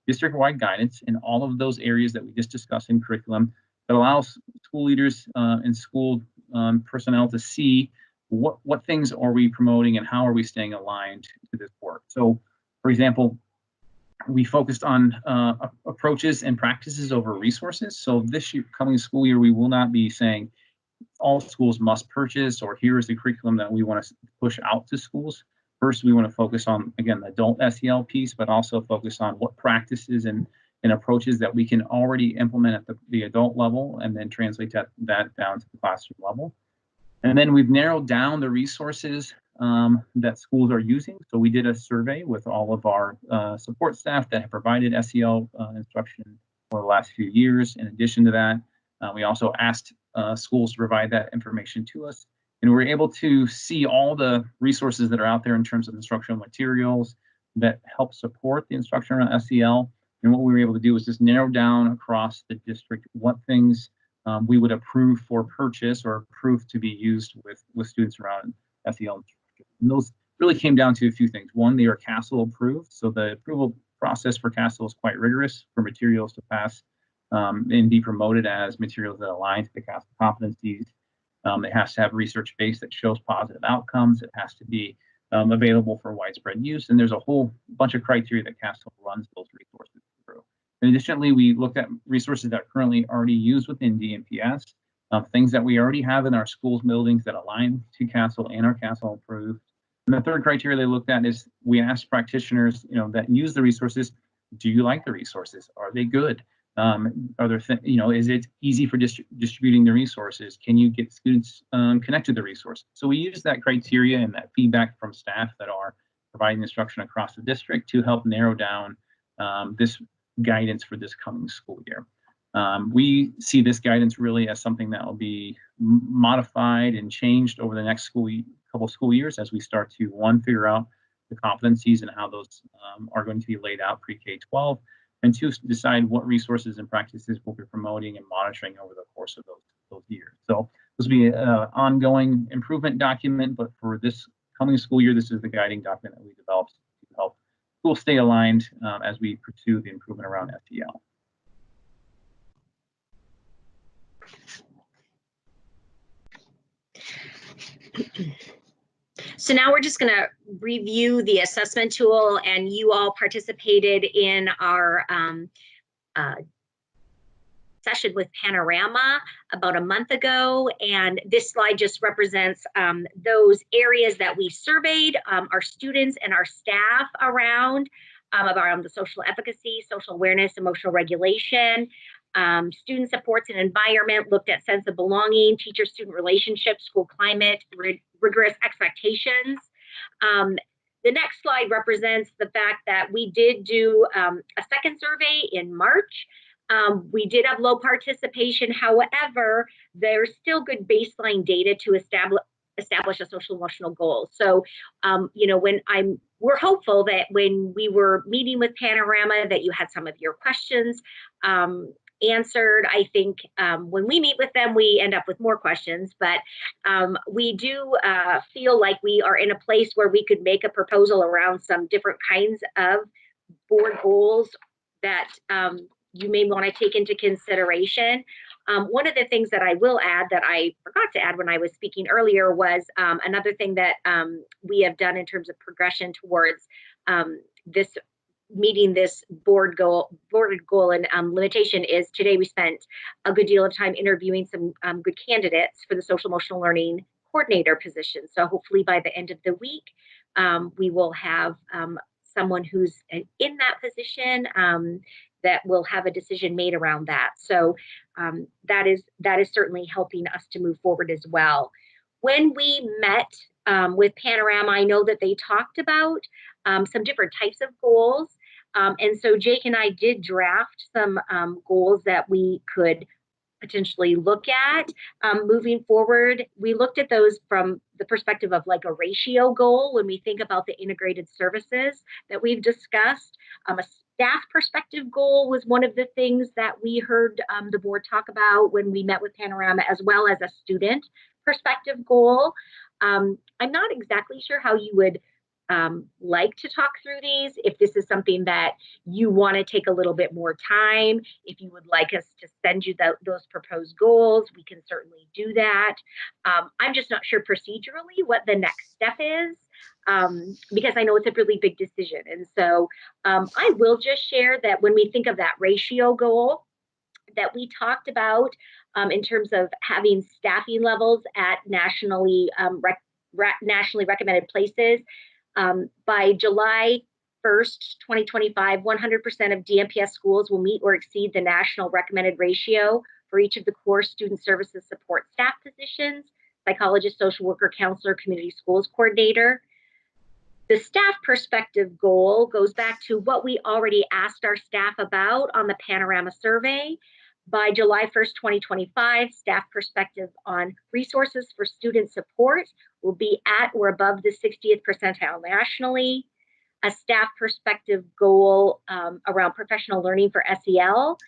district-wide guidance in all of those areas that we just discussed in curriculum that allows school leaders and school personnel to see what things are we promoting and how are we staying aligned to this work. So, for example, we focused on approaches and practices over resources. So this coming school year, we will not be saying all schools must purchase or here is the curriculum that we want to push out to schools. First, we want to focus on, again, the adult SEL piece, but also focus on what practices and approaches that we can already implement at the adult level and then translate that down to the classroom level. And then we've narrowed down the resources that schools are using. So we did a survey with all of our support staff that have provided SEL instruction for the last few years. In addition to that, we also asked schools to provide that information to us. And we're able to see all the resources that are out there in terms of instructional materials that help support the instruction around SEL. And what we were able to do was just narrow down across the district what things we would approve for purchase or approve to be used with students around SEL. And those really came down to a few things. One, they are CASEL approved. So the approval process for CASEL is quite rigorous for materials to pass and be promoted as materials that align to the CASEL competencies. It has to have research base that shows positive outcomes. It has to be available for widespread use. And there's a whole bunch of criteria that CASEL runs those resources through. And additionally, we looked at resources that are currently already used within DMPS, things that we already have in our schools buildings that align to CASEL and are CASEL approved. And the third criteria they looked at is we asked practitioners, that use the resources, do you like the resources? Are they good? Are there, is it easy for distributing the resources? Can you get students connected to the resource? So we use that criteria and that feedback from staff that are providing instruction across the district to help narrow down this guidance for this coming school year. We see this guidance really as something that will be modified and changed over the next couple school years as we start to, one, figure out the competencies and how those are going to be laid out pre-K-12, and two, decide what resources and practices we'll be promoting and monitoring over the course of those years. So this will be an ongoing improvement document, but for this coming school year, this is the guiding document that we developed to help schools stay aligned as we pursue the improvement around SEL. So now we're just going to review the assessment tool, and you all participated in our session with Panorama about a month ago, and this slide just represents those areas that we surveyed our students and our staff around the social efficacy, social awareness, emotional regulation, student supports and environment, looked at sense of belonging, teacher-student relationships, school climate, rigorous expectations. The next slide represents the fact that we did do a second survey in March. We did have low participation. However, there's still good baseline data to establish a social emotional goal. So, we're hopeful that when we were meeting with Panorama that you had some of your questions answered. I think when we meet with them, we end up with more questions, but we do feel like we are in a place where we could make a proposal around some different kinds of board goals that you may want to take into consideration. One of the things that I will add that I forgot to add when I was speaking earlier was another thing that we have done in terms of progression towards meeting this board goal and limitation is today we spent a good deal of time interviewing some good candidates for the social emotional learning coordinator position. So hopefully by the end of the week, we will have someone who's in that position that will have a decision made around that. So that is certainly helping us to move forward as well. When we met with Panorama, I know that they talked about some different types of goals. And so Jake and I did draft some goals that we could potentially look at moving forward. We looked at those from the perspective of like a ratio goal when we think about the integrated services that we've discussed. A staff perspective goal was one of the things that we heard the board talk about when we met with Panorama, as well as a student perspective goal. I'm not exactly sure how you would like to talk through these. If this is something that you want to take a little bit more time, if you would like us to send you those proposed goals, we can certainly do that. I'm just not sure procedurally what the next step is, because I know it's a really big decision. And so I will just share that when we think of that ratio goal that we talked about in terms of having staffing levels at nationally recommended places, by July 1st, 2025, 100% of DMPS schools will meet or exceed the national recommended ratio for each of the core student services support staff positions: psychologist, social worker, counselor, community schools coordinator. The staff perspective goal goes back to what we already asked our staff about on the Panorama survey. By July 1st, 2025, staff perspective on resources for student support will be at or above the 60th percentile nationally. a staff perspective goal around professional learning for SEL.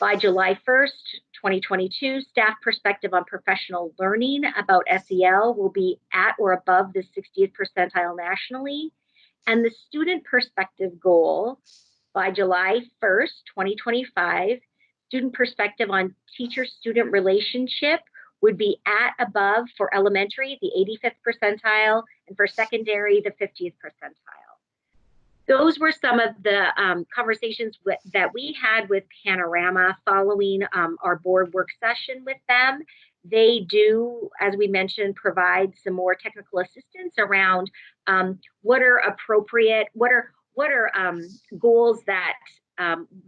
By July 1st, 2022, staff perspective on professional learning about SEL will be at or above the 60th percentile nationally. And the student perspective goal by July 1st, 2025, student perspective on teacher-student relationship would be at above for elementary, the 85th percentile, and for secondary, the 50th percentile. Those were some of the conversations that we had with Panorama following our board work session with them. They do, as we mentioned, provide some more technical assistance around what are appropriate, what are goals that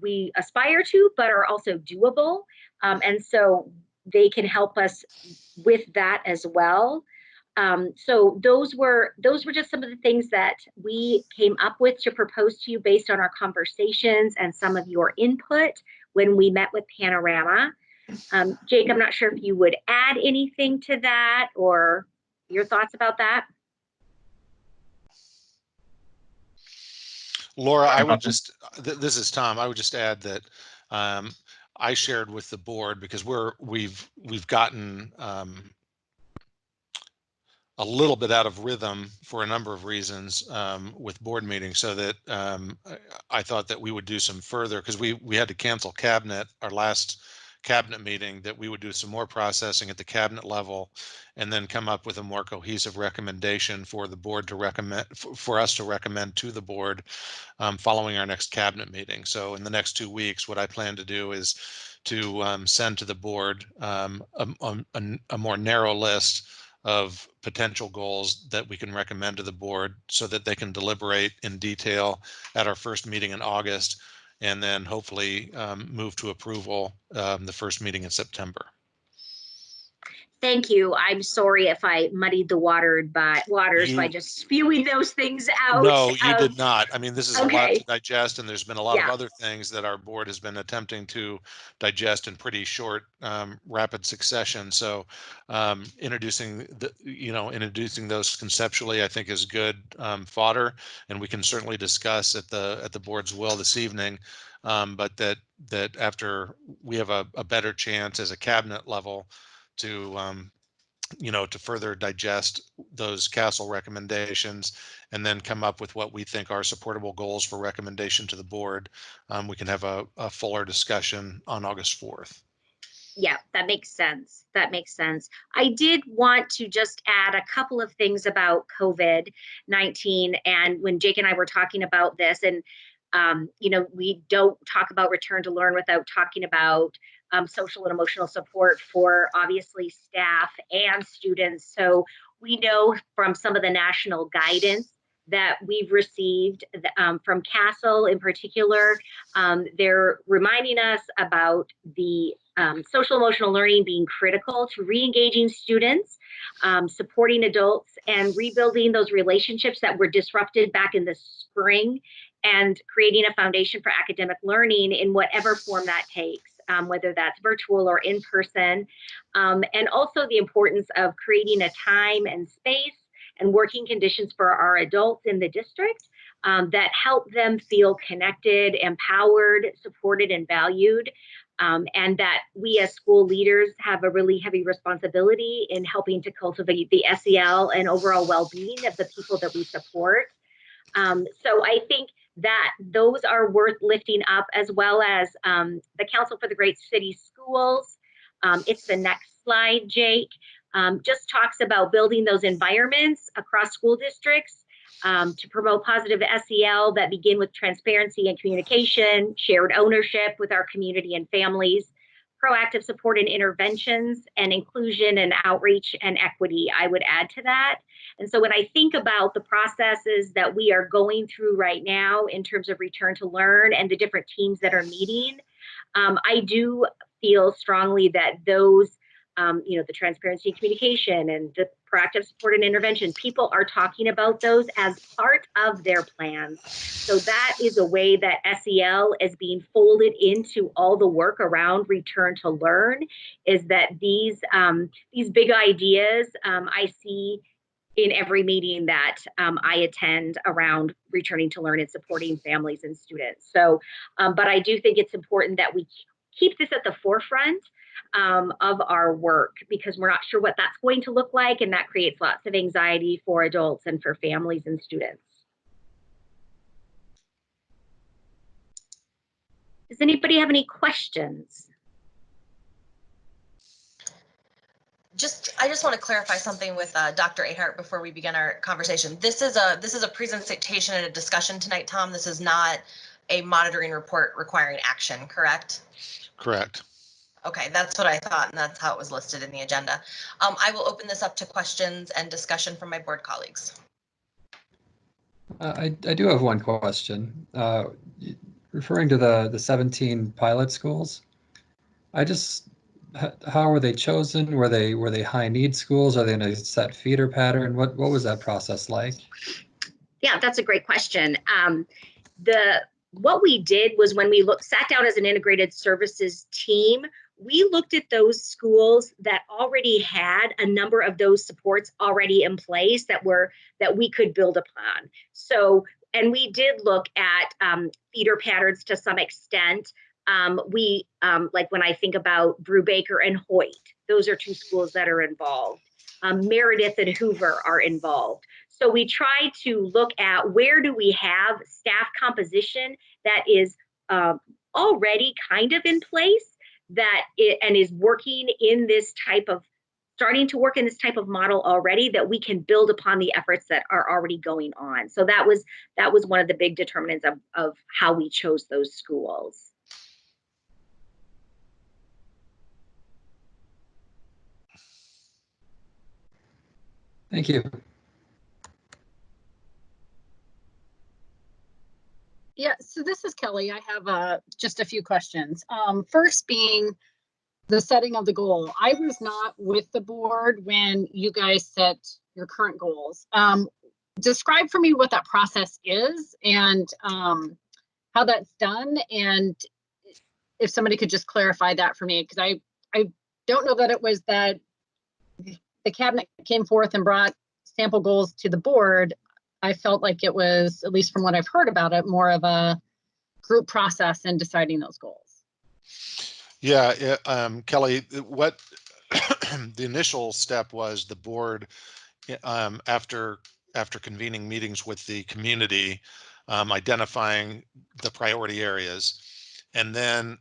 we aspire to, but are also doable. And so they can help us with that as well. So those were just some of the things that we came up with to propose to you based on our conversations and some of your input when we met with Panorama. Jake, I'm not sure if you would add anything to that or your thoughts about that. Laura, I would just, this is Tom, I would just add that I shared with the board because we've gotten a little bit out of rhythm for a number of reasons with board meetings, so that I thought that we would do some further, because we had to cancel cabinet, our last cabinet meeting, that we would do some more processing at the cabinet level and then come up with a more cohesive recommendation for the board to recommend, for us to recommend to the board following our next cabinet meeting. So in the next 2 weeks, what I plan to do is to send to the board a more narrow list of potential goals that we can recommend to the board so that they can deliberate in detail at our first meeting in August, and then hopefully move to approval the first meeting in September. Thank you. I'm sorry if I muddied the waters by just spewing those things out. No, you did not. I mean, this is a lot to digest, and there's been a lot of Yeah. other things that our board has been attempting to digest in pretty short, rapid succession. So introducing those conceptually, I think, is good fodder, and we can certainly discuss at the board's will this evening. But that after we have a better chance as a cabinet level to to further digest those Castle recommendations and then come up with what we think are supportable goals for recommendation to the board, we can have a fuller discussion on August 4th. Yeah, that makes sense. That makes sense. I did want to just add a couple of things about COVID-19. And when Jake and I were talking about this, and we don't talk about return to learn without talking about social and emotional support for obviously staff and students. So we know from some of the national guidance that we've received from Castle in particular, they're reminding us about the social emotional learning being critical to re-engaging students, supporting adults, and rebuilding those relationships that were disrupted back in the spring, and creating a foundation for academic learning in whatever form that takes, whether that's virtual or in person, and also the importance of creating a time and space and working conditions for our adults in the district that help them feel connected, empowered, supported, and valued. And that we as school leaders have a really heavy responsibility in helping to cultivate the SEL and overall well-being of the people that we support. So I think that those are worth lifting up, as well as the Council for the Great City Schools. It's the next slide, Jake. Just talks about building those environments across school districts to promote positive SEL that begin with transparency and communication, shared ownership with our community and families, proactive support and interventions, and inclusion and outreach and equity, I would add to that. And so when I think about the processes that we are going through right now in terms of return to learn and the different teams that are meeting, I do feel strongly that those the transparency and communication and the proactive support and intervention, people are talking about those as part of their plans. So that is a way that SEL is being folded into all the work around return to learn, is that these big ideas I see in every meeting that I attend around returning to learn and supporting families and students. So, but I do think it's important that we keep this at the forefront of our work, because we're not sure what that's going to look like, and that creates lots of anxiety for adults and for families and students. Does anybody have any questions? I just want to clarify something with Dr. Ahart before we begin our conversation. This is a presentation and a discussion tonight, Tom. This is not a monitoring report requiring action, correct? Correct. Okay, that's what I thought, and that's how it was listed in the agenda. I will open this up to questions and discussion from my board colleagues. I do have one question. Referring to the 17 pilot schools, how were they chosen? Were they high need schools? Are they in a set feeder pattern? What was that process like? Yeah, that's a great question. What we did was, when we sat down as an integrated services team, we looked at those schools that already had a number of those supports already in place that we could build upon. So, and we did look at feeder patterns to some extent. Like when I think about Brubaker and Hoyt, those are two schools that are involved. Meredith and Hoover are involved. So we try to look at where do we have staff composition that is already kind of in place, and is working in this type of, starting to work in this type of model already, that we can build upon the efforts that are already going on. So that was one of the big determinants of how we chose those schools. Thank you. Yeah, so this is Kelly. I have just a few questions. First being the setting of the goal. I was not with the board when you guys set your current goals. Describe for me what that process is, and how that's done, and if somebody could just clarify that for me, because I don't know that it was that the cabinet came forth and brought sample goals to the board. I felt like it was, at least from what I've heard about it, more of a group process in deciding those goals. Yeah, Kelly, what the initial step was, the board, after convening meetings with the community, identifying the priority areas, and then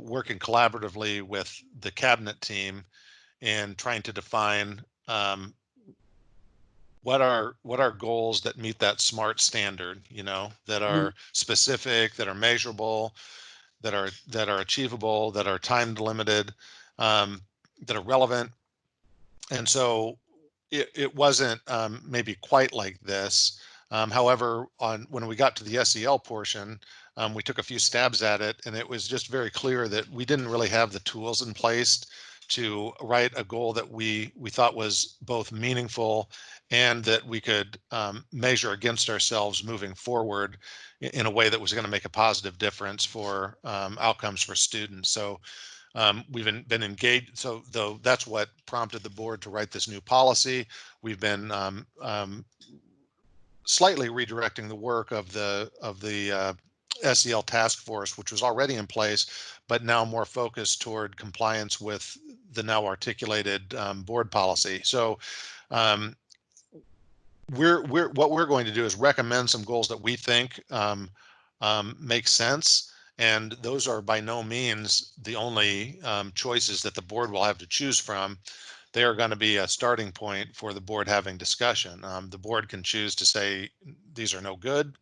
working collaboratively with the cabinet team and trying to define what are goals that meet that SMART standard, that are specific, that are measurable, that are achievable, that are time limited, that are relevant. And so it wasn't maybe quite like this. However, when we got to the SEL portion, we took a few stabs at it, and it was just very clear that we didn't really have the tools in place to write a goal that we thought was both meaningful and that we could measure against ourselves moving forward in a way that was going to make a positive difference for outcomes for students. So we've been engaged. So though that's what prompted the board to write this new policy, we've been slightly redirecting the work of the SEL task force, which was already in place, but now more focused toward compliance with the now articulated board policy. So what we're going to do is recommend some goals that we think make sense. And those are by no means the only choices that the board will have to choose from. They are going to be a starting point for the board having discussion. The board can choose to say these are no good,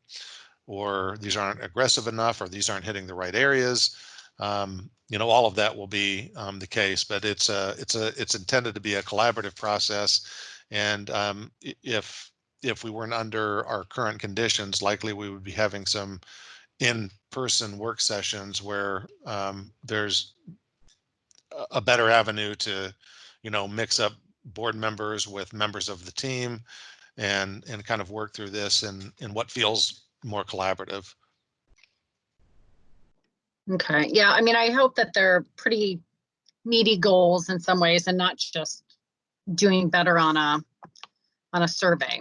or these aren't aggressive enough, or these aren't hitting the right areas. All of that will be the case, but it's intended to be a collaborative process. And if we weren't under our current conditions, likely we would be having some in-person work sessions where there's a better avenue to, mix up board members with members of the team and kind of work through this in what feels more collaborative. Okay, yeah, I mean, I hope that they're pretty meaty goals in some ways, and not just doing better on a survey.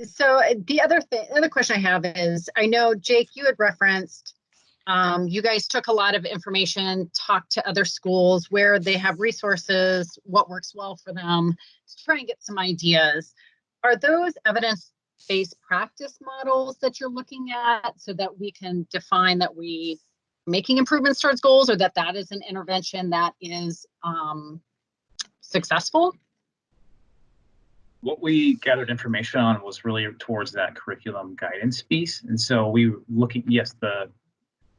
So the other question I have is, I know, Jake, you had referenced, you guys took a lot of information, talked to other schools where they have resources, what works well for them, to try and get some ideas. Are those evidence-based practice models that you're looking at so that we can define that we making improvements towards goals, or that is an intervention that is successful? What we gathered information on was really towards that curriculum guidance piece. And so we were looking, yes, the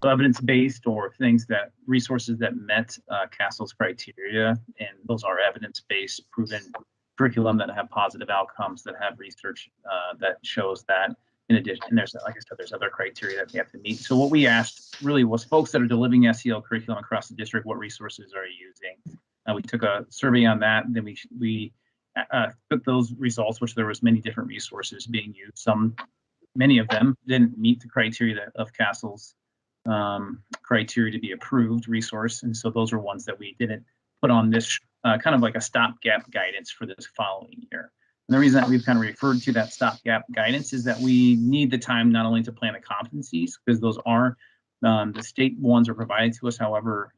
evidence-based or resources that met CASEL's criteria, and those are evidence-based, proven curriculum that have positive outcomes, that have research that shows that. In addition, and there's, like I said, there's other criteria that they have to meet. So what we asked really was folks that are delivering SEL curriculum across the district, what resources are you using? We took a survey on that, and then we took those results, which there was many different resources being used. Many of them didn't meet the criteria of CASEL's criteria to be approved resource, and so those are ones that we didn't put on this kind of like a stopgap guidance for this following year. And the reason that we've kind of referred to that stopgap guidance is that we need the time not only to plan the competencies, because those are the state ones are provided to us. However,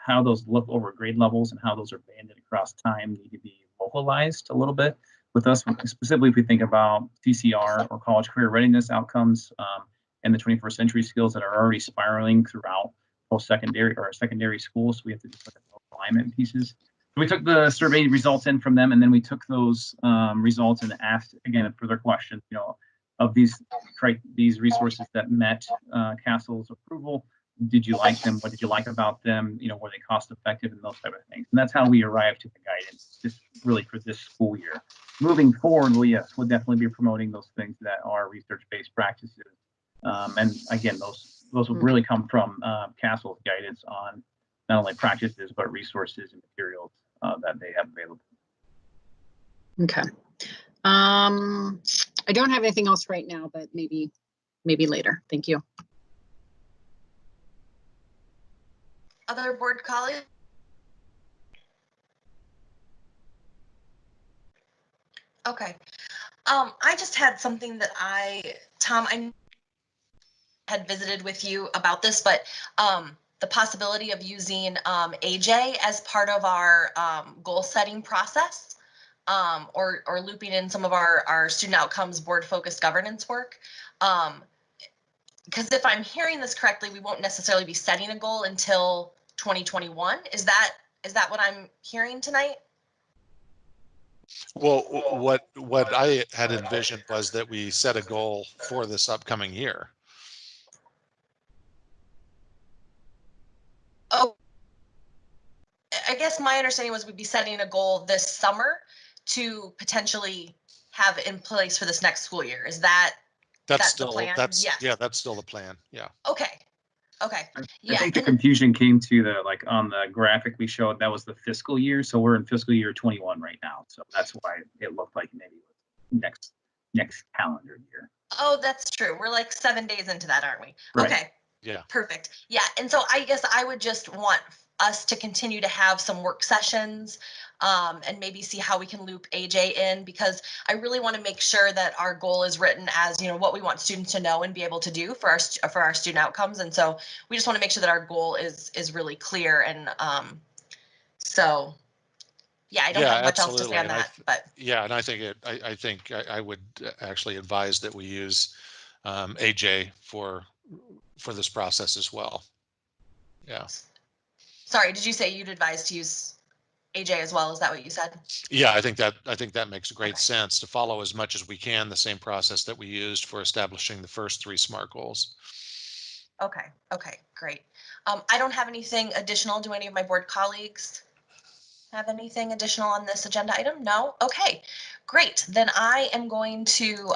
how those look over grade levels and how those are banded across time need to be localized a little bit with us. Specifically, if we think about CCR or college career readiness outcomes and the 21st century skills that are already spiraling throughout post-secondary or secondary schools, we have to just look at the alignment pieces. So we took the survey results in from them, and then we took those results and asked again further questions. Of these resources that met CASEL's approval, did you like them? What did you like about them? Were they cost effective and those type of things? And that's how we arrived at the guidance, just really for this school year. Moving forward, we'll definitely be promoting those things that are research-based practices. And again, those will really come from CASEL's guidance on not only practices, but resources and materials that they have available. Okay. I don't have anything else right now, but maybe later. Thank you. Other board colleagues? Okay. I just had something that Tom, I had visited with you about this, but the possibility of using AJ as part of our goal setting process, or looping in some of our student outcomes board focused governance work. Because if I'm hearing this correctly, we won't necessarily be setting a goal until 2021. Is that what I'm hearing tonight? Well, what I had envisioned was that we set a goal for this upcoming year. Oh, I guess my understanding was we'd be setting a goal this summer to potentially have in place for this next school year. Is that That's the still plan? that's Yes. yeah, that's still the plan. Yeah. Okay. Yeah. I think the confusion came to on the graphic we showed, that was the fiscal year. So we're in fiscal year 21 right now. So that's why it looked like maybe next calendar year. Oh, that's true. We're like 7 days into that, aren't we? Right. Okay. Yeah. Perfect. Yeah. And so I guess I would just want us to continue to have some work sessions, and maybe see how we can loop AJ in, because I really want to make sure that our goal is written as, what we want students to know and be able to do for our student outcomes. And so we just want to make sure that our goal is really clear. And so yeah, I don't have much else to say on that, but yeah, and I think I would actually advise that we use AJ for this process as well. Yeah. Sorry, did you say you'd advise to use AJ as well? Is that what you said? Yeah, I think that makes great sense, to follow as much as we can the same process that we used for establishing the first 3 SMART goals. Okay, great. I don't have anything additional. Do any of my board colleagues have anything additional on this agenda item? No? Okay, great. Then I am going to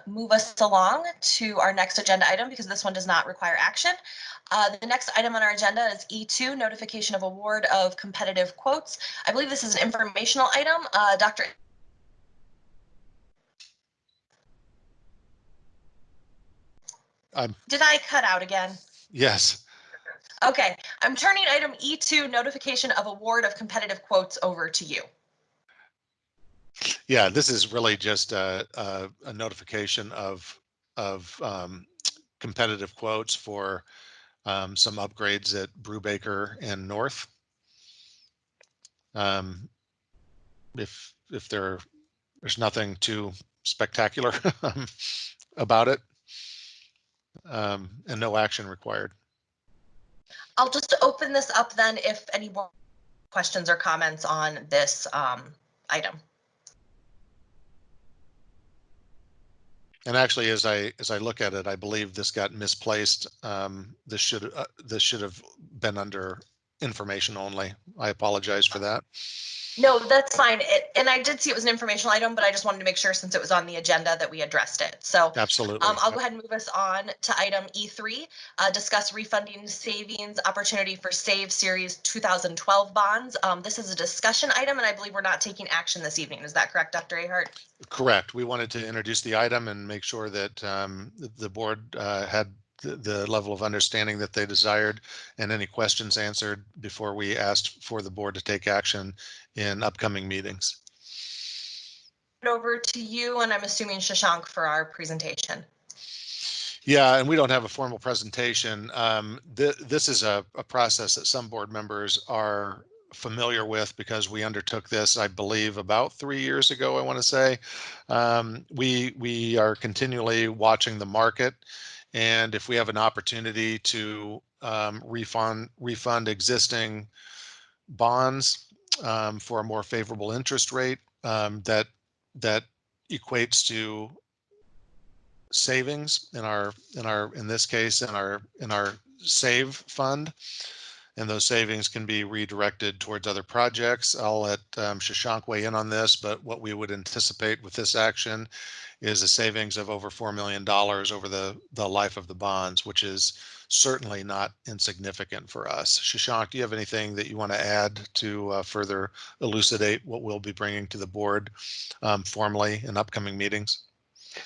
move us along to our next agenda item, because this one does not require action. The next item on our agenda is E2, notification of award of competitive quotes. I believe this is an informational item. Dr. Did I cut out again? Yes. Okay, I'm turning item E2, notification of award of competitive quotes, over to you. Yeah, this is really just a notification of competitive quotes for some upgrades at Brubaker and North. If there's nothing too spectacular about it, and no action required. I'll just open this up then if any more questions or comments on this item. And actually, as I look at it, I believe this got misplaced. This should have been under information only. I apologize for that. No, that's fine. And I did see it was an informational item, but I just wanted to make sure since it was on the agenda that we addressed it. So absolutely, I'll go ahead and move us on to item E3, discuss refunding savings opportunity for Save Series 2012 bonds. This is a discussion item, and I believe we're not taking action this evening. Is that correct, Dr. Ahart? Correct. We wanted to introduce the item and make sure that the board had the level of understanding that they desired and any questions answered before we asked for the board to take action in upcoming meetings. Over to you, and I'm assuming Shashank for our presentation. Yeah, and we don't have a formal presentation. This is a process that some board members are familiar with because we undertook this, I believe, about 3 years ago, I want to say. We are continually watching the market, and if we have an opportunity to refund existing bonds for a more favorable interest rate that equates to savings in this case in our save fund, and those savings can be redirected towards other projects. I'll let Shashank weigh in on this, but what we would anticipate with this action is a savings of over $4 million over the life of the bonds, which is certainly not insignificant for us. Shashank, do you have anything that you want to add to further elucidate what we'll be bringing to the board formally in upcoming meetings?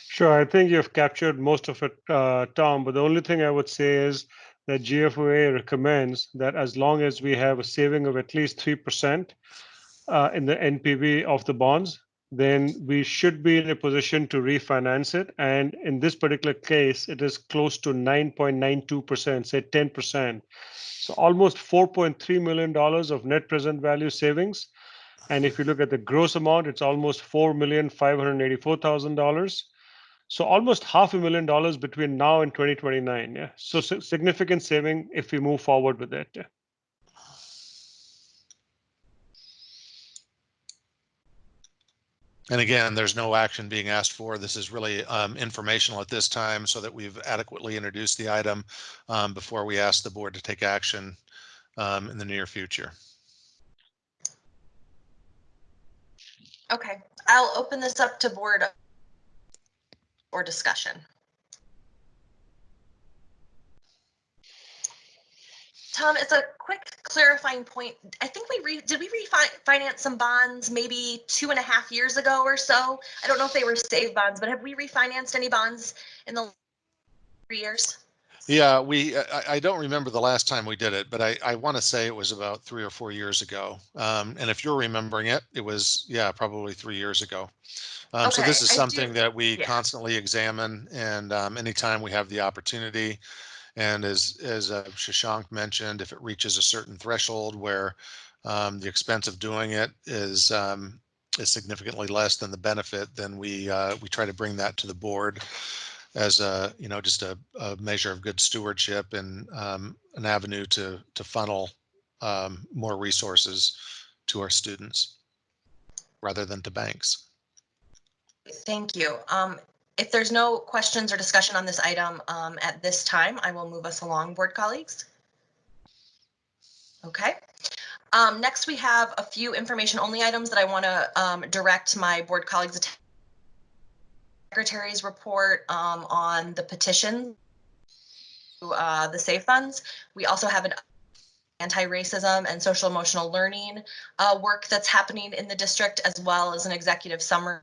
Sure, I think you've captured most of it, Tom, but the only thing I would say is that GFOA recommends that as long as we have a saving of at least 3% in the NPV of the bonds, then we should be in a position to refinance it. And in this particular case, it is close to 9.92%, say 10%. So almost $4.3 million of net present value savings. And if you look at the gross amount, it's almost $4,584,000. So almost $500,000 between now and 2029. Yeah. So significant saving if we move forward with it. Yeah. And again, there's no action being asked for. This is really informational at this time so that we've adequately introduced the item before we ask the board to take action in the near future. Okay, I'll open this up to board or discussion. Tom, it's a quick clarifying point. I think did we refinance some bonds maybe 2.5 years ago or so? I don't know if they were save bonds, but have we refinanced any bonds in the 3 years? Yeah, I don't remember the last time we did it, but I want to say it was about 3 or 4 years ago. And if you're remembering it, it was, yeah, probably 3 years ago. So this is something that we constantly examine, and anytime we have the opportunity. And as Shashank mentioned, if it reaches a certain threshold where the expense of doing it is significantly less than the benefit, then we try to bring that to the board as just a measure of good stewardship and an avenue to funnel more resources to our students rather than to banks. Thank you. If there's no questions or discussion on this item at this time, I will move us along, board colleagues. Okay. Next, we have a few information-only items that I want to direct my board colleagues' attention. Secretary's report on the petition to the SAFE funds. We also have an anti-racism and social emotional learning work that's happening in the district, as well as an executive summary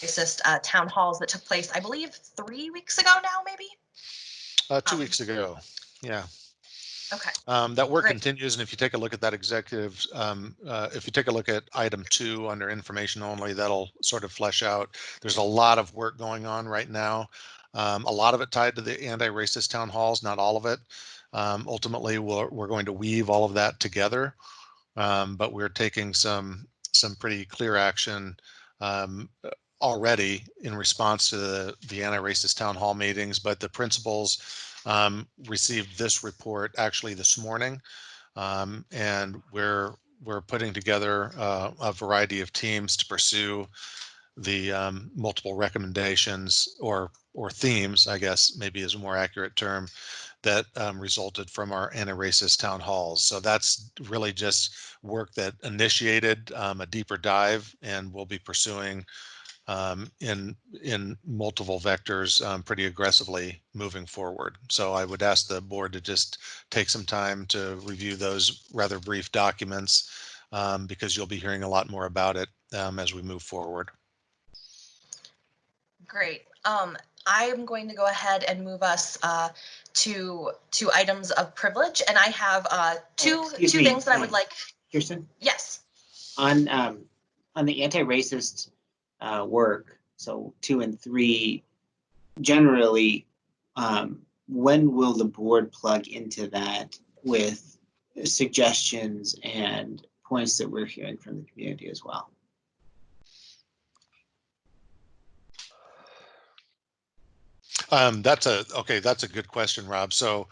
racist town halls that took place, I believe, 3 weeks ago now, maybe? 2 weeks ago, yeah. Okay. That work Great. continues, and if you take a look at that executive, if you take a look at item 2 under information only, that'll sort of flesh out. There's a lot of work going on right now. A lot of it tied to the anti-racist town halls, not all of it. Ultimately, we're going to weave all of that together, but we're taking some pretty clear action already in response to the anti-racist town hall meetings. But the principals received this report actually this morning, and we're putting together a variety of teams to pursue the multiple recommendations or themes, I guess maybe is a more accurate term, that resulted from our anti-racist town halls. So that's really just work that initiated a deeper dive, and we'll be pursuing in multiple vectors pretty aggressively moving forward. So I would ask the board to just take some time to review those rather brief documents, because you'll be hearing a lot more about it as we move forward. Great. I am going to go ahead and move us to items of privilege, and I have two things that I would like. Kirsten, Yes. on the anti-racist work, so 2 and 3, generally, when will the board plug into that with suggestions and points that we're hearing from the community as well? That's a good question, Rob. So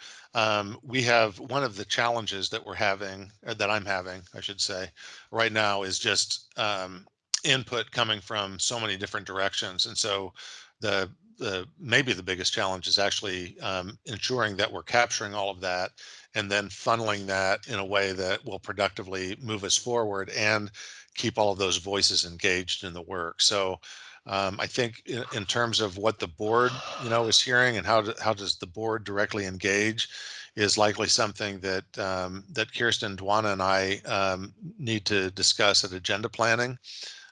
we have one of the challenges that we're having, or that I'm having, I should say, right now is just input coming from so many different directions. And so the maybe the biggest challenge is actually ensuring that we're capturing all of that and then funneling that in a way that will productively move us forward and keep all of those voices engaged in the work. So I think in terms of what the board, is hearing and how does the board directly engage is likely something that that Kirsten, Dwana, and I need to discuss at agenda planning,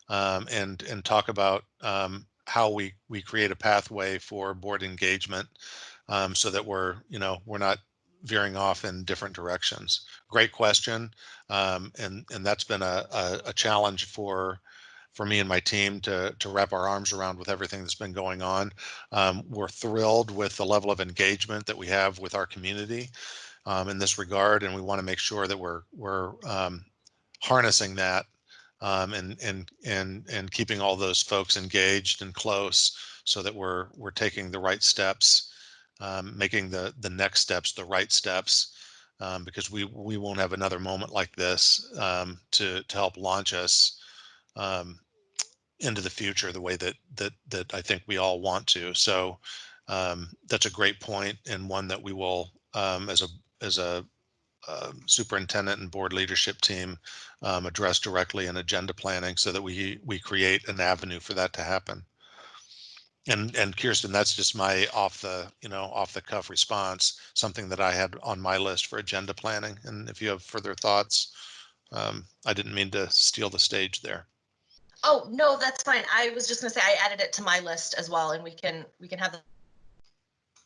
and talk about how we create a pathway for board engagement, so that we're not veering off in different directions. Great question, and that's been a challenge for me and my team to wrap our arms around with everything that's been going on. We're thrilled with the level of engagement that we have with our community in this regard, and we want to make sure that we're harnessing that, and keeping all those folks engaged and close, so that we're taking the right steps, making the next steps the right steps, because we won't have another moment like this to help launch us into the future the way that I think we all want to. So that's a great point, and one that we will, as a superintendent and board leadership team, address directly in agenda planning, so that we create an avenue for that to happen. And Kirsten, that's just my off the cuff response, something that I had on my list for agenda planning. And if you have further thoughts, I didn't mean to steal the stage there. Oh, no, that's fine. I was just gonna say I added it to my list as well, and we can have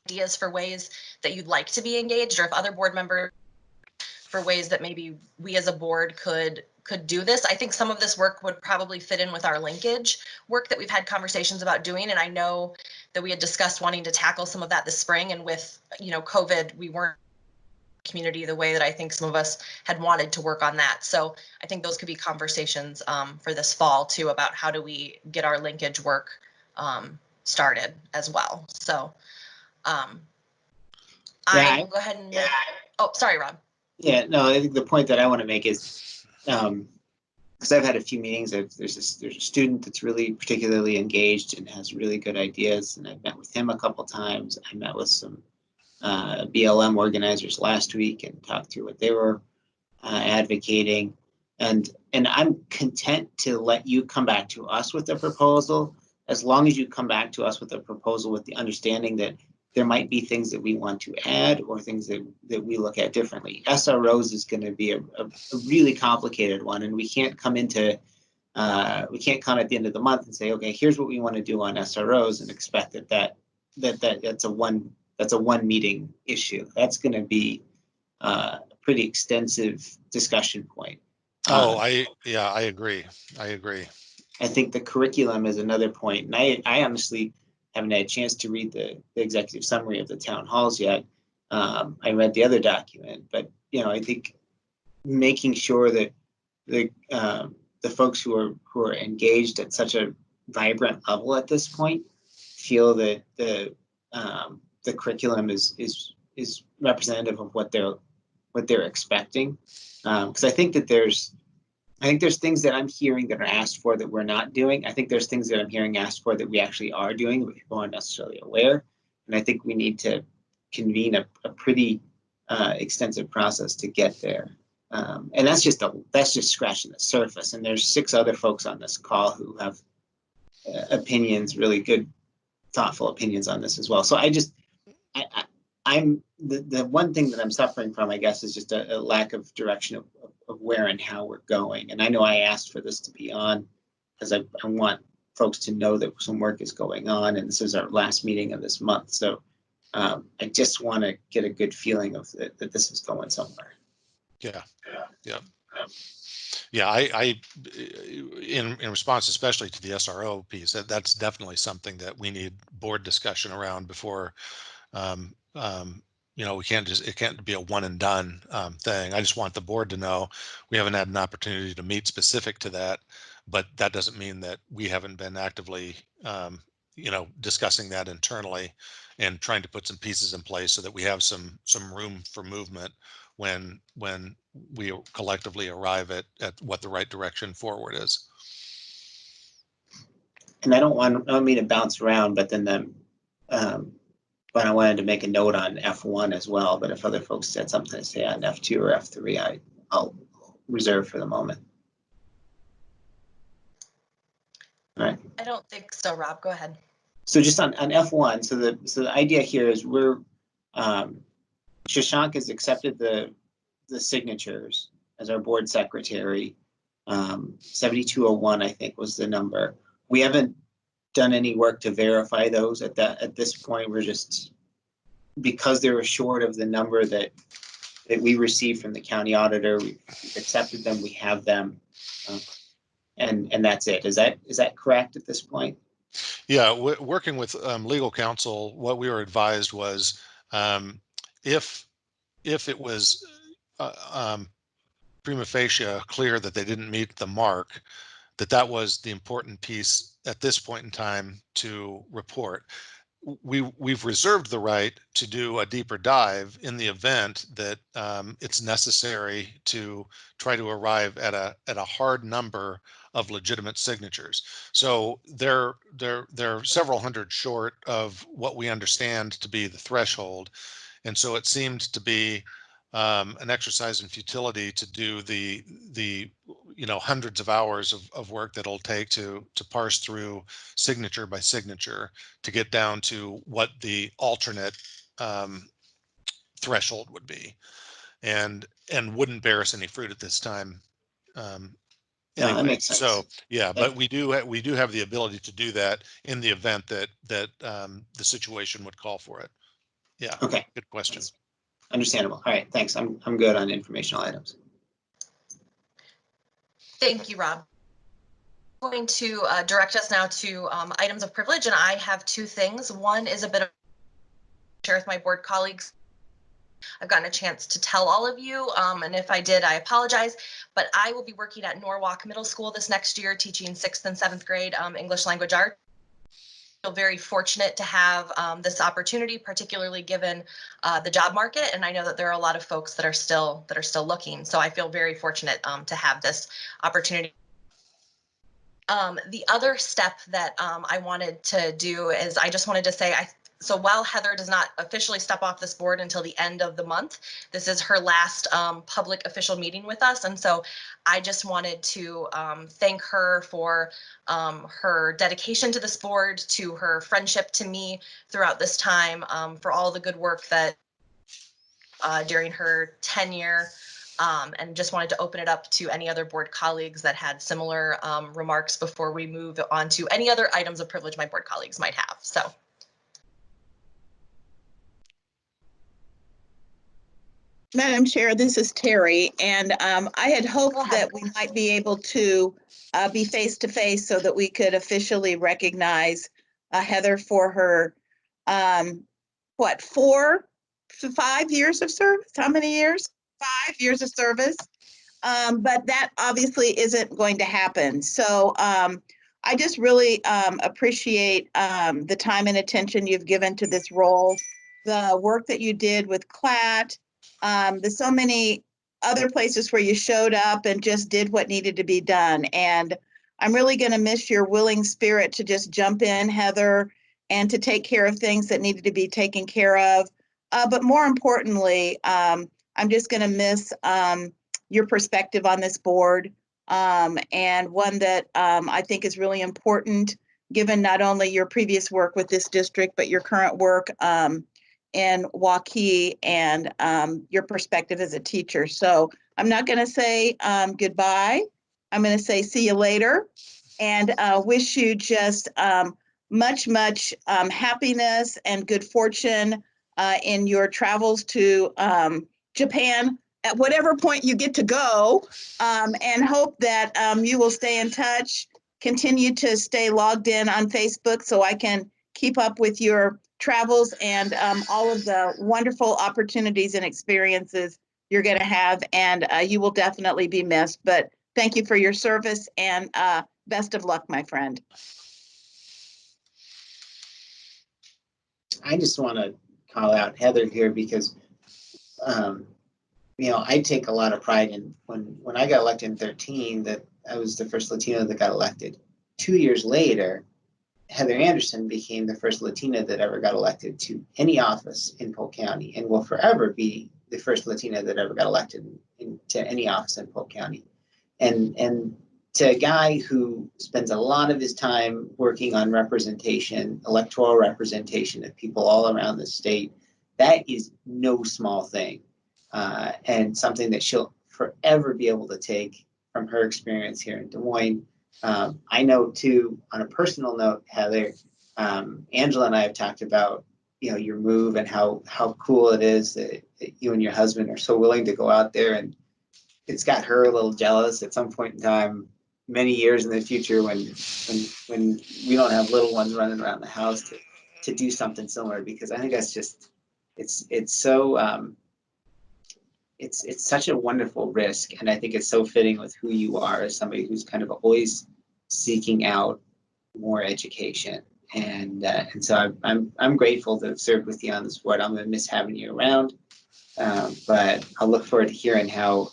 ideas for ways that you'd like to be engaged, or if other board members for ways that maybe we as a board could do this. I think some of this work would probably fit in with our linkage work that we've had conversations about doing, and I know that we had discussed wanting to tackle some of that this spring, and with COVID, we weren't community the way that I think some of us had wanted to work on that. So I think those could be conversations for this fall too, about how do we get our linkage work started as well. So I will go ahead and oh, sorry, Rob. Yeah, no, I think the point that I want to make is, because I've had a few meetings, there's a student that's really particularly engaged and has really good ideas, and I've met with him a couple times. I met with some BLM organizers last week and talked through what they were advocating, and I'm content to let you come back to us with a proposal, as long as you come back to us with a proposal with the understanding that there might be things that we want to add or things that we look at differently. SROs is going to be a really complicated one, and we can't come at the end of the month and say, okay, here's what we want to do on SROs, and expect that's a one meeting issue. That's going to be a pretty extensive discussion point. Oh, I agree. I agree. I think the curriculum is another point, and I honestly haven't had a chance to read the executive summary of the town halls yet. I read the other document, but I think making sure that the folks who are engaged at such a vibrant level at this point feel that the curriculum is representative of what they're expecting. Because I think there's things that I'm hearing that are asked for that we're not doing. I think there's things that I'm hearing asked for that we actually are doing, but people aren't necessarily aware. And I think we need to convene a pretty extensive process to get there. And that's just scratching the surface. And there's 6 other folks on this call who have opinions, really good, thoughtful opinions on this as well. So I'm the one thing that I'm suffering from, I guess, is just a lack of direction of where and how we're going. And I know I asked for this to be on because I want folks to know that some work is going on, and this is our last meeting of this month. So I just want to get a good feeling of that this is going somewhere. Yeah. I in response, especially to the SRO piece, that's definitely something that we need board discussion around before. It can't be a one and done thing. I just want the board to know we haven't had an opportunity to meet specific to that, but that doesn't mean that we haven't been actively, discussing that internally and trying to put some pieces in place so that we have some room for movement when we collectively arrive at what the right direction forward is. And I don't mean to bounce around, but then but I wanted to make a note on F1 as well. But if other folks had something to say on F2 or F3, I'll reserve for the moment. All right. I don't think so, Rob. Go ahead. So just on F1, so the idea here is we're Shashank has accepted the signatures as our board secretary. 7201, I think, was the number. We haven't done any work to verify those at this point. We're just, because they were short of the number that we received from the county auditor, we've accepted them, we have them, and that's it. Is that correct at this point? Yeah, working with legal counsel, what we were advised was if it was prima facie clear that they didn't meet the mark, that was the important piece at this point in time to report. We've reserved the right to do a deeper dive in the event that it's necessary to try to arrive at a hard number of legitimate signatures. So they're several hundred short of what we understand to be the threshold, and so it seemed to be an exercise in futility to do the hundreds of hours of work that it'll take to parse through signature by signature to get down to what the alternate threshold would be, and wouldn't bear us any fruit at this time. Yeah, anyway, that makes sense. So yeah, but we do have the ability to do that in the event that the situation would call for it. Yeah. Okay. Good question. That's understandable. All right. Thanks. I'm good on informational items. Thank you, Rob. I'm going to direct us now to items of privilege, and I have 2 things. One is a bit of share with my board colleagues. I've gotten a chance to tell all of you, and if I did, I apologize, but I will be working at Norwalk Middle School this next year, teaching 6th and 7th grade English language arts. I feel very fortunate to have this opportunity, particularly given the job market, and I know that there are a lot of folks that are still looking. So I feel very fortunate to have this opportunity. The other step that I wanted to do is I just wanted to say, so while Heather does not officially step off this board until the end of the month, this is her last public official meeting with us. And so I just wanted to thank her for her dedication to this board, to her friendship to me throughout this time, for all the good work that during her tenure. And just wanted to open it up to any other board colleagues that had similar remarks before we move on to any other items of privilege my board colleagues might have. So. Madam Chair, this is Terry, and I had hoped that we might be able to be face to face so that we could officially recognize Heather for her, 4 to 5 years of service? How many years? 5 years of service. But that obviously isn't going to happen. So I just really appreciate the time and attention you've given to this role, the work that you did with CLAT, there's so many other places where you showed up and just did what needed to be done. And I'm really going to miss your willing spirit to just jump in, Heather, and to take care of things that needed to be taken care of. But more importantly, I'm just going to miss your perspective on this board, and one that I think is really important, given not only your previous work with this district, but your current work in Waukee and your perspective as a teacher. So I'm not going to say goodbye. I'm going to say see you later, and wish you just much happiness and good fortune in your travels to Japan at whatever point you get to go, and hope that you will stay in touch, continue to stay logged in on Facebook so I can keep up with your travels and all of the wonderful opportunities and experiences you're going to have. And you will definitely be missed. But thank you for your service, and best of luck, my friend. I just want to call out Heather here because, I take a lot of pride in when I got elected in 2013, that I was the first Latino that got elected. 2 years later, Heather Anderson became the first Latina that ever got elected to any office in Polk County, and will forever be the first Latina that ever got elected to any office in Polk County. And to a guy who spends a lot of his time working on representation, electoral representation of people all around the state, that is no small thing, and something that she'll forever be able to take from her experience here in Des Moines. I know too, on a personal note, Heather, Angela and I have talked about, your move and how cool it is that you and your husband are so willing to go out there, and it's got her a little jealous at some point in time, many years in the future, when we don't have little ones running around the house to do something similar, because I think that's just, it's so, it's such a wonderful risk. And I think it's so fitting with who you are as somebody who's kind of always seeking out more education. And so I'm grateful to have served with you on this board. I'm going to miss having you around, but I'll look forward to hearing how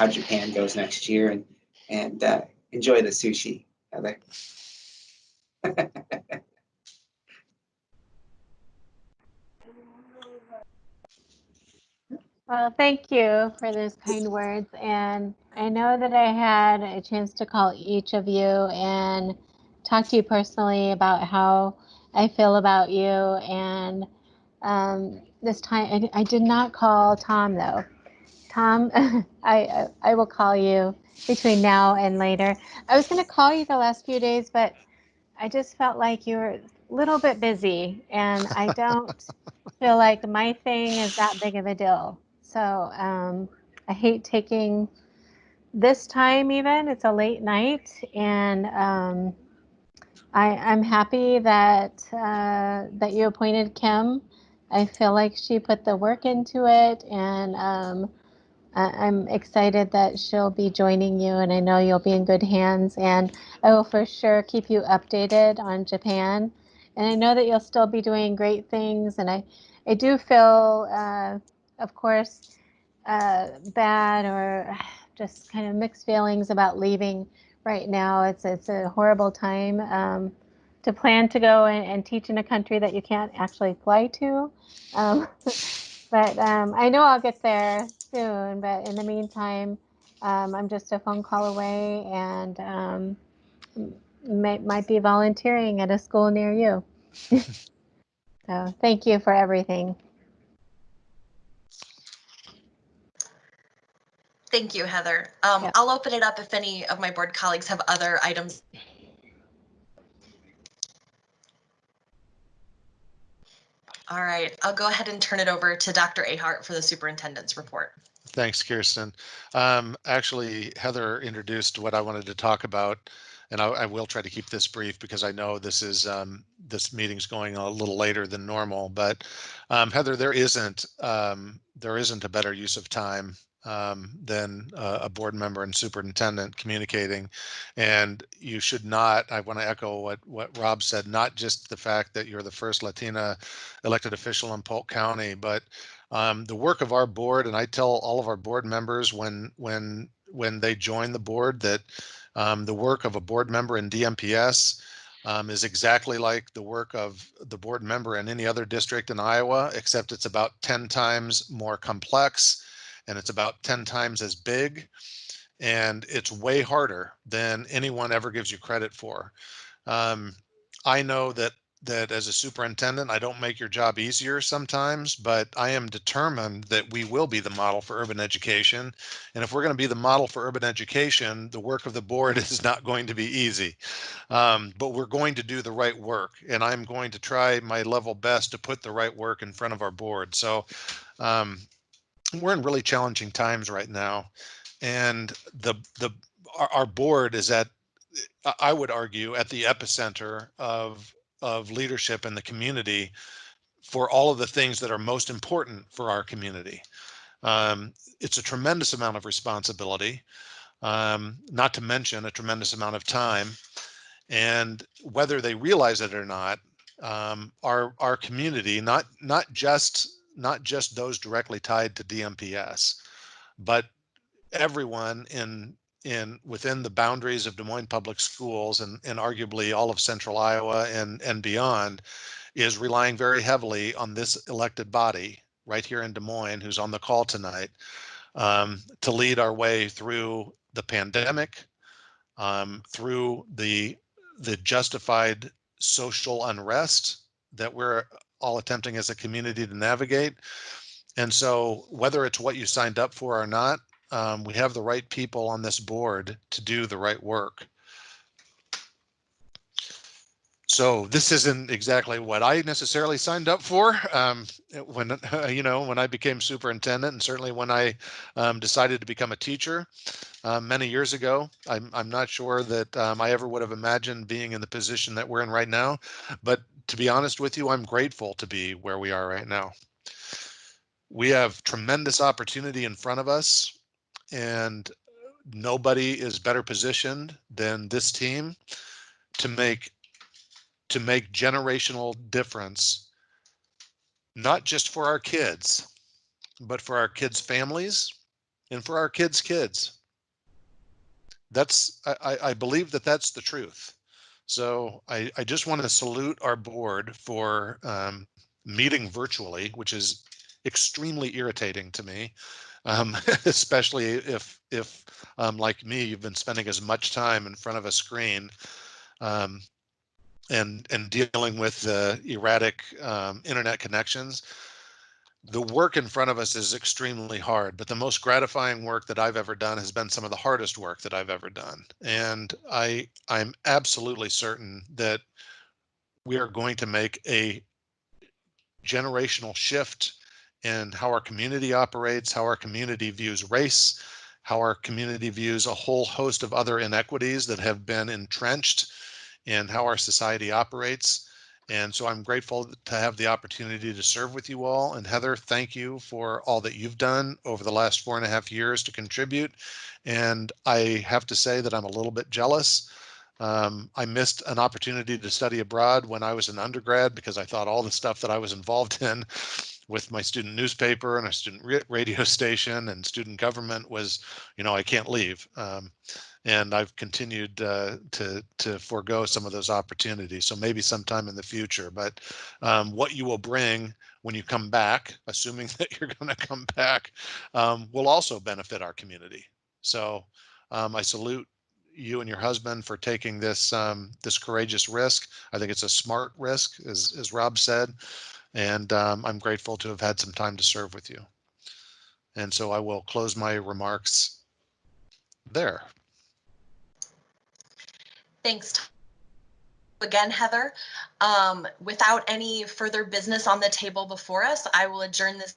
Japan goes next year, and enjoy the sushi, Heather. Well, thank you for those kind words. And I know that I had a chance to call each of you and talk to you personally about how I feel about you. And this time, I did not call Tom, though. Tom, I will call you between now and later. I was going to call you the last few days, but I just felt like you were a little bit busy, and I don't feel like my thing is that big of a deal. So I hate taking this time even. It's a late night, and I'm happy that that you appointed Kim. I feel like she put the work into it, and I'm excited that she'll be joining you, and I know you'll be in good hands, and I will for sure keep you updated on Japan. And I know that you'll still be doing great things, and I do feel, of course, bad or just kind of mixed feelings about leaving right now. It's a horrible time to plan to go and teach in a country that you can't actually fly to. But I know I'll get there soon. But in the meantime, I'm just a phone call away, and might be volunteering at a school near you. So thank you for everything. Thank you, Heather. I'll open it up if any of my board colleagues have other items. All right, I'll go ahead and turn it over to Dr. Ahart for the superintendent's report. Thanks, Kirsten. Actually, Heather introduced what I wanted to talk about, and I will try to keep this brief because I know this is this meeting's going a little later than normal. But Heather, there isn't a better use of time than a board member and superintendent communicating. And you should not. I want to echo what Rob said. Not just the fact that you're the first Latina elected official in Polk County, but the work of our board, and I tell all of our board members when they join the board that the work of a board member in DMPS is exactly like the work of the board member in any other district in Iowa, except it's about 10 times more complex and it's about 10 times as big, and it's way harder than anyone ever gives you credit for. I know that as a superintendent, I don't make your job easier sometimes, but I am determined that we will be the model for urban education. And if we're going to be the model for urban education, the work of the board is not going to be easy. But we're going to do the right work, and I'm going to try my level best to put the right work in front of our board. So we're in really challenging times right now, and our board is at, I would argue, at the epicenter of leadership in the community for all of the things that are most important for our community. It's a tremendous amount of responsibility, not to mention a tremendous amount of time. And whether they realize it or not, our community, not just those directly tied to DMPS, but everyone within the boundaries of Des Moines Public Schools and arguably all of Central Iowa and beyond, is relying very heavily on this elected body right here in Des Moines, who's on the call tonight, to lead our way through the pandemic, through the justified social unrest that we're all attempting as a community to navigate. And so whether it's what you signed up for or not, we have the right people on this board to do the right work. So this isn't exactly what I necessarily signed up for when when I became superintendent, and certainly when I decided to become a teacher many years ago. I'm not sure that I ever would have imagined being in the position that we're in right now. But to be honest with you, I'm grateful to be where we are right now. We have tremendous opportunity in front of us, and nobody is better positioned than this team to make generational difference, not just for our kids, but for our kids' families and for our kids' kids. I believe that that's the truth. So I just want to salute our board for meeting virtually, which is extremely irritating to me, especially if like me, you've been spending as much time in front of a screen and dealing with the erratic internet connections. The work in front of us is extremely hard, but the most gratifying work that I've ever done has been some of the hardest work that I've ever done. And I'm absolutely certain that we are going to make a generational shift in how our community operates, how our community views race, how our community views a whole host of other inequities that have been entrenched in how our society operates. And so I'm grateful to have the opportunity to serve with you all. And Heather, thank you for all that you've done over the last 4.5 years to contribute. And I have to say that I'm a little bit jealous. I missed an opportunity to study abroad when I was an undergrad because I thought all the stuff that I was involved in with my student newspaper and a student radio station and student government was, I can't leave. And I've continued to forego some of those opportunities. So maybe sometime in the future, but what you will bring when you come back, assuming that you're going to come back, will also benefit our community. So I salute you and your husband for taking this this courageous risk. I think it's a smart risk, as Rob said, and I'm grateful to have had some time to serve with you. And so I will close my remarks there. Thanks, again, Heather. Without any further business on the table before us, I will adjourn this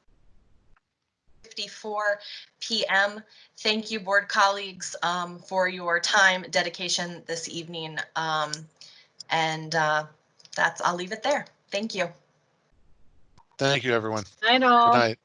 54 p.m. Thank you, board colleagues, for your time, dedication this evening. I'll leave it there. Thank you. Thank you, everyone. I know. Good night.